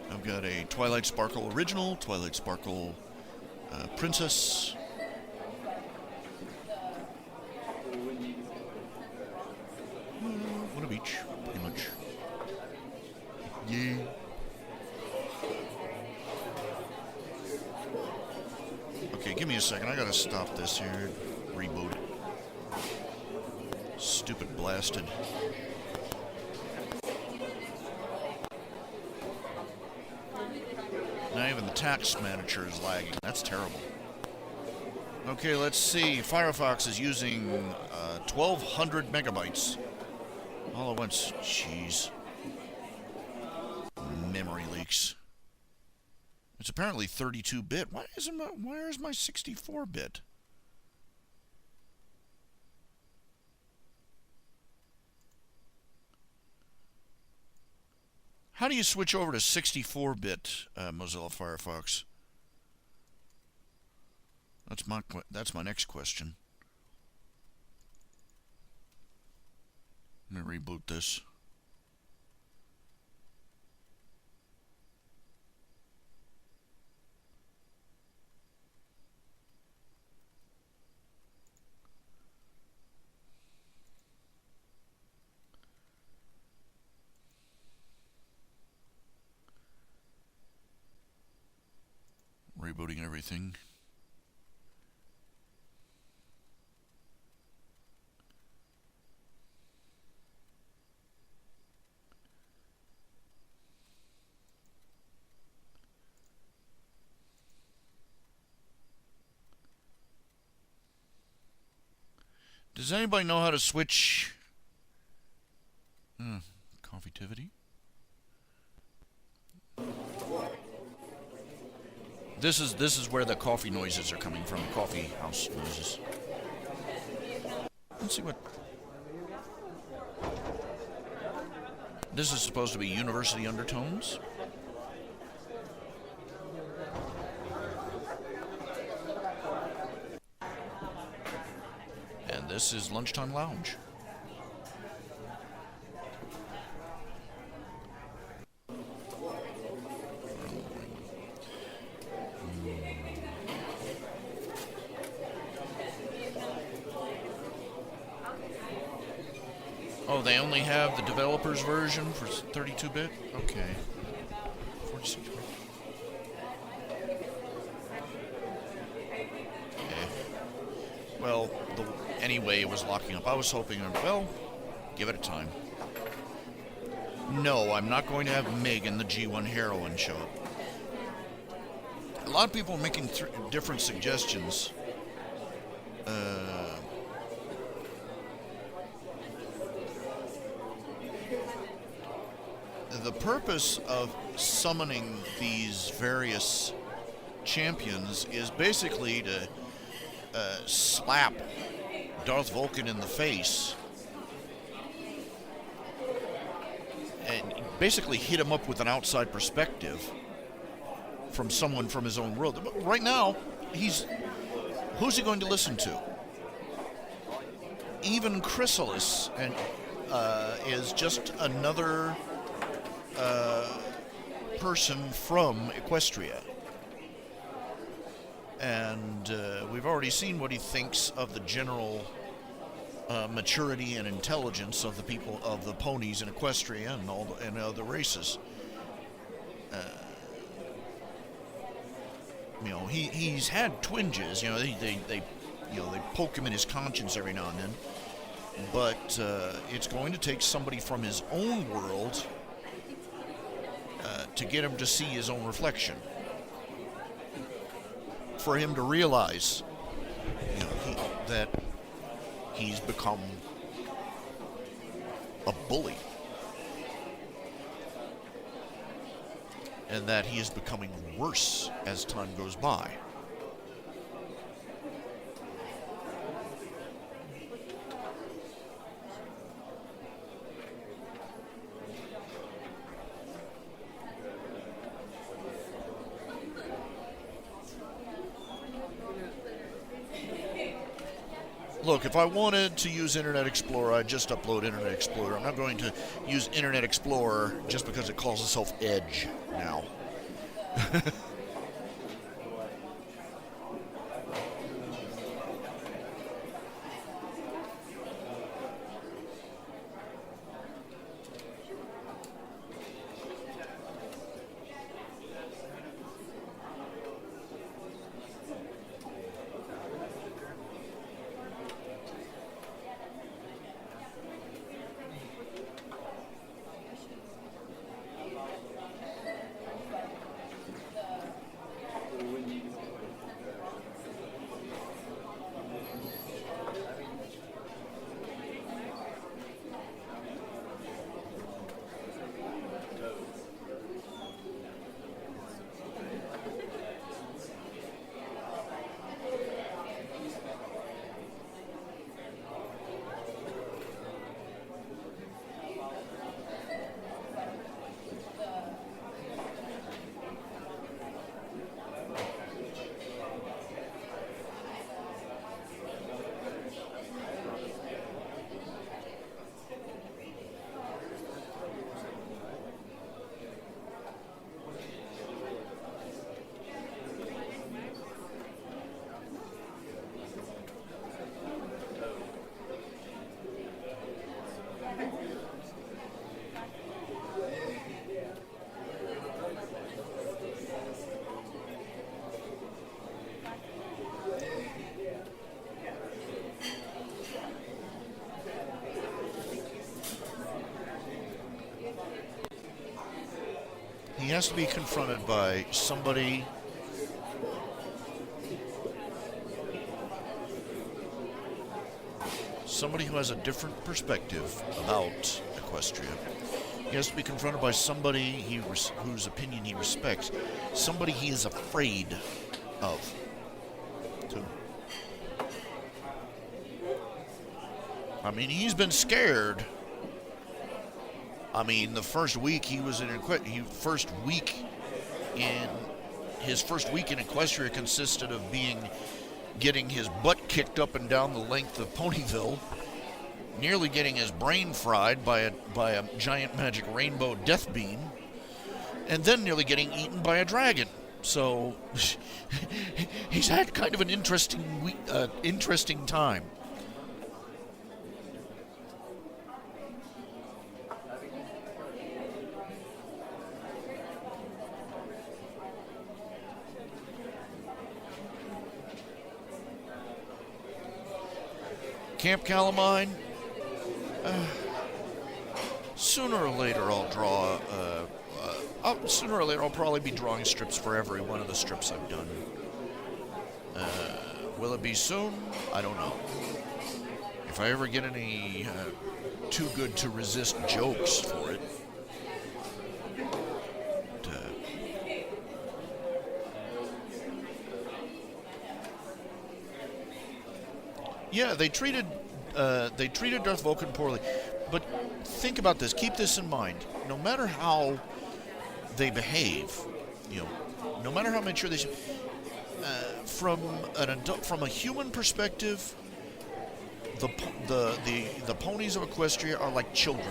I've got a Twilight Sparkle original, Twilight Sparkle princess. One of each, pretty much. Yeah. Okay, give me a second. I gotta stop this here. Reboot it. Stupid blasted. Now even the tax manager is lagging. That's terrible. Okay, let's see. Firefox is using 1,200 megabytes all at once. Jeez. Memory leaks. It's apparently 32-bit. Where is my 64-bit? How do you switch over to 64-bit Mozilla Firefox? That's my next question. Let me reboot this. Rebooting everything. Does anybody know how to switch? Coffeetivity? This is where the coffee noises are coming from. Coffee house noises. Let's see what. This is supposed to be university undertones. And this is lunchtime lounge. Oh, they only have the developer's version for 32-bit? Okay. 46-bit. Okay. Well, anyway, it was locking up. I was hoping, well, give it a time. No, I'm not going to have Megan, the G1 heroine, show up. A lot of people are making different suggestions. The purpose of summoning these various champions is basically to slap Darth Vulcan in the face and basically hit him up with an outside perspective from someone from his own world. But right now, who's he going to listen to? Even Chrysalis is just another person from Equestria. And we've already seen what he thinks of the general maturity and intelligence of the people, of the ponies in Equestria and other races. He's had twinges. They poke him in his conscience every now and then. But it's going to take somebody from his own world to get him to see his own reflection, for him to realize that he's become a bully, and that he is becoming worse as time goes by. Look, if I wanted to use Internet Explorer, I'd just upload Internet Explorer. I'm not going to use Internet Explorer just because it calls itself Edge now. He has to be confronted by somebody who has a different perspective about Equestria. He has to be confronted by somebody whose opinion he respects, somebody he is afraid of. I mean, he's been scared. I mean, the first week he was in his first week in Equestria consisted of getting his butt kicked up and down the length of Ponyville, nearly getting his brain fried by a giant magic rainbow death beam, and then nearly getting eaten by a dragon. So he's had kind of an interesting time. Camp Calamine, sooner or later I'll draw, sooner or later I'll probably be drawing strips for every one of the strips I've done. Will it be soon? I don't know. If I ever get any too good to resist jokes for it. Yeah, they treated Darth Vulcan poorly, but think about this. Keep this in mind. No matter how they behave, no matter how mature they seem, from a human perspective, the ponies of Equestria are like children.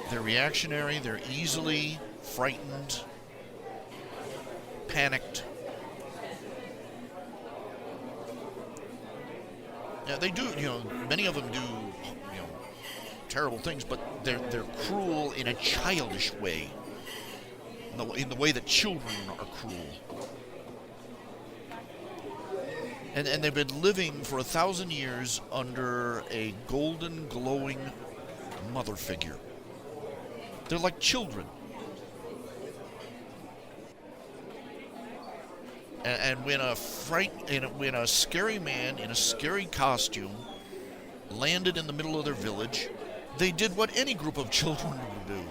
They're reactionary. They're easily frightened, panicked. Yeah, they do. Many of them do. Terrible things, but they're cruel in a childish way. In the way that children are cruel. And they've been living for 1,000 years under a golden, glowing mother figure. They're like children. And when a scary man in a scary costume landed in the middle of their village, they did what any group of children would do.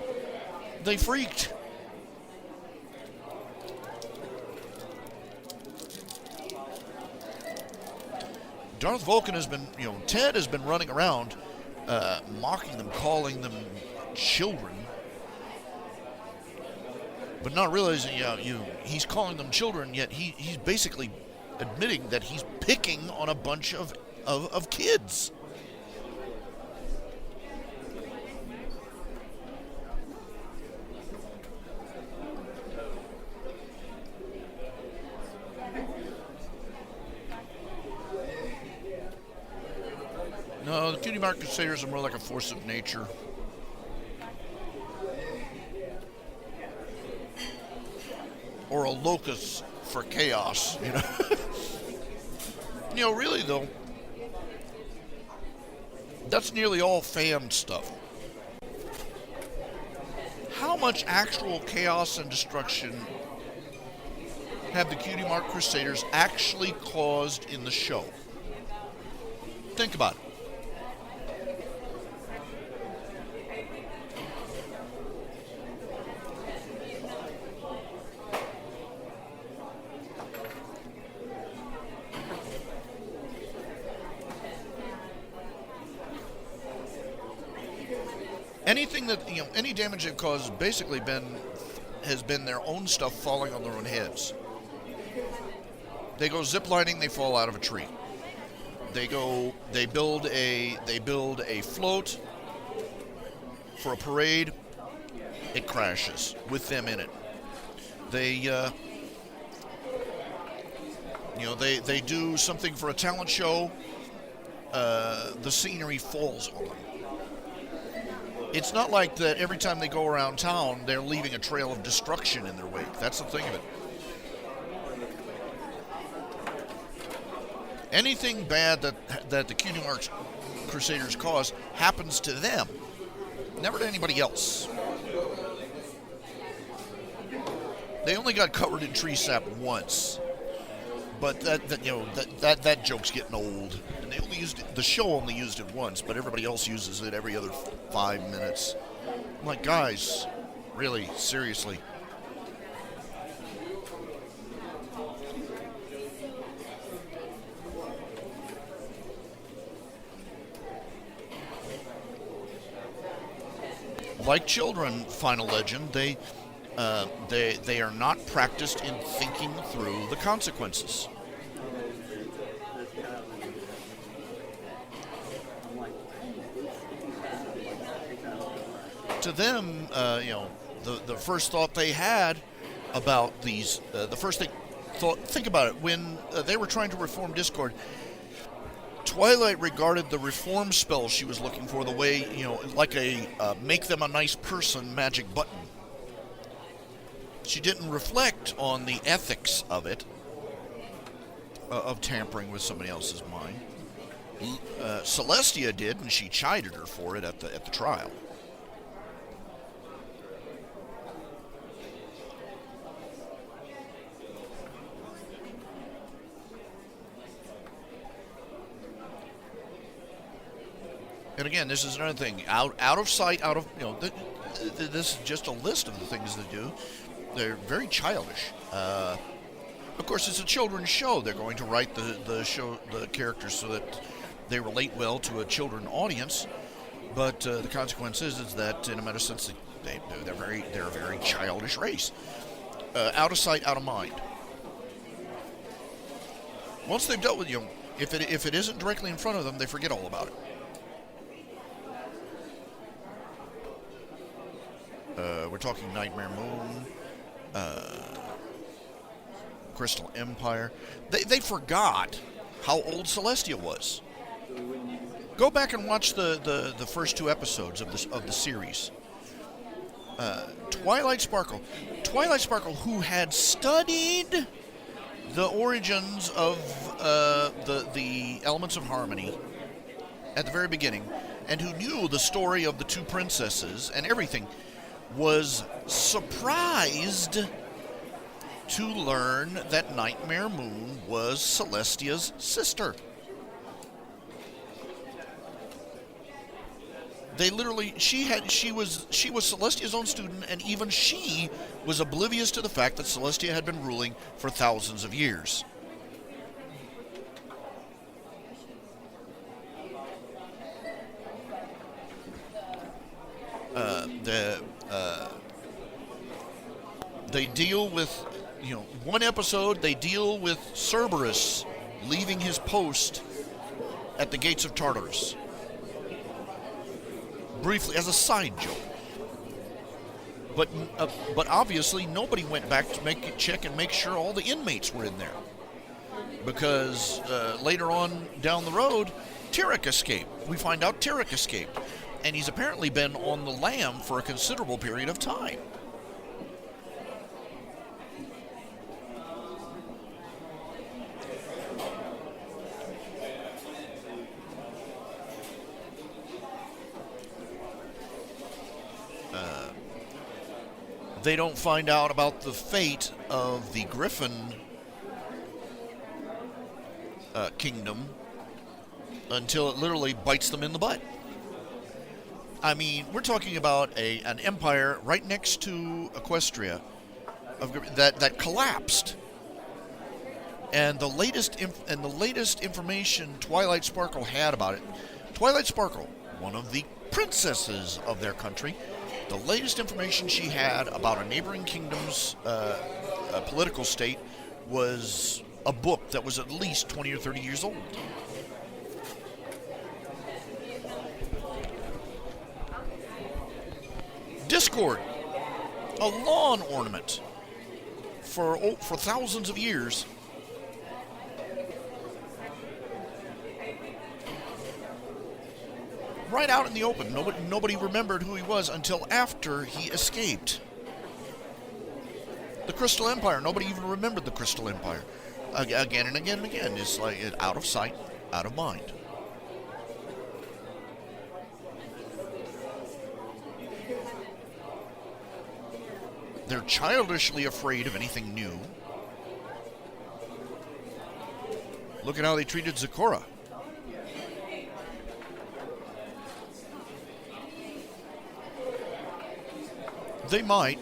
They freaked. Darth Vulcan has been, Ted has been running around mocking them, calling them children, but not realizing, he's calling them children, yet he's basically admitting that he's picking on a bunch of kids. No, the Cutie Mark Crusaders are more like a force of nature. Or a locus for chaos, Really though, that's nearly all fan stuff. How much actual chaos and destruction have the Cutie Mark Crusaders actually caused in the show? Think about it. Anything that, any damage they've caused has been their own stuff falling on their own heads. They go ziplining, they fall out of a tree. They build a float for a parade, it crashes with them in it. They do something for a talent show, the scenery falls on them. It's not like that every time they go around town, they're leaving a trail of destruction in their wake. That's the thing of it. Anything bad that the Cutie Mark Crusaders cause happens to them, never to anybody else. They only got covered in tree sap once, but that joke's getting old. And they only the show only used it once, but everybody else uses it every other 5 minutes. I'm like, guys, really, seriously. Like children, Final Legend, they are not practiced in thinking through the consequences. To them, the first thought they had about these, think about it, when they were trying to reform Discord, Twilight regarded the reform spell she was looking for the way, like a make them a nice person magic button. She didn't reflect on the ethics of it, of tampering with somebody else's mind. Celestia did, and she chided her for it at the trial. And again, this is another thing. Out of sight, out of, this is just a list of the things they do. They're very childish. Of course, it's a children's show. They're going to write the characters so that they relate well to a children audience. But the consequence is that, in a matter of sense, they're a very childish race. Out of sight, out of mind. Once they've dealt with if it isn't directly in front of them, they forget all about it. We're talking Nightmare Moon, Crystal Empire. They forgot how old Celestia was. Go back and watch the first 2 episodes of the series. Twilight Sparkle, who had studied the origins of the elements of harmony at the very beginning, and who knew the story of the 2 princesses and everything, was surprised to learn that Nightmare Moon was Celestia's sister. They literally, she was Celestia's own student, and even she was oblivious to the fact that Celestia had been ruling for thousands of years. They deal with, one episode they deal with Cerberus leaving his post at the gates of Tartarus. Briefly, as a side joke. But obviously nobody went back to check and make sure all the inmates were in there. Because later on down the road, Tyrek escaped. We find out Tyrek escaped. And he's apparently been on the lam for a considerable period of time. They don't find out about the fate of the Griffin kingdom until it literally bites them in the butt. I mean, we're talking about an empire right next to Equestria that collapsed, and the latest information Twilight Sparkle had about it. Twilight Sparkle, one of the princesses of their country, the latest information she had about a neighboring kingdom's political state was a book that was at least 20 or 30 years old. Discord, a lawn ornament for thousands of years. Right out in the open. Nobody remembered who he was until after he escaped. The Crystal Empire. Nobody even remembered the Crystal Empire. Again and again and again. It's like out of sight, out of mind. They're childishly afraid of anything new. Look at how they treated Zecora. They might.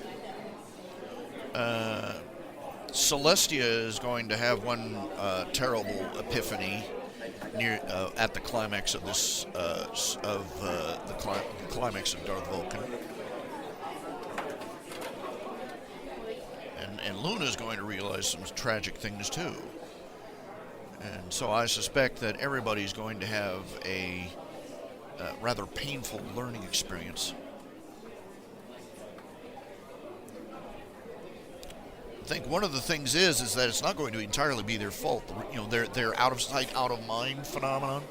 Celestia is going to have one terrible epiphany near at the climax of this the climax of Darth Vulcan, and Luna's going to realize some tragic things too. And so I suspect that everybody's going to have a rather painful learning experience. I think one of the things is that it's not going to entirely be their fault. Their out of sight, out of mind phenomenon.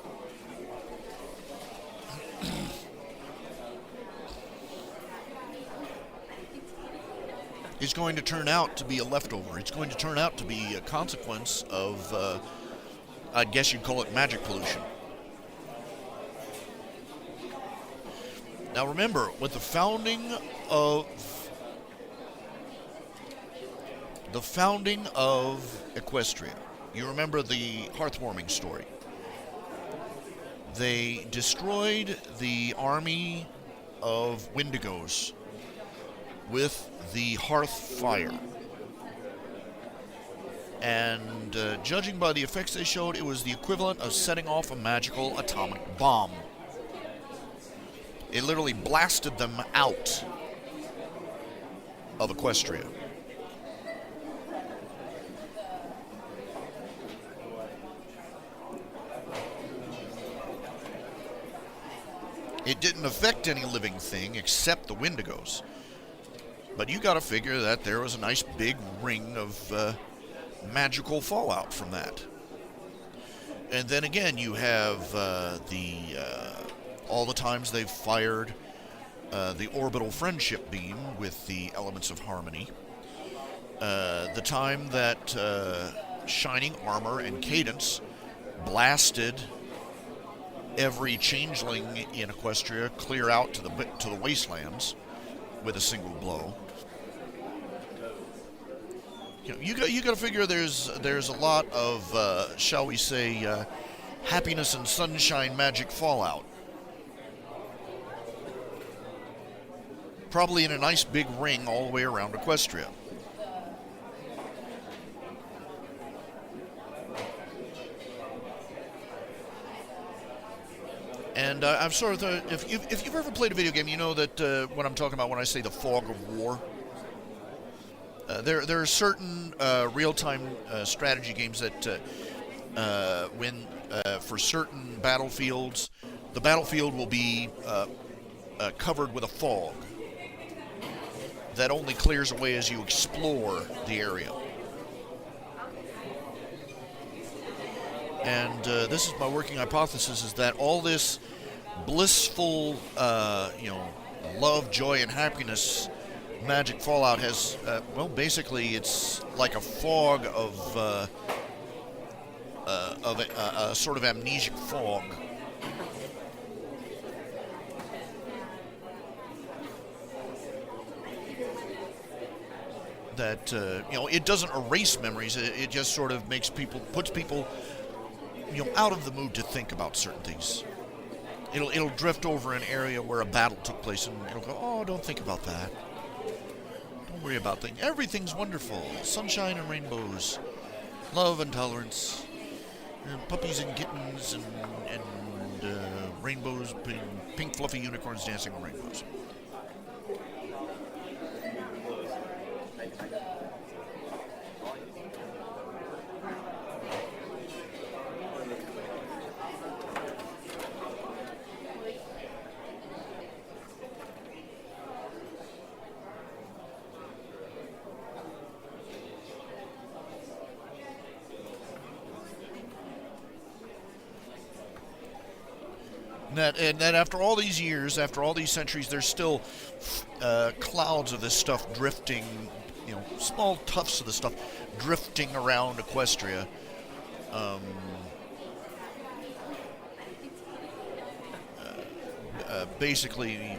is going to turn out to be a leftover. It's going to turn out to be a consequence of, I guess you'd call it magic pollution. Now remember, with the founding of Equestria, you remember the hearthwarming story. They destroyed the army of Wendigos with the hearth fire. And judging by the effects they showed, it was the equivalent of setting off a magical atomic bomb. It literally blasted them out of Equestria. It didn't affect any living thing except the Wendigos. But you got to figure that there was a nice big ring of magical fallout from that. And then again, you have all the times they've fired the orbital friendship beam with the elements of harmony. The time that Shining Armor and Cadence blasted every changeling in Equestria clear out to the wastelands with a single blow. You got to figure there's a lot of shall we say happiness and sunshine magic fallout. Probably in a nice big ring all the way around Equestria. And I'm sort of if you've ever played a video game, you know that what I'm talking about when I say the fog of war. There are certain real-time strategy games that when for certain battlefields, the battlefield will be covered with a fog that only clears away as you explore the area. And this is my working hypothesis, is that all this blissful, love, joy, and happiness magic fallout has, basically it's like a fog of a sort of amnesic fog. That, it doesn't erase memories, it just sort of puts people out of the mood to think about certain things. It'll drift over an area where a battle took place, and it'll go, oh, don't think about that. Don't worry about things. Everything's wonderful. Sunshine and rainbows. Love and tolerance. Puppies and kittens and rainbows, pink fluffy unicorns dancing on rainbows. And that after all these years, after all these centuries, there's still clouds of this stuff drifting, small tufts of this stuff drifting around Equestria. Basically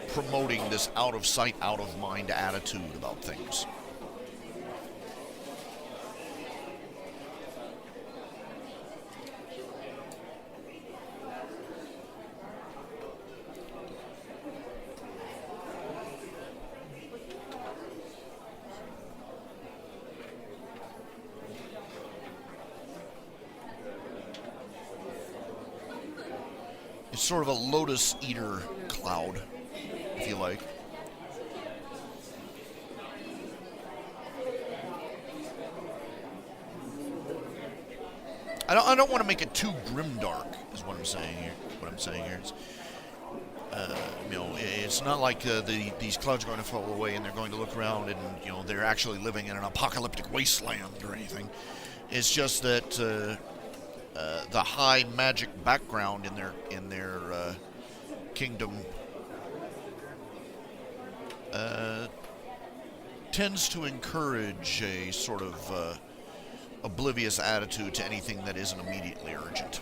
promoting this out of sight, out of mind attitude about things. It's sort of a lotus eater cloud, if you like. I don't want to make it too grimdark, is what I'm saying here. It's, it's not like these clouds are going to fall away and they're going to look around and they're actually living in an apocalyptic wasteland or anything. It's just that the high magic background in their kingdom tends to encourage a sort of oblivious attitude to anything that isn't immediately urgent.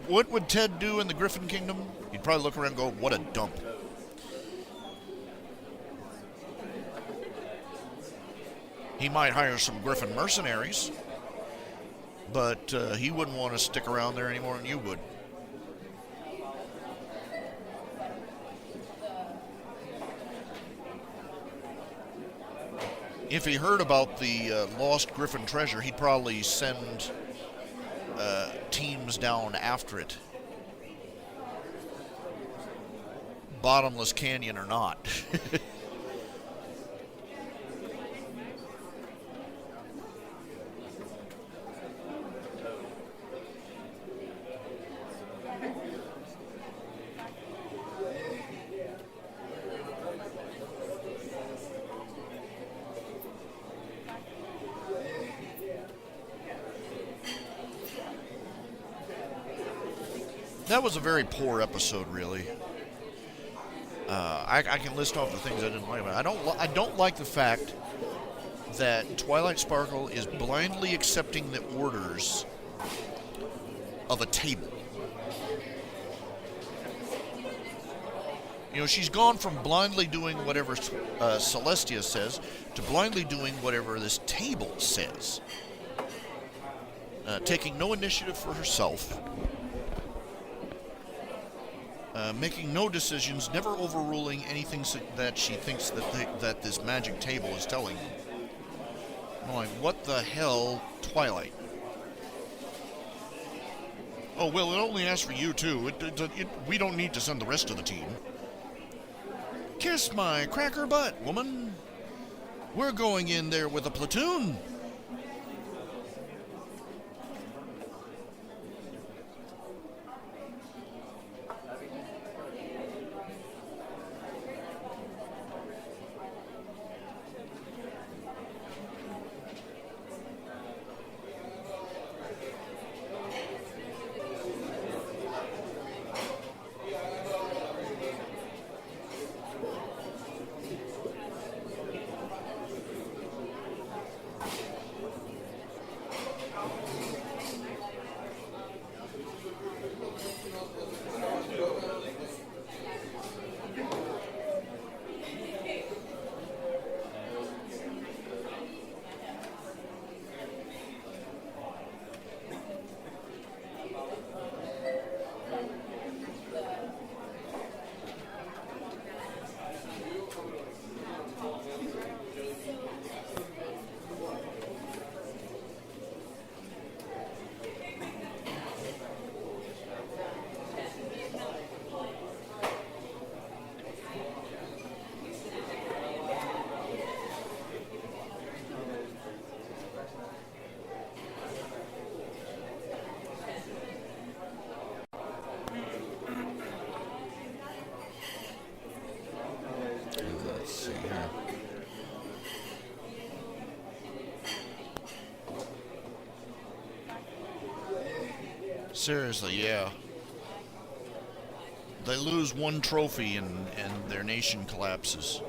What would Ted do in the Griffin Kingdom? He'd probably look around and go, what a dump. He might hire some Griffin mercenaries, but he wouldn't want to stick around there any more than you would. If he heard about the lost Griffin treasure, he'd probably send teams down after it. Bottomless canyon or not. That was a very poor episode, really. I can list off the things I didn't like about it. I don't like the fact that Twilight Sparkle is blindly accepting the orders of a table. You know, she's gone from blindly doing whatever Celestia says to blindly doing whatever this table says. Taking no initiative for herself. Making no decisions, never overruling anything that she thinks that this magic table is telling them. I'm like, what the hell, Twilight? Oh, well, it only asks for you, too. We don't need to send the rest of the team. Kiss my cracker butt, woman. We're going in there with a platoon. Seriously, yeah. They lose one trophy and their nation collapses.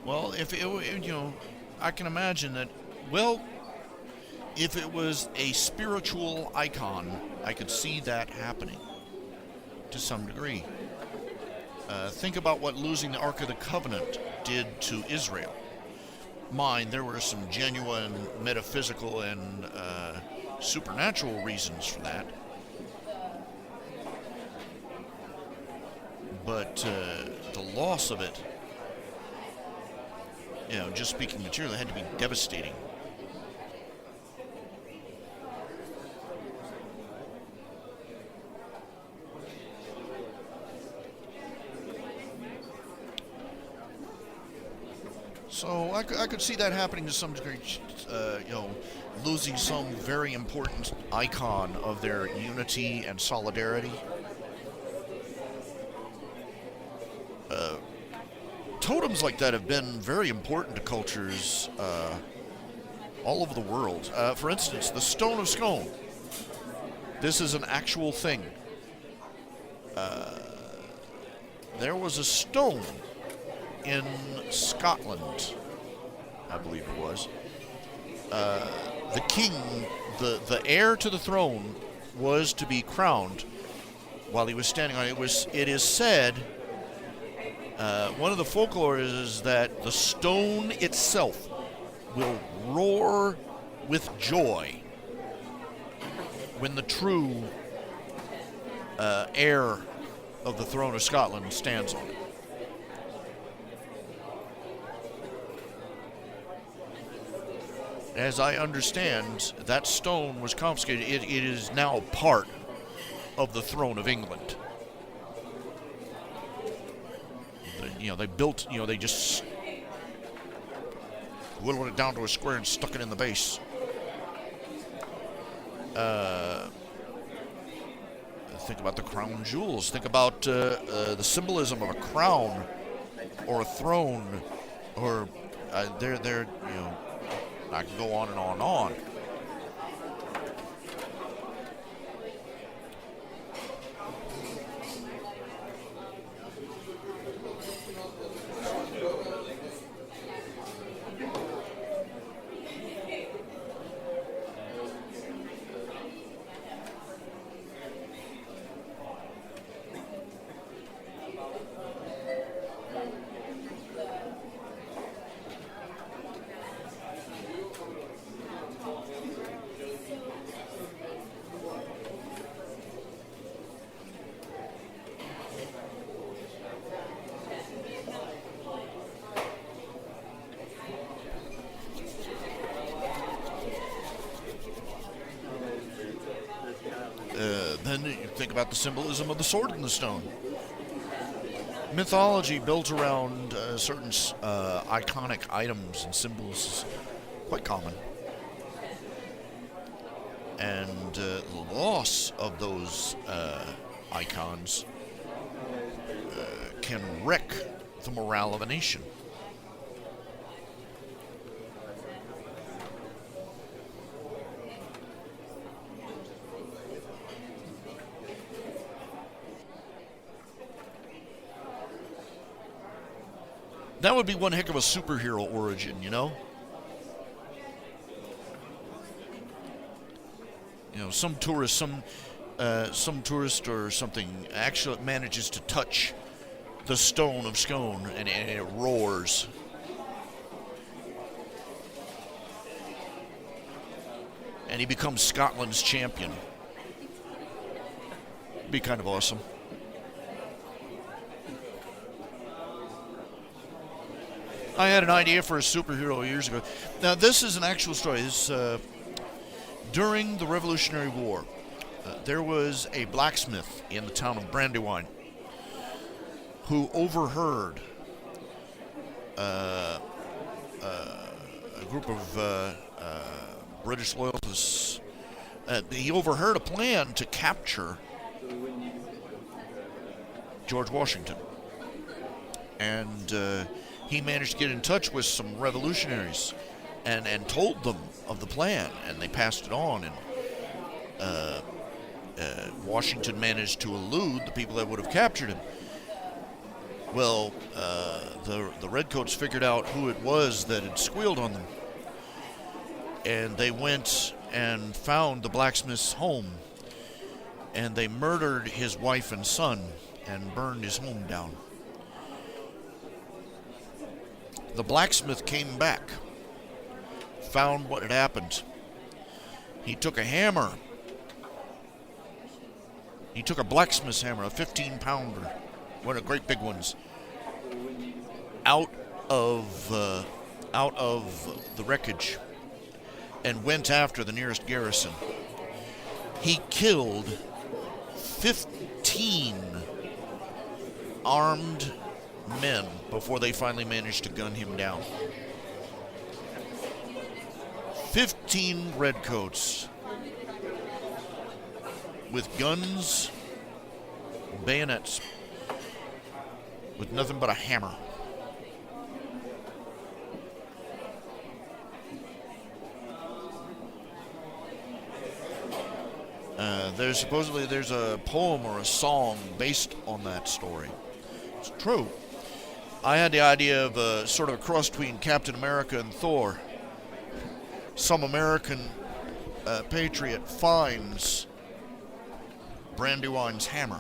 Well, if it, you know, I can imagine that. Well, if it was a spiritual icon, I could see that happening to some degree. Think about what losing the Ark of the Covenant did to Israel. Mind, there were some genuine metaphysical and supernatural reasons for that. But the loss of it, you know, just speaking materially, had to be devastating. So I could see that happening to some degree, you know, losing some very important icon of their unity and solidarity. Totems like that have been very important to cultures all over the world. For instance, the Stone of Scone. This is an actual thing. There was a stone in Scotland, I believe it was. The king, the heir to the throne, was to be crowned while he was standing on it. It is said, one of the folklore is that the stone itself will roar with joy when the true heir of the throne of Scotland stands on it. As I understand, that stone was confiscated. It is now part of the throne of England. They built, they just whittled it down to a square and stuck it in the base. Think about the crown jewels. Think about the symbolism of a crown or a throne, or they're I can go on and on and on. Then you think about the symbolism of the sword in the stone. Mythology built around certain iconic items and symbols is quite common. And the loss of those icons can wreck the morale of a nation. That would be one heck of a superhero origin, some tourist or something actually manages to touch the Stone of Scone and it roars. And he becomes Scotland's champion. Be kind of awesome. I had an idea for a superhero years ago. Now, this is an actual story. This, during the Revolutionary War, there was a blacksmith in the town of Brandywine who overheard a group of British loyalists. He overheard a plan to capture George Washington. And he managed to get in touch with some revolutionaries and told them of the plan, and they passed it on, and Washington managed to elude the people that would have captured him. Well, the Redcoats figured out who it was that had squealed on them, and they went and found the blacksmith's home, and they murdered his wife and son and burned his home down. The blacksmith came back, found what had happened. He took a hammer. He took a blacksmith's hammer, a 15-pounder, one of the great big ones, out of the wreckage and went after the nearest garrison. He killed 15 armed men before they finally managed to gun him down. 15 redcoats with guns, bayonets, with nothing but a hammer. There's supposedly there's a poem or a song based on that story. It's true. I had the idea of a sort of a cross between Captain America and Thor. Some American patriot finds Brandywine's hammer.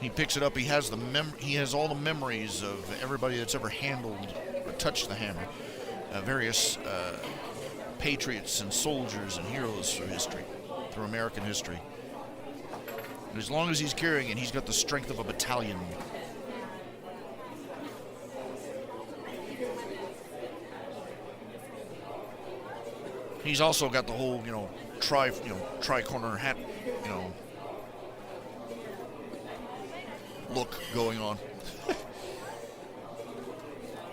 He picks it up. He has he has all the memories of everybody that's ever handled or touched the hammer. Various patriots and soldiers and heroes through history, through American history. And as long as he's carrying it, he's got the strength of a battalion. He's also got the whole, tri-corner hat, look going on.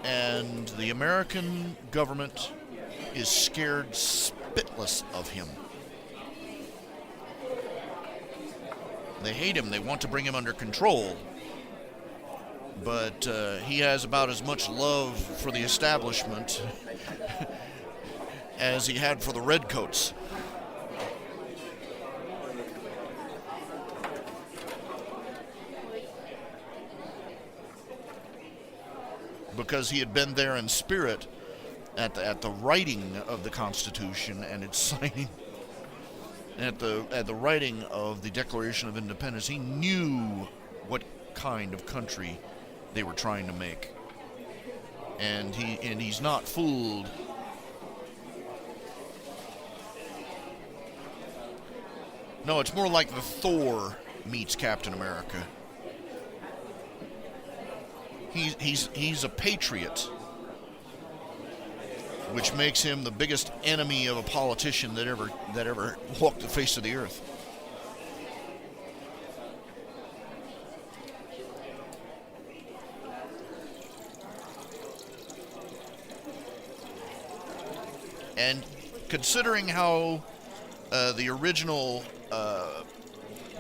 And the American government is scared spitless of him. They hate him. They want to bring him under control. But he has about as much love for the establishment as he had for the redcoats. Because he had been there in spirit at the writing of the Constitution and its signing, at the writing of the Declaration of Independence. He knew what kind of country they were trying to make, and he's not fooled. No, it's more like the Thor meets Captain America. He's a patriot, which makes him the biggest enemy of a politician that ever walked the face of the earth. And considering how the original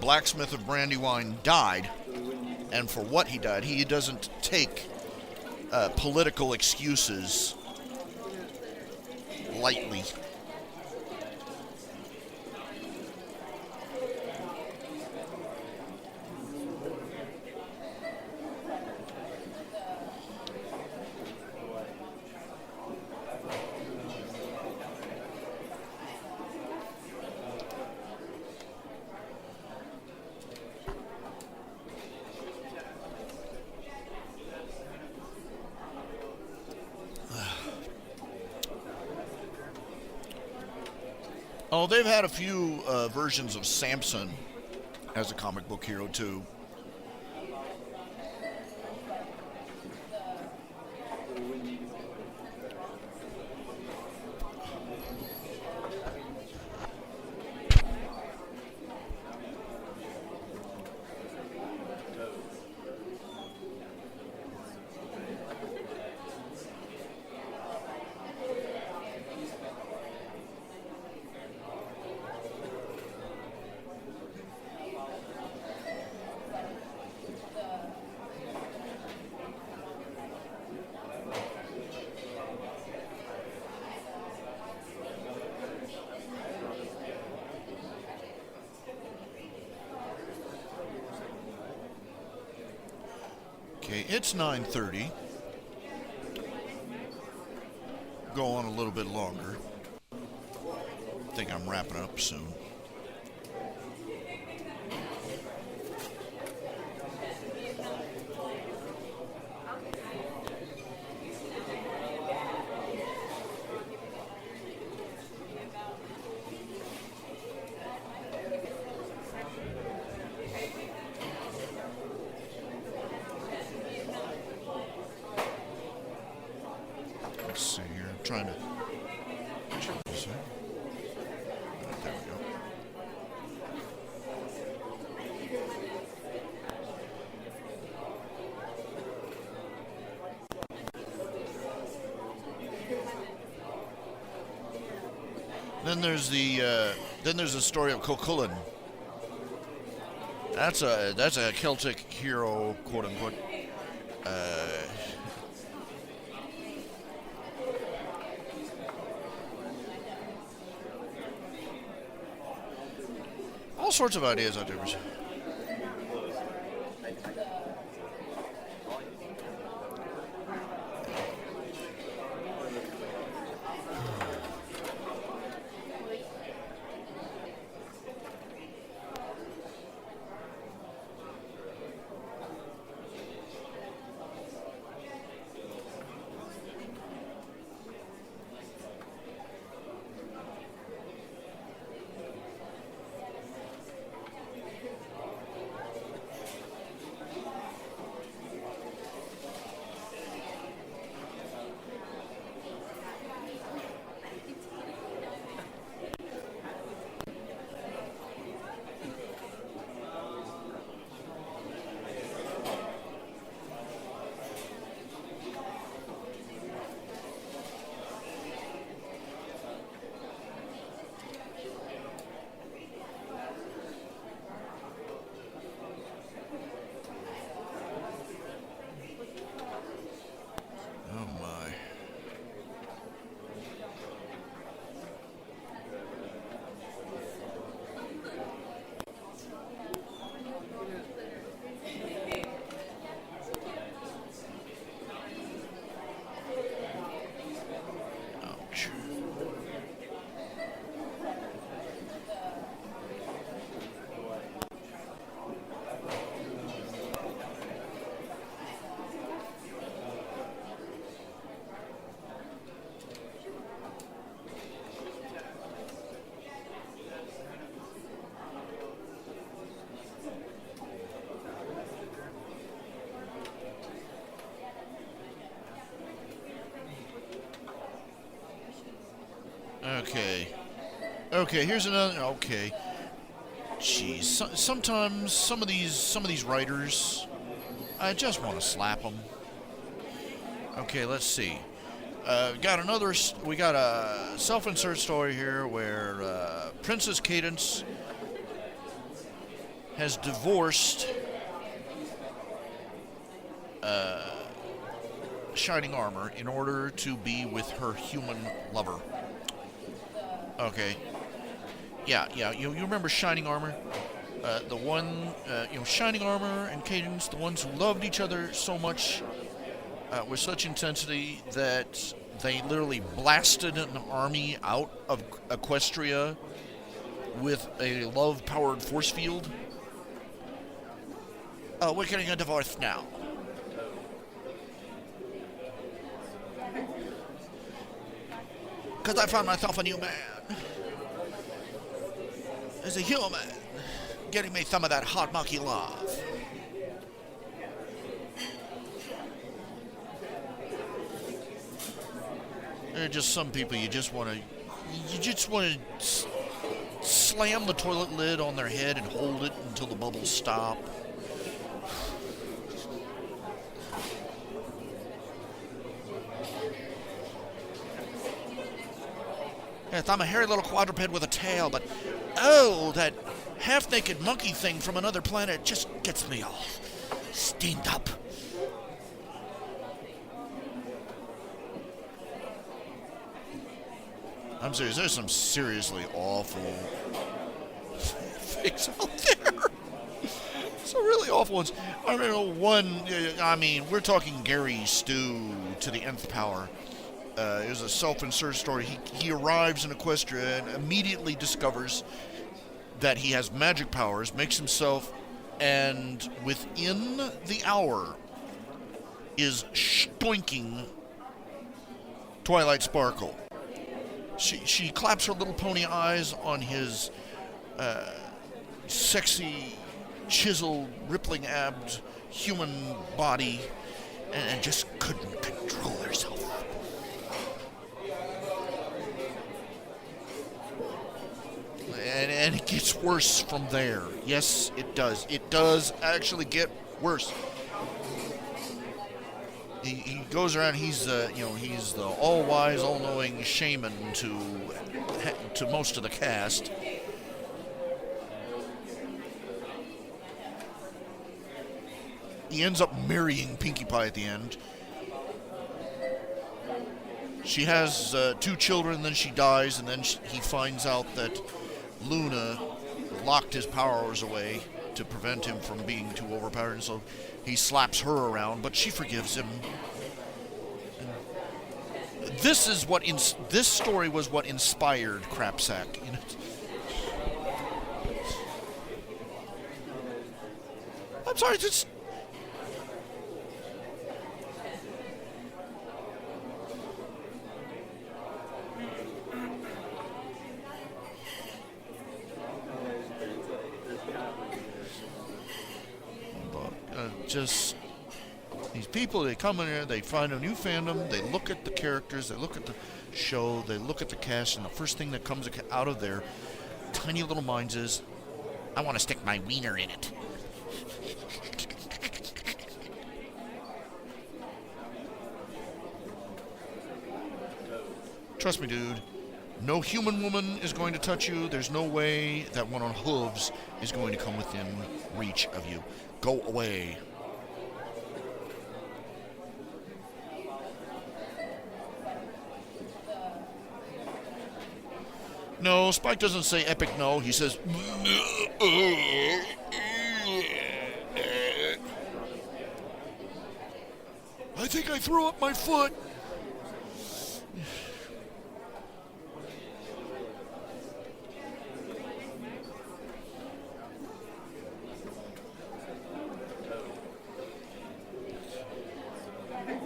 blacksmith of Brandywine died, and for what he died, he doesn't take political excuses lightly. Oh, they've had a few versions of Samson as a comic book hero, too. Okay, it's 9:30. Go on a little bit longer. I think I'm wrapping up soon. Let's see. trying to. There we go. Then there's the story of Cuchulainn. That's a Celtic hero, quote unquote. All sorts of ideas out there. Okay, here's another. Okay, jeez. Sometimes some of these writers, I just want to slap them. Okay, let's see. We got a self-insert story here where Princess Cadence has divorced Shining Armor in order to be with her human lover. Okay. Yeah. You remember Shining Armor? The one, Shining Armor and Cadence, the ones who loved each other so much with such intensity that they literally blasted an army out of Equestria with a love-powered force field. We're getting a divorce now. Because I found myself a new man. As a human, getting me some of that hot monkey love. There are just some people you just want to slam the toilet lid on their head and hold it until the bubbles stop. Yes, I'm a hairy little quadruped with a tail, but that half-naked monkey thing from another planet just gets me all steamed up. I'm serious, there's some seriously awful things out there. Some really awful ones. I remember we're talking Gary Stu to the nth power. It was a self-insert story. He arrives in Equestria and immediately discovers that he has magic powers, makes himself, and within the hour is stoinking Twilight Sparkle. She claps her little pony eyes on his sexy, chiseled, rippling-abbed human body and just couldn't control herself. And it gets worse from there. Yes, it does. It does actually get worse. He goes around. He's he's the all-wise, all-knowing shaman to most of the cast. He ends up marrying Pinkie Pie at the end. She has 2 children, then she dies, and then he finds out that Luna locked his powers away to prevent him from being too overpowered, and so he slaps her around, but she forgives him. And this story was what inspired Crapsack. You know? I'm sorry, it's... Just these people, they come in here, they find a new fandom, they look at the characters, they look at the show, they look at the cast, and the first thing that comes out of their tiny little minds is, I want to stick my wiener in it. Trust me, dude. No human woman is going to touch you. There's no way that one on hooves is going to come within reach of you. Go away. No, Spike doesn't say epic no. He says... I think I threw up my foot.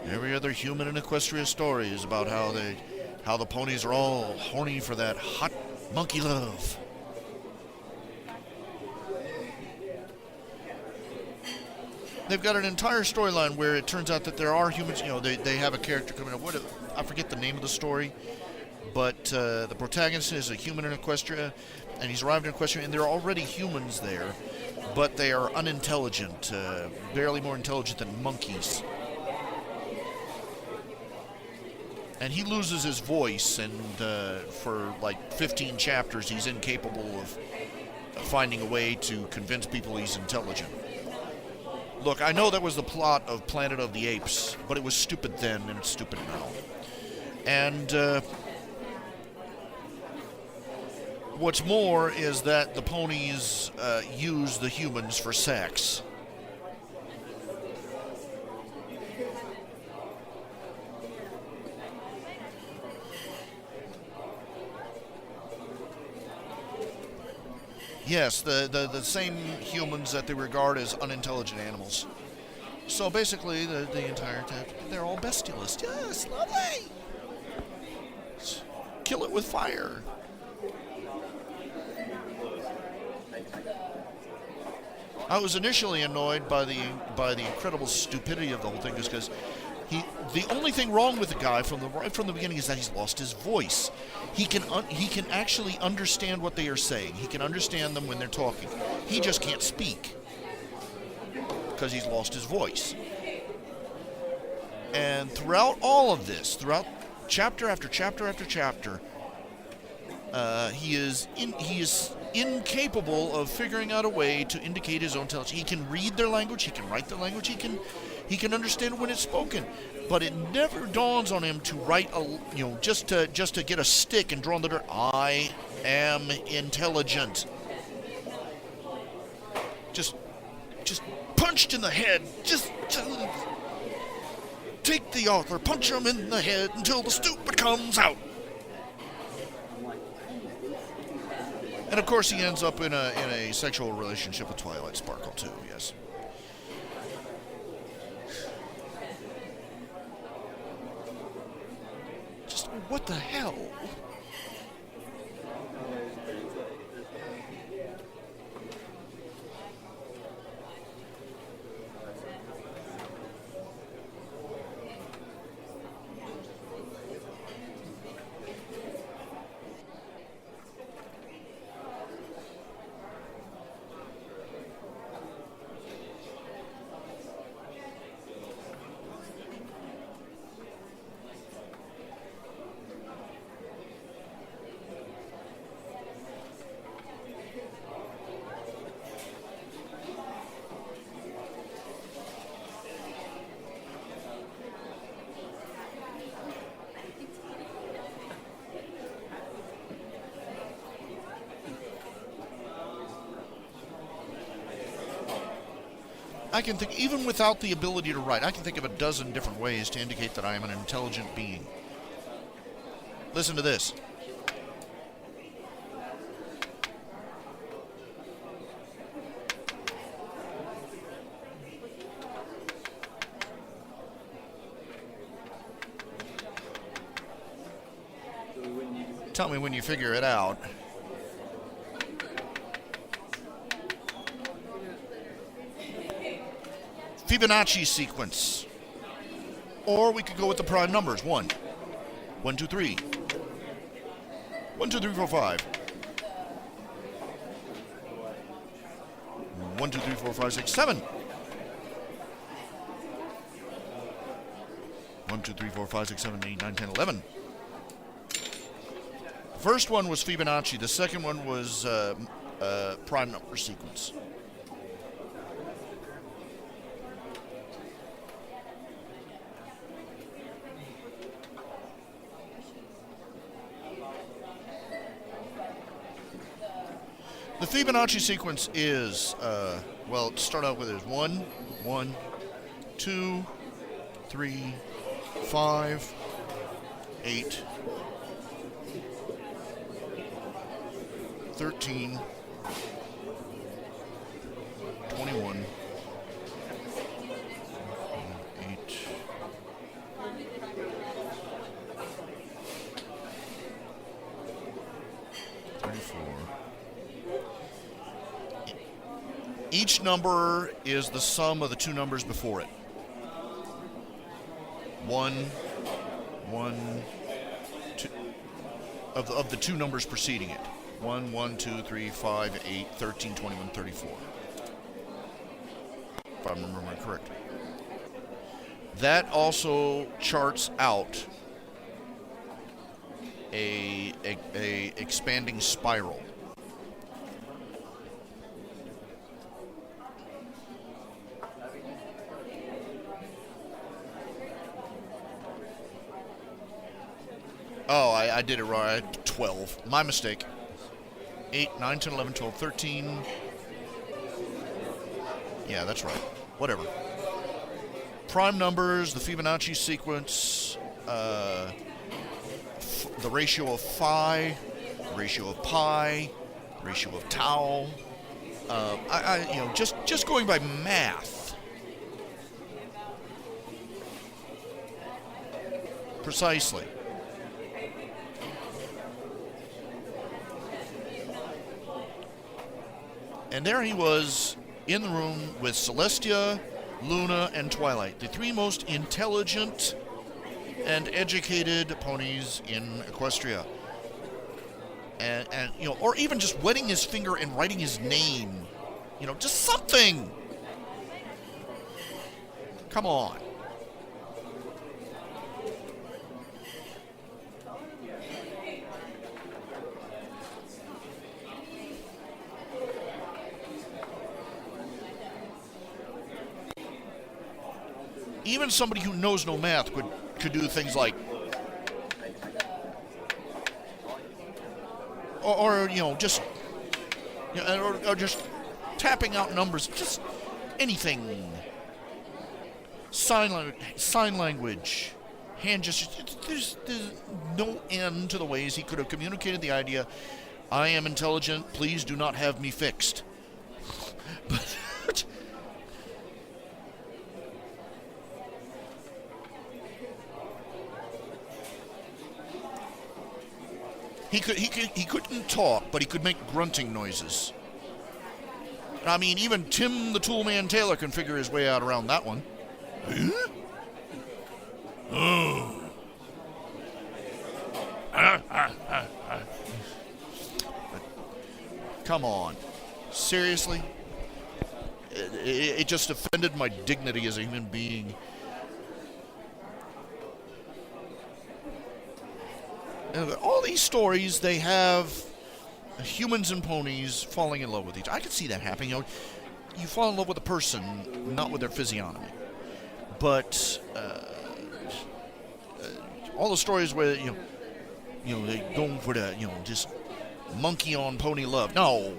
Every other human in Equestria story is about how the ponies are all horny for that hot monkey love. They've got an entire storyline where it turns out that there are humans. You know, they have a character coming up. I forget the name of the story, but the protagonist is a human in Equestria, and he's arrived in Equestria, and there are already humans there, but they are unintelligent, barely more intelligent than monkeys. And he loses his voice, and for like 15 chapters, he's incapable of finding a way to convince people he's intelligent. Look, I know that was the plot of Planet of the Apes, but it was stupid then, and it's stupid now. And what's more is that the ponies use the humans for sex. Yes, the same humans that they regard as unintelligent animals. So basically, the entire time, they're all bestialists. Yes, lovely! Kill it with fire. I was initially annoyed by the incredible stupidity of the whole thing, just because the only thing wrong with the guy right from the beginning is that he's lost his voice. He can actually understand what they are saying. He can understand them when they're talking. He just can't speak because he's lost his voice. And throughout all of this, throughout chapter after chapter after chapter, he is incapable of figuring out a way to indicate his own intelligence. He can read their language. He can write their language. He can understand when it's spoken, but it never dawns on him to write just to get a stick and draw on the dirt. I am intelligent. Just punched in the head. Just take the author, punch him in the head until the stupid comes out. And of course, he ends up in a sexual relationship with Twilight Sparkle too. Yes. What the hell? I can think, even without the ability to write, I can think of a dozen different ways to indicate that I am an intelligent being. Listen to this. Tell me when you figure it out. Fibonacci sequence. Or we could go with the prime numbers. 1, 1, 2, 3. 1, 2, 3, 4, 5. 1, 2, 3, 4, 5, 6, 7. 1, 2, 3, 4, 5, 6, 7, 8, 9, 10, 11. The first one was Fibonacci. The second one was prime number sequence. The Fibonacci sequence is, well, to start out with, is 1, 1, 2, 3, 5, 8, 13, 21, 8, 34. Each number is the sum of the two numbers before it. 1, 1, 2, of the two numbers preceding it. 1, 1, 2, 3, 5, 8, 13, 21, 34. If I remember correctly. That also charts out a expanding spiral. Oh, I did it wrong. 12. My mistake. 8, 9, 10, 11, 12, 13. Yeah, that's right. Whatever. Prime numbers, the Fibonacci sequence, the ratio of phi, ratio of pi, ratio of tau. Just going by math. Precisely. And there he was in the room with Celestia, Luna, and Twilight, the three most intelligent and educated ponies in Equestria. And or even just wetting his finger and writing his name. Just something. Come on. Even somebody who knows no math could do things like, or just tapping out numbers, just anything. Sign language, hand gestures. There's no end to the ways he could have communicated the idea. I am intelligent. Please do not have me fixed. But He couldn't talk, but he could make grunting noises. I mean, even Tim the Toolman Taylor can figure his way out around that one. Oh. Come on. Seriously? It just offended my dignity as a human being. All these stories, they have humans and ponies falling in love with each other. I can see that happening. You fall in love with a person, not with their physiognomy. But all the stories where they go for the just monkey on pony love. No.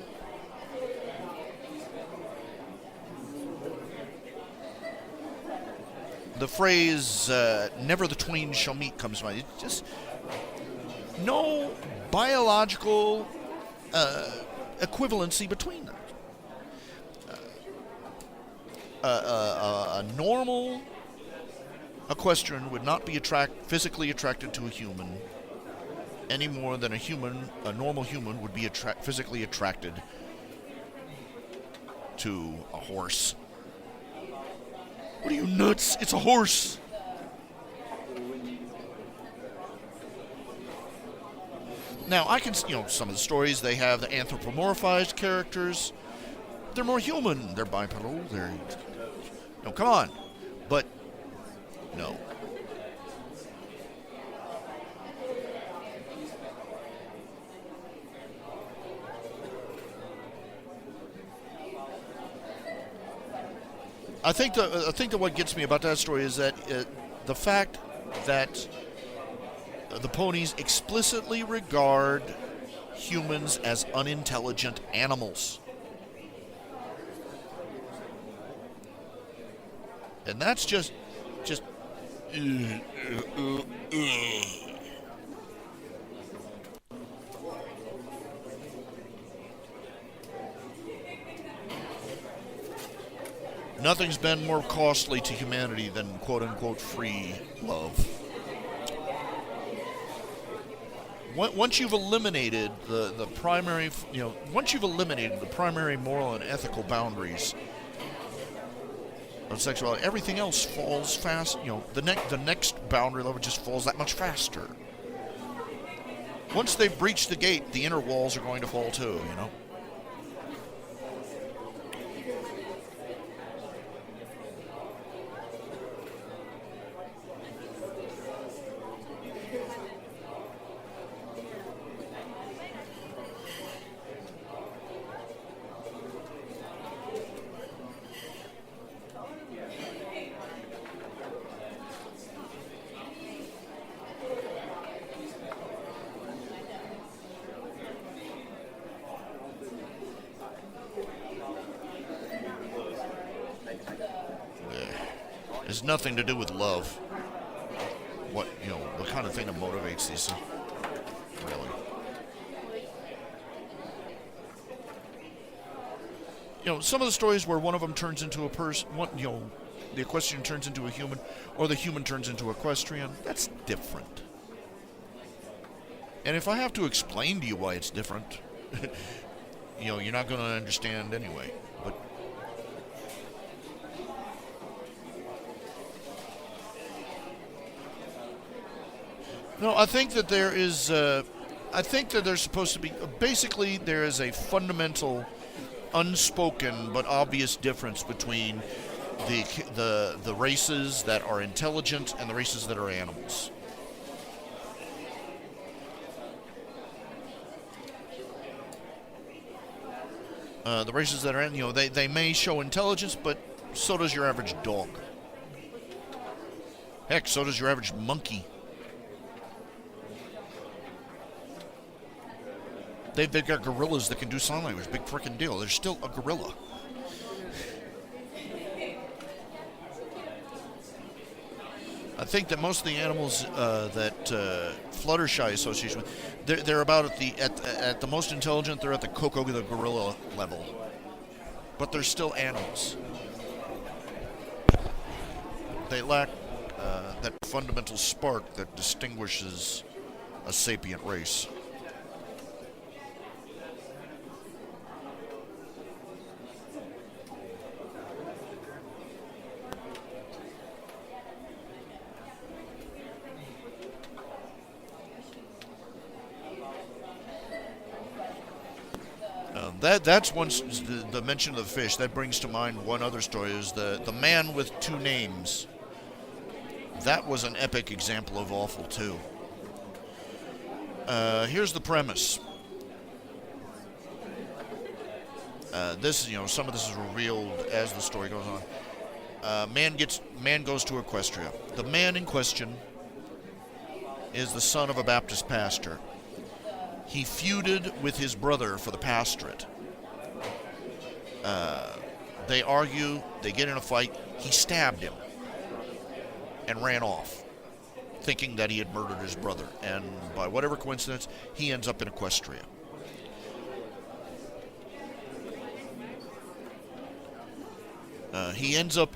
the phrase "never the twain shall meet" comes to mind. It's just no biological equivalency between them. A normal equestrian would not be physically attracted to a human any more than a normal human would be physically attracted to a horse. What are you, nuts? It's a horse. Now, I can, some of the stories, they have the anthropomorphized characters. They're more human. They're bipedal. No, come on. But, no. I think that what gets me about that story is that the fact that the ponies explicitly regard humans as unintelligent animals. And that's just Nothing's been more costly to humanity than quote-unquote free love. Once you've eliminated the primary, once you've eliminated the primary moral and ethical boundaries of sexuality, everything else falls fast. The next boundary level just falls that much faster. Once they've breached the gate, the inner walls are going to fall too. It's nothing to do with love. What kind of thing that motivates these things. Really. Some of the stories where one of them turns into a person, the equestrian turns into a human, or the human turns into equestrian, that's different. And if I have to explain to you why it's different, you're not going to understand anyway. But no, I think that there is. I think that there's supposed to be. Basically, there is a fundamental, unspoken but obvious difference between the races that are intelligent and the races that are animals. The races that are, they may show intelligence, but so does your average dog. Heck, so does your average monkey. They've got gorillas that can do sign language. Big frickin' deal. They're still a gorilla. I think that most of the animals that Fluttershy associates with, they're about at the most intelligent. They're at the Coco the gorilla level, but they're still animals. They lack that fundamental spark that distinguishes a sapient race. That's once the mention of the fish. That brings to mind one other story, is the man with two names. That was an epic example of awful too. Here's the premise. Some of this is revealed as the story goes on. Man goes to Equestria. The man in question is the son of a Baptist pastor. He feuded with his brother for the pastorate. They argue, they get in a fight, he stabbed him. and ran off, thinking that he had murdered his brother. And by whatever coincidence, he ends up in Equestria. He ends up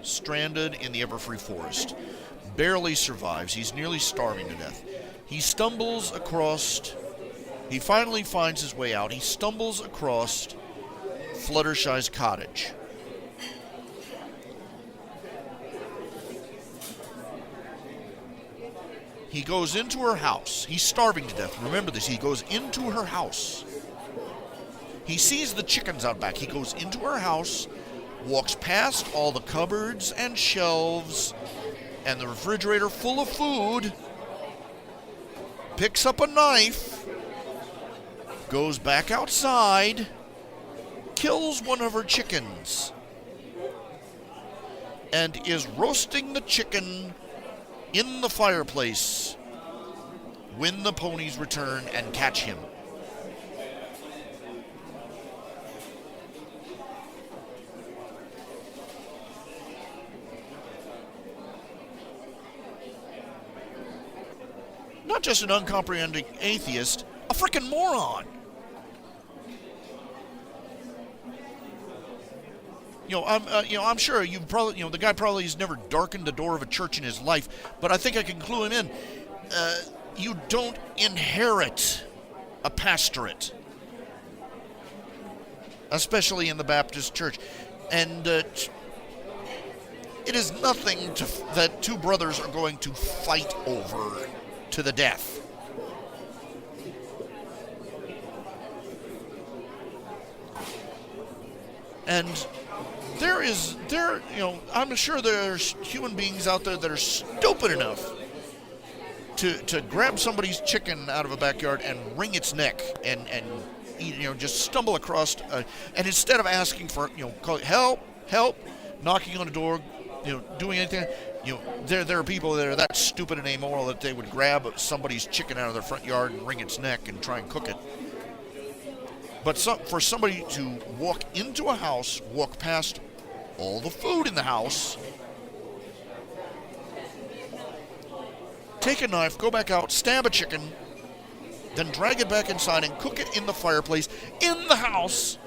stranded in the Everfree Forest. Barely survives. He's nearly starving to death. He finally finds his way out. He stumbles across Fluttershy's cottage. He goes into her house. He's starving to death. Remember this. He goes into her house. He sees the chickens out back. He goes into her house, walks past all the cupboards and shelves and the refrigerator full of food, picks up a knife, goes back outside, kills one of her chickens, and is roasting the chicken in the fireplace when the ponies return and catch him. Not just an uncomprehending atheist, a frickin' moron. I'm sure you probably, the guy probably has never darkened the door of a church in his life, but I think I can clue him in. You don't inherit a pastorate, especially in the Baptist church. And it is nothing that two brothers are going to fight over to the death. And I'm sure there's human beings out there that are stupid enough to grab somebody's chicken out of a backyard and wring its neck and eat, just stumble across, and instead of asking for, call help, knocking on the door, doing anything, there are people that are that stupid and amoral that they would grab somebody's chicken out of their front yard and wring its neck and try and cook it. But for somebody to walk into a house, walk past all the food in the house, take a knife, go back out, stab a chicken, then drag it back inside and cook it in the fireplace in the house,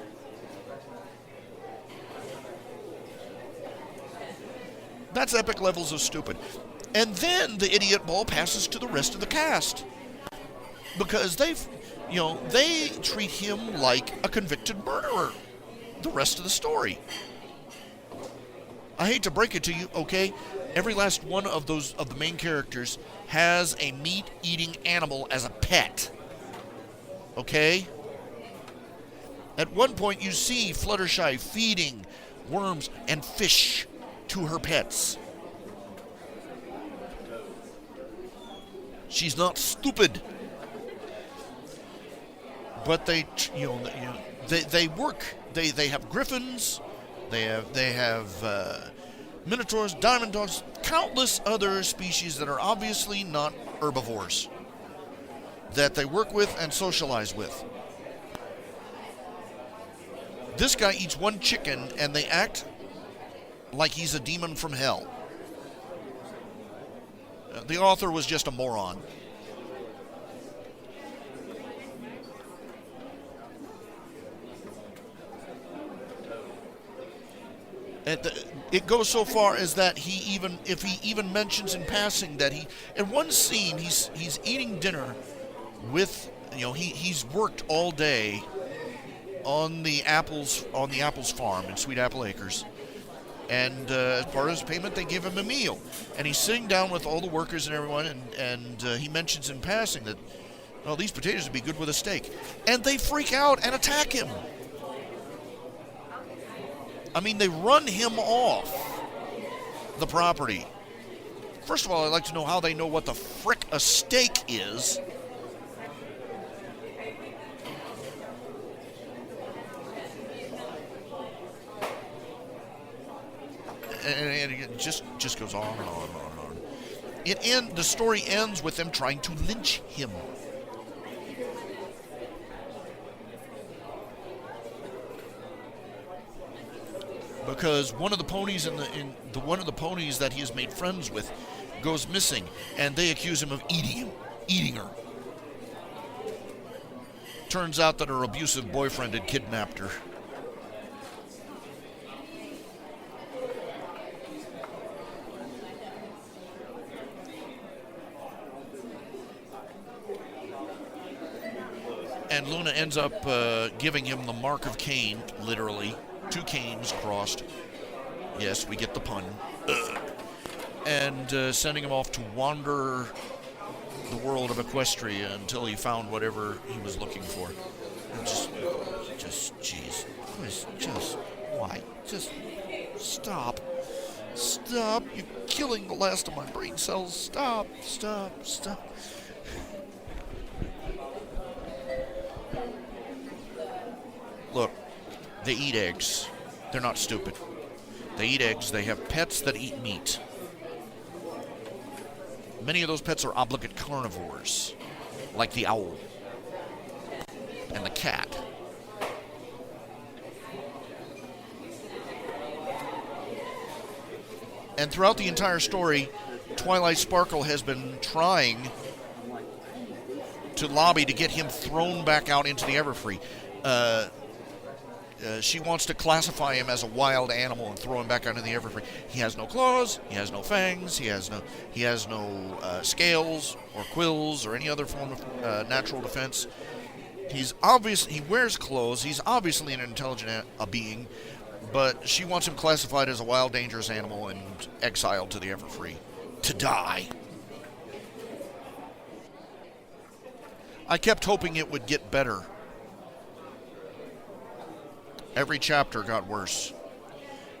that's epic levels of stupid. And then the idiot ball passes to the rest of the cast, because they treat him like a convicted murderer the rest of the story. I hate to break it to you, okay? Every last one of the main characters has a meat-eating animal as a pet. Okay? At one point you see Fluttershy feeding worms and fish to her pets. She's not stupid. But they work. They have griffins. They have minotaurs, diamond dogs, countless other species that are obviously not herbivores that they work with and socialize with. This guy eats one chicken and they act like he's a demon from hell. The author was just a moron. It goes so far as that if he even mentions in passing that in one scene he's eating dinner with, he's worked all day on the apples farm in Sweet Apple Acres, and as part of his payment they give him a meal, and he's sitting down with all the workers and everyone, and he mentions in passing that, these potatoes would be good with a steak, and they freak out and attack him. I mean, they run him off the property. First of all, I'd like to know how they know what the frick a steak is. And it just goes on and on and on. The story ends with them trying to lynch him. because one of the ponies one of the ponies that he has made friends with goes missing, and they accuse him of eating her. Turns out that her abusive boyfriend had kidnapped her. And Luna ends up giving him the mark of Cain, literally. 2 Cains crossed. Yes, we get the pun. And sending him off to wander the world of Equestria until he found whatever he was looking for. And jeez. Why? Just stop. Stop. You're killing the last of my brain cells. Stop. Look, they eat eggs. They're not stupid. They eat eggs. They have pets that eat meat. Many of those pets are obligate carnivores, like the owl and the cat. And throughout the entire story, Twilight Sparkle has been trying to lobby to get him thrown back out into the Everfree. She wants to classify him as a wild animal and throw him back out in the Everfree. He has no claws, he has no fangs, he has no scales or quills or any other form of natural defense. He wears clothes. He's obviously an intelligent being, but she wants him classified as a wild, dangerous animal and exiled to the Everfree to die. I kept hoping it would get better. Every chapter got worse.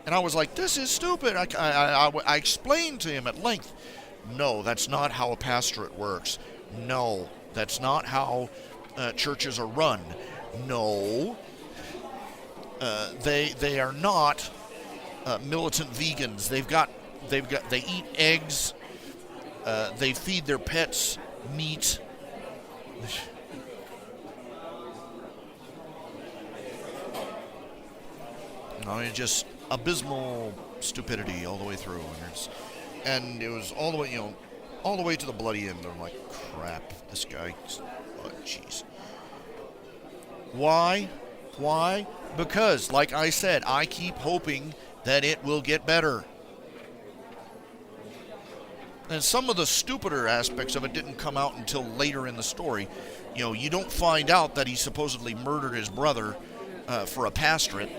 And I was like, this is stupid. I explained to him at length, no, that's not how a pastorate works. No, that's not how churches are run. No, they are not militant vegans. They eat eggs. They feed their pets meat. I mean, just abysmal stupidity all the way through, and it was all the way to the bloody end. I'm like, crap, this guy. Oh, jeez. Why? Because, like I said, I keep hoping that it will get better. And some of the stupider aspects of it didn't come out until later in the story. You don't find out that he supposedly murdered his brother for a pastorate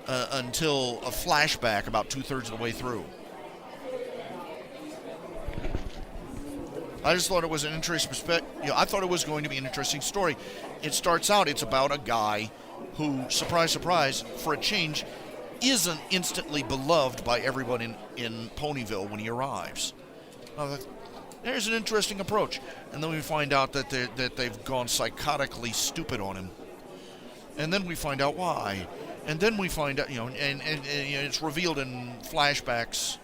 until a flashback about 2/3 of the way through. I just thought it was an interesting I thought it was going to be an interesting story. It starts out, it's about a guy who, surprise, surprise, for a change, isn't instantly beloved by everyone in Ponyville when he arrives. There's an interesting approach. And then we find out that they've gone psychotically stupid on him. And then we find out why. And then we find out, and it's revealed in flashbacks,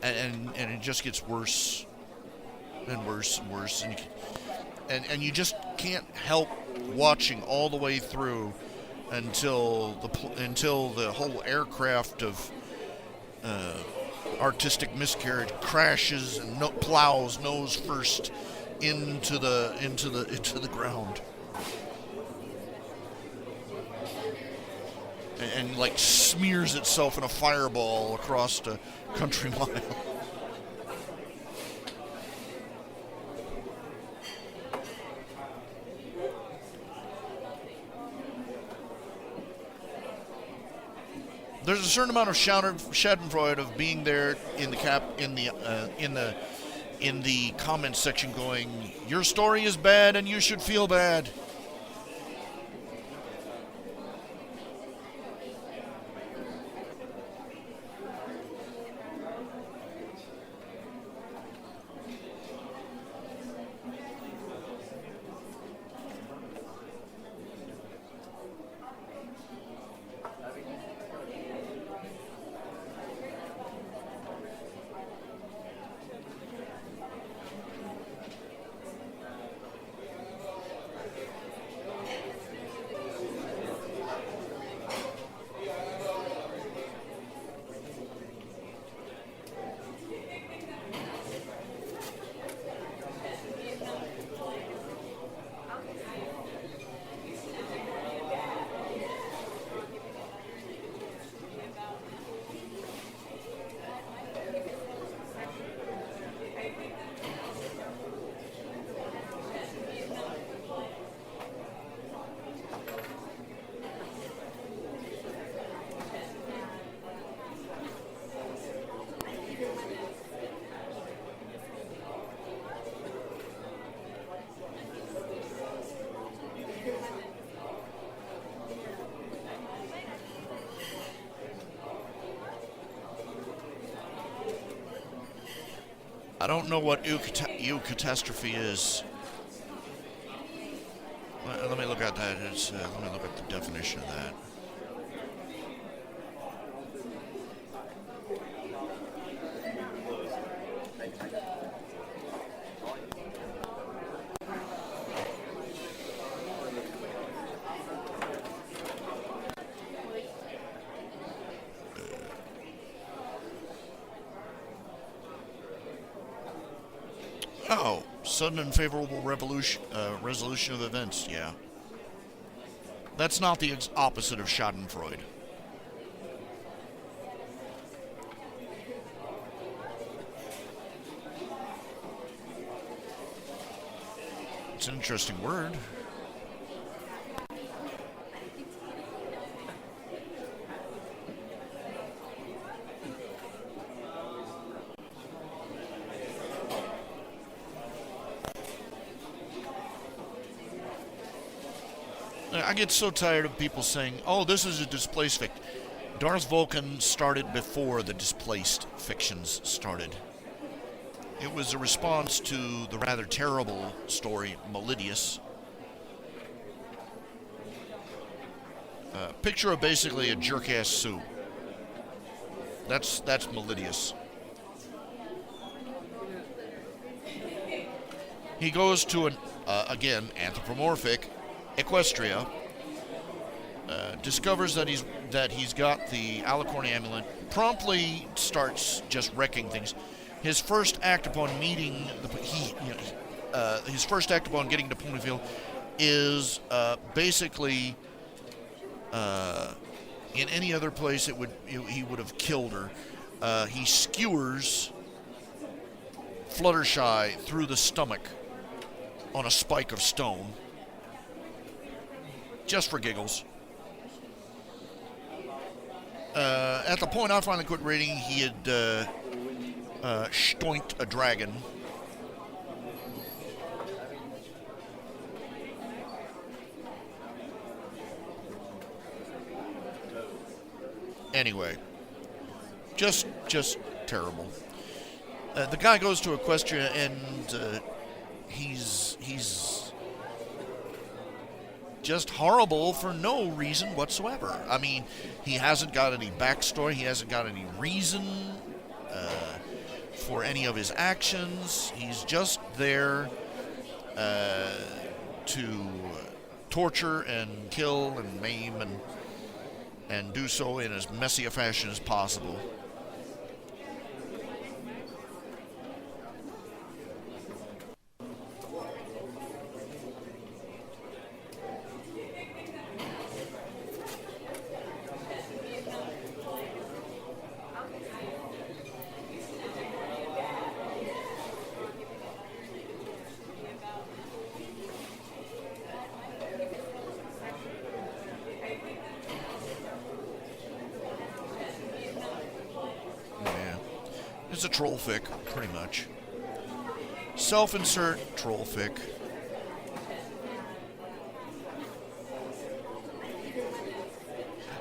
and it just gets worse and worse and worse, and you just can't help watching all the way through until the whole aircraft of artistic miscarriage crashes and plows nose first into the ground. And like smears itself in a fireball across the country mile. There's a certain amount of Schadenfreude of being there in the comments section, going, "Your story is bad, and you should feel bad." I don't know what eucatastrophe is. Let me look at that. Let me look at the definition of that. Oh, sudden unfavorable resolution of events, yeah. That's not the opposite of schadenfreude. It's an interesting word. I get so tired of people saying, oh, this is a displaced fic. Darth Vulcan started before the displaced fictions started. It was a response to the rather terrible story, Melidius. Picture of basically a jerk-ass Sue. That's Melidius. He goes to an, again, anthropomorphic Equestria, discovers that he's got the alicorn amulet, promptly starts just wrecking things. His first act upon meeting his first act upon getting to Ponyville is basically in any other place he would have killed her. He skewers Fluttershy through the stomach on a spike of stone. Just for giggles. At the point I finally quit reading, he had stoinked a dragon. Anyway, just terrible. The guy goes to Equestria and he's just horrible for no reason whatsoever. I mean, he hasn't got any backstory. He hasn't got any reason for any of his actions. He's just there to torture and kill and maim and do so in as messy a fashion as possible. It's a troll fic, pretty much. Self-insert troll fic.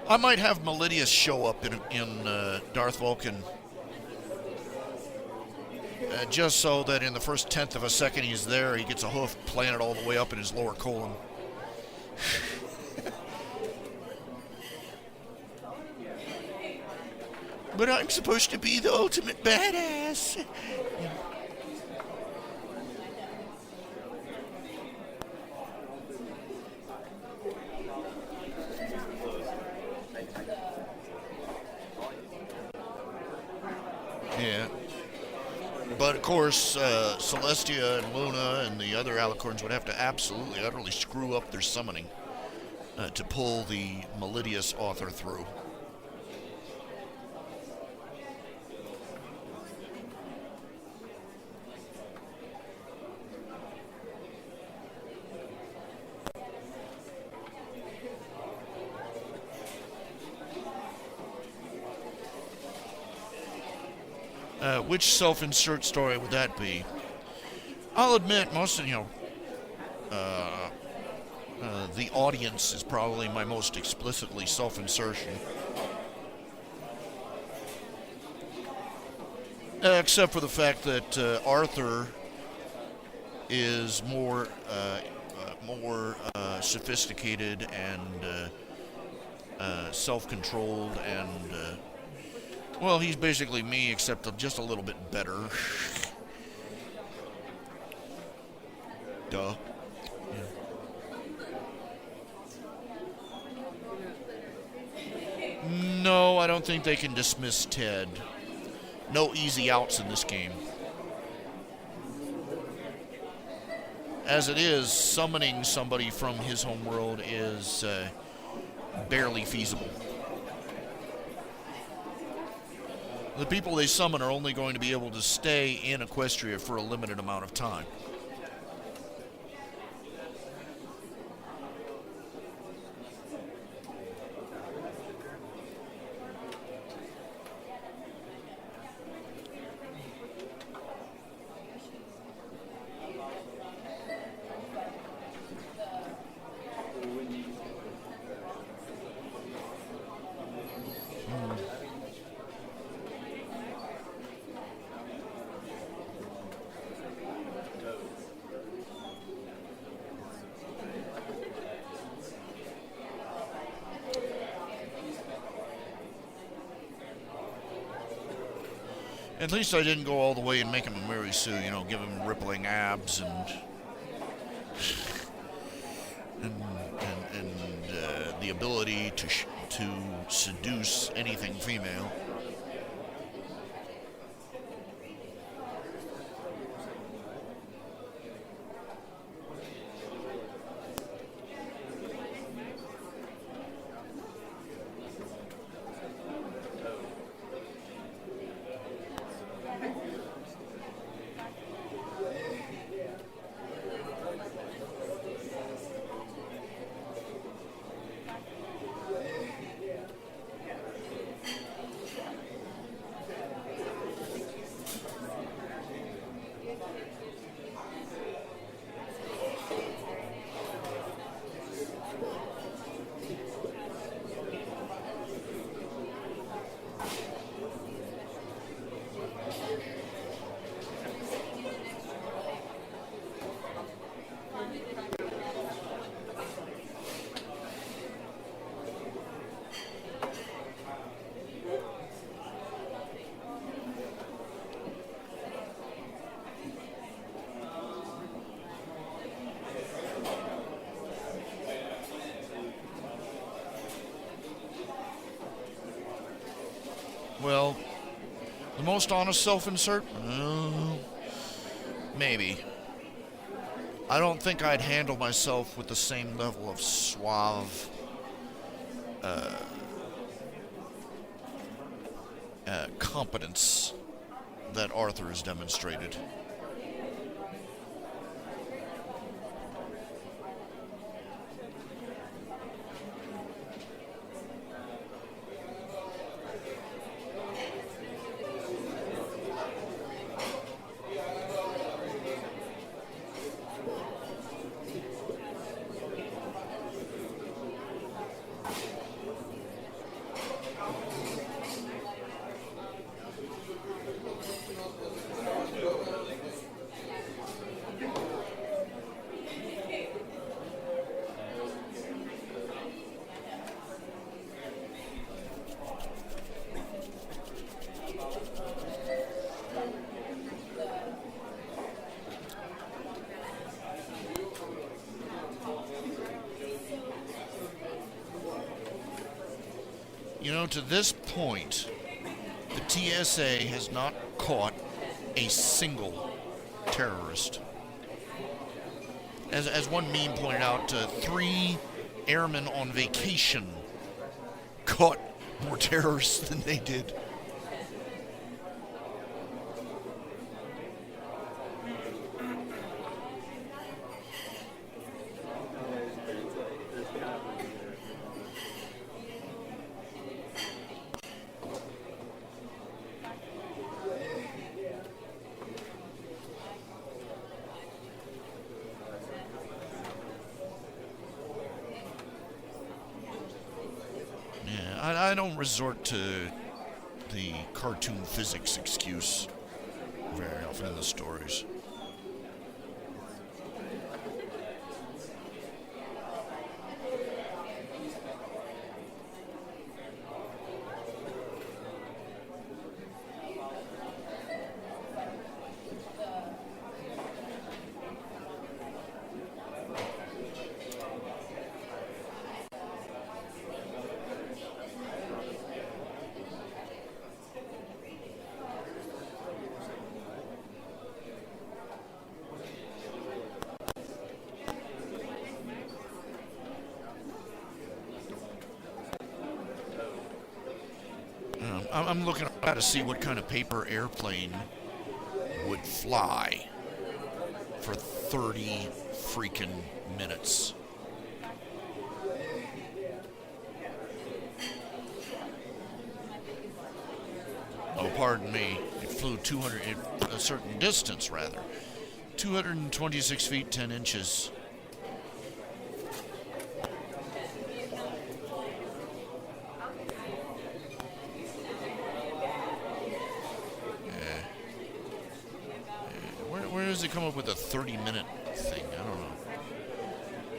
I might have Melidius show up in Darth Vulcan just so that in the first tenth of a second he's there, he gets a hoof planted all the way up in his lower colon. But I'm supposed to be the ultimate badass. Yeah. But of course, Celestia and Luna and the other alicorns would have to absolutely, utterly screw up their summoning to pull the Melidius author through. Which self-insert story would that be? I'll admit, most of, the audience is probably my most explicitly self-insertion. Except for the fact that Arthur is more sophisticated and self-controlled, and well, he's basically me, except just a little bit better. Duh. No, I don't think they can dismiss Ted. No easy outs in this game. As it is, summoning somebody from his homeworld is barely feasible. The people they summon are only going to be able to stay in Equestria for a limited amount of time. At least I didn't go all the way and make him a Mary Sue, you know, give him rippling abs and the ability to seduce anything female. Well, the most honest self-insert? Maybe. I don't think I'd handle myself with the same level of suave competence that Arthur has demonstrated. You know, to this point, the TSA has not caught a single terrorist. As one meme pointed out, 3 airmen on vacation caught more terrorists than they did. I don't resort to the cartoon physics excuse. very often in the stories. I'm looking at to see what kind of paper airplane would fly for 30 freaking minutes. Oh, pardon me. It flew 200, a certain distance rather. 226 feet, 10 inches. Where does it come up with a 30-minute thing? I don't know.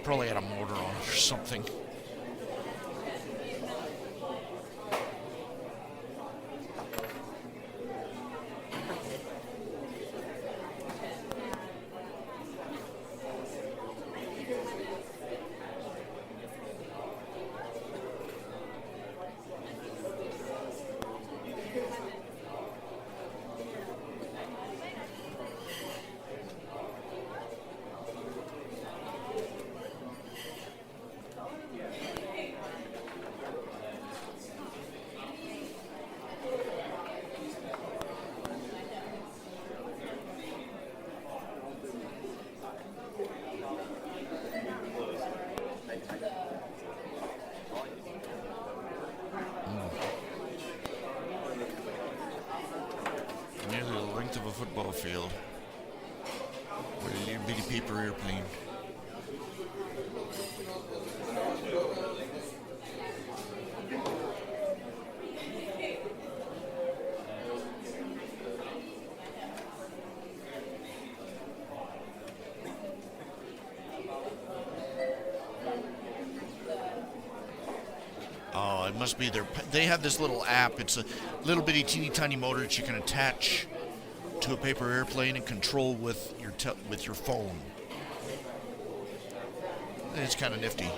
Probably had a motor on it or something. Nearly the length of a football field with a little bitty paper airplane. Oh, it must be they have this little app. It's a little bitty teeny tiny motor that you can attach to a paper airplane and control with your phone. It's kind of nifty.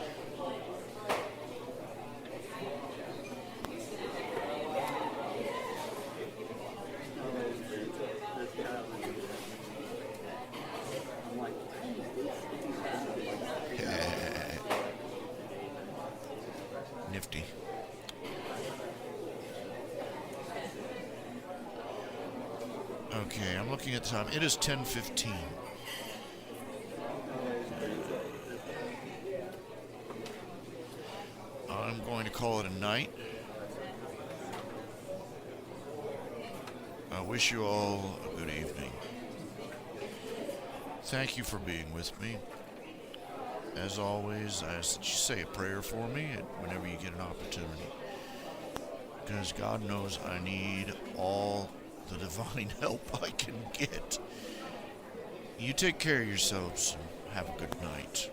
Nifty. Okay, I'm looking at the time. It is 10:15. I'm going to call it a night. I wish you all a good evening. Thank you for being with me. As always, I ask that you say a prayer for me whenever you get an opportunity. Because God knows I need all the divine help I can get. You take care of yourselves and have a good night.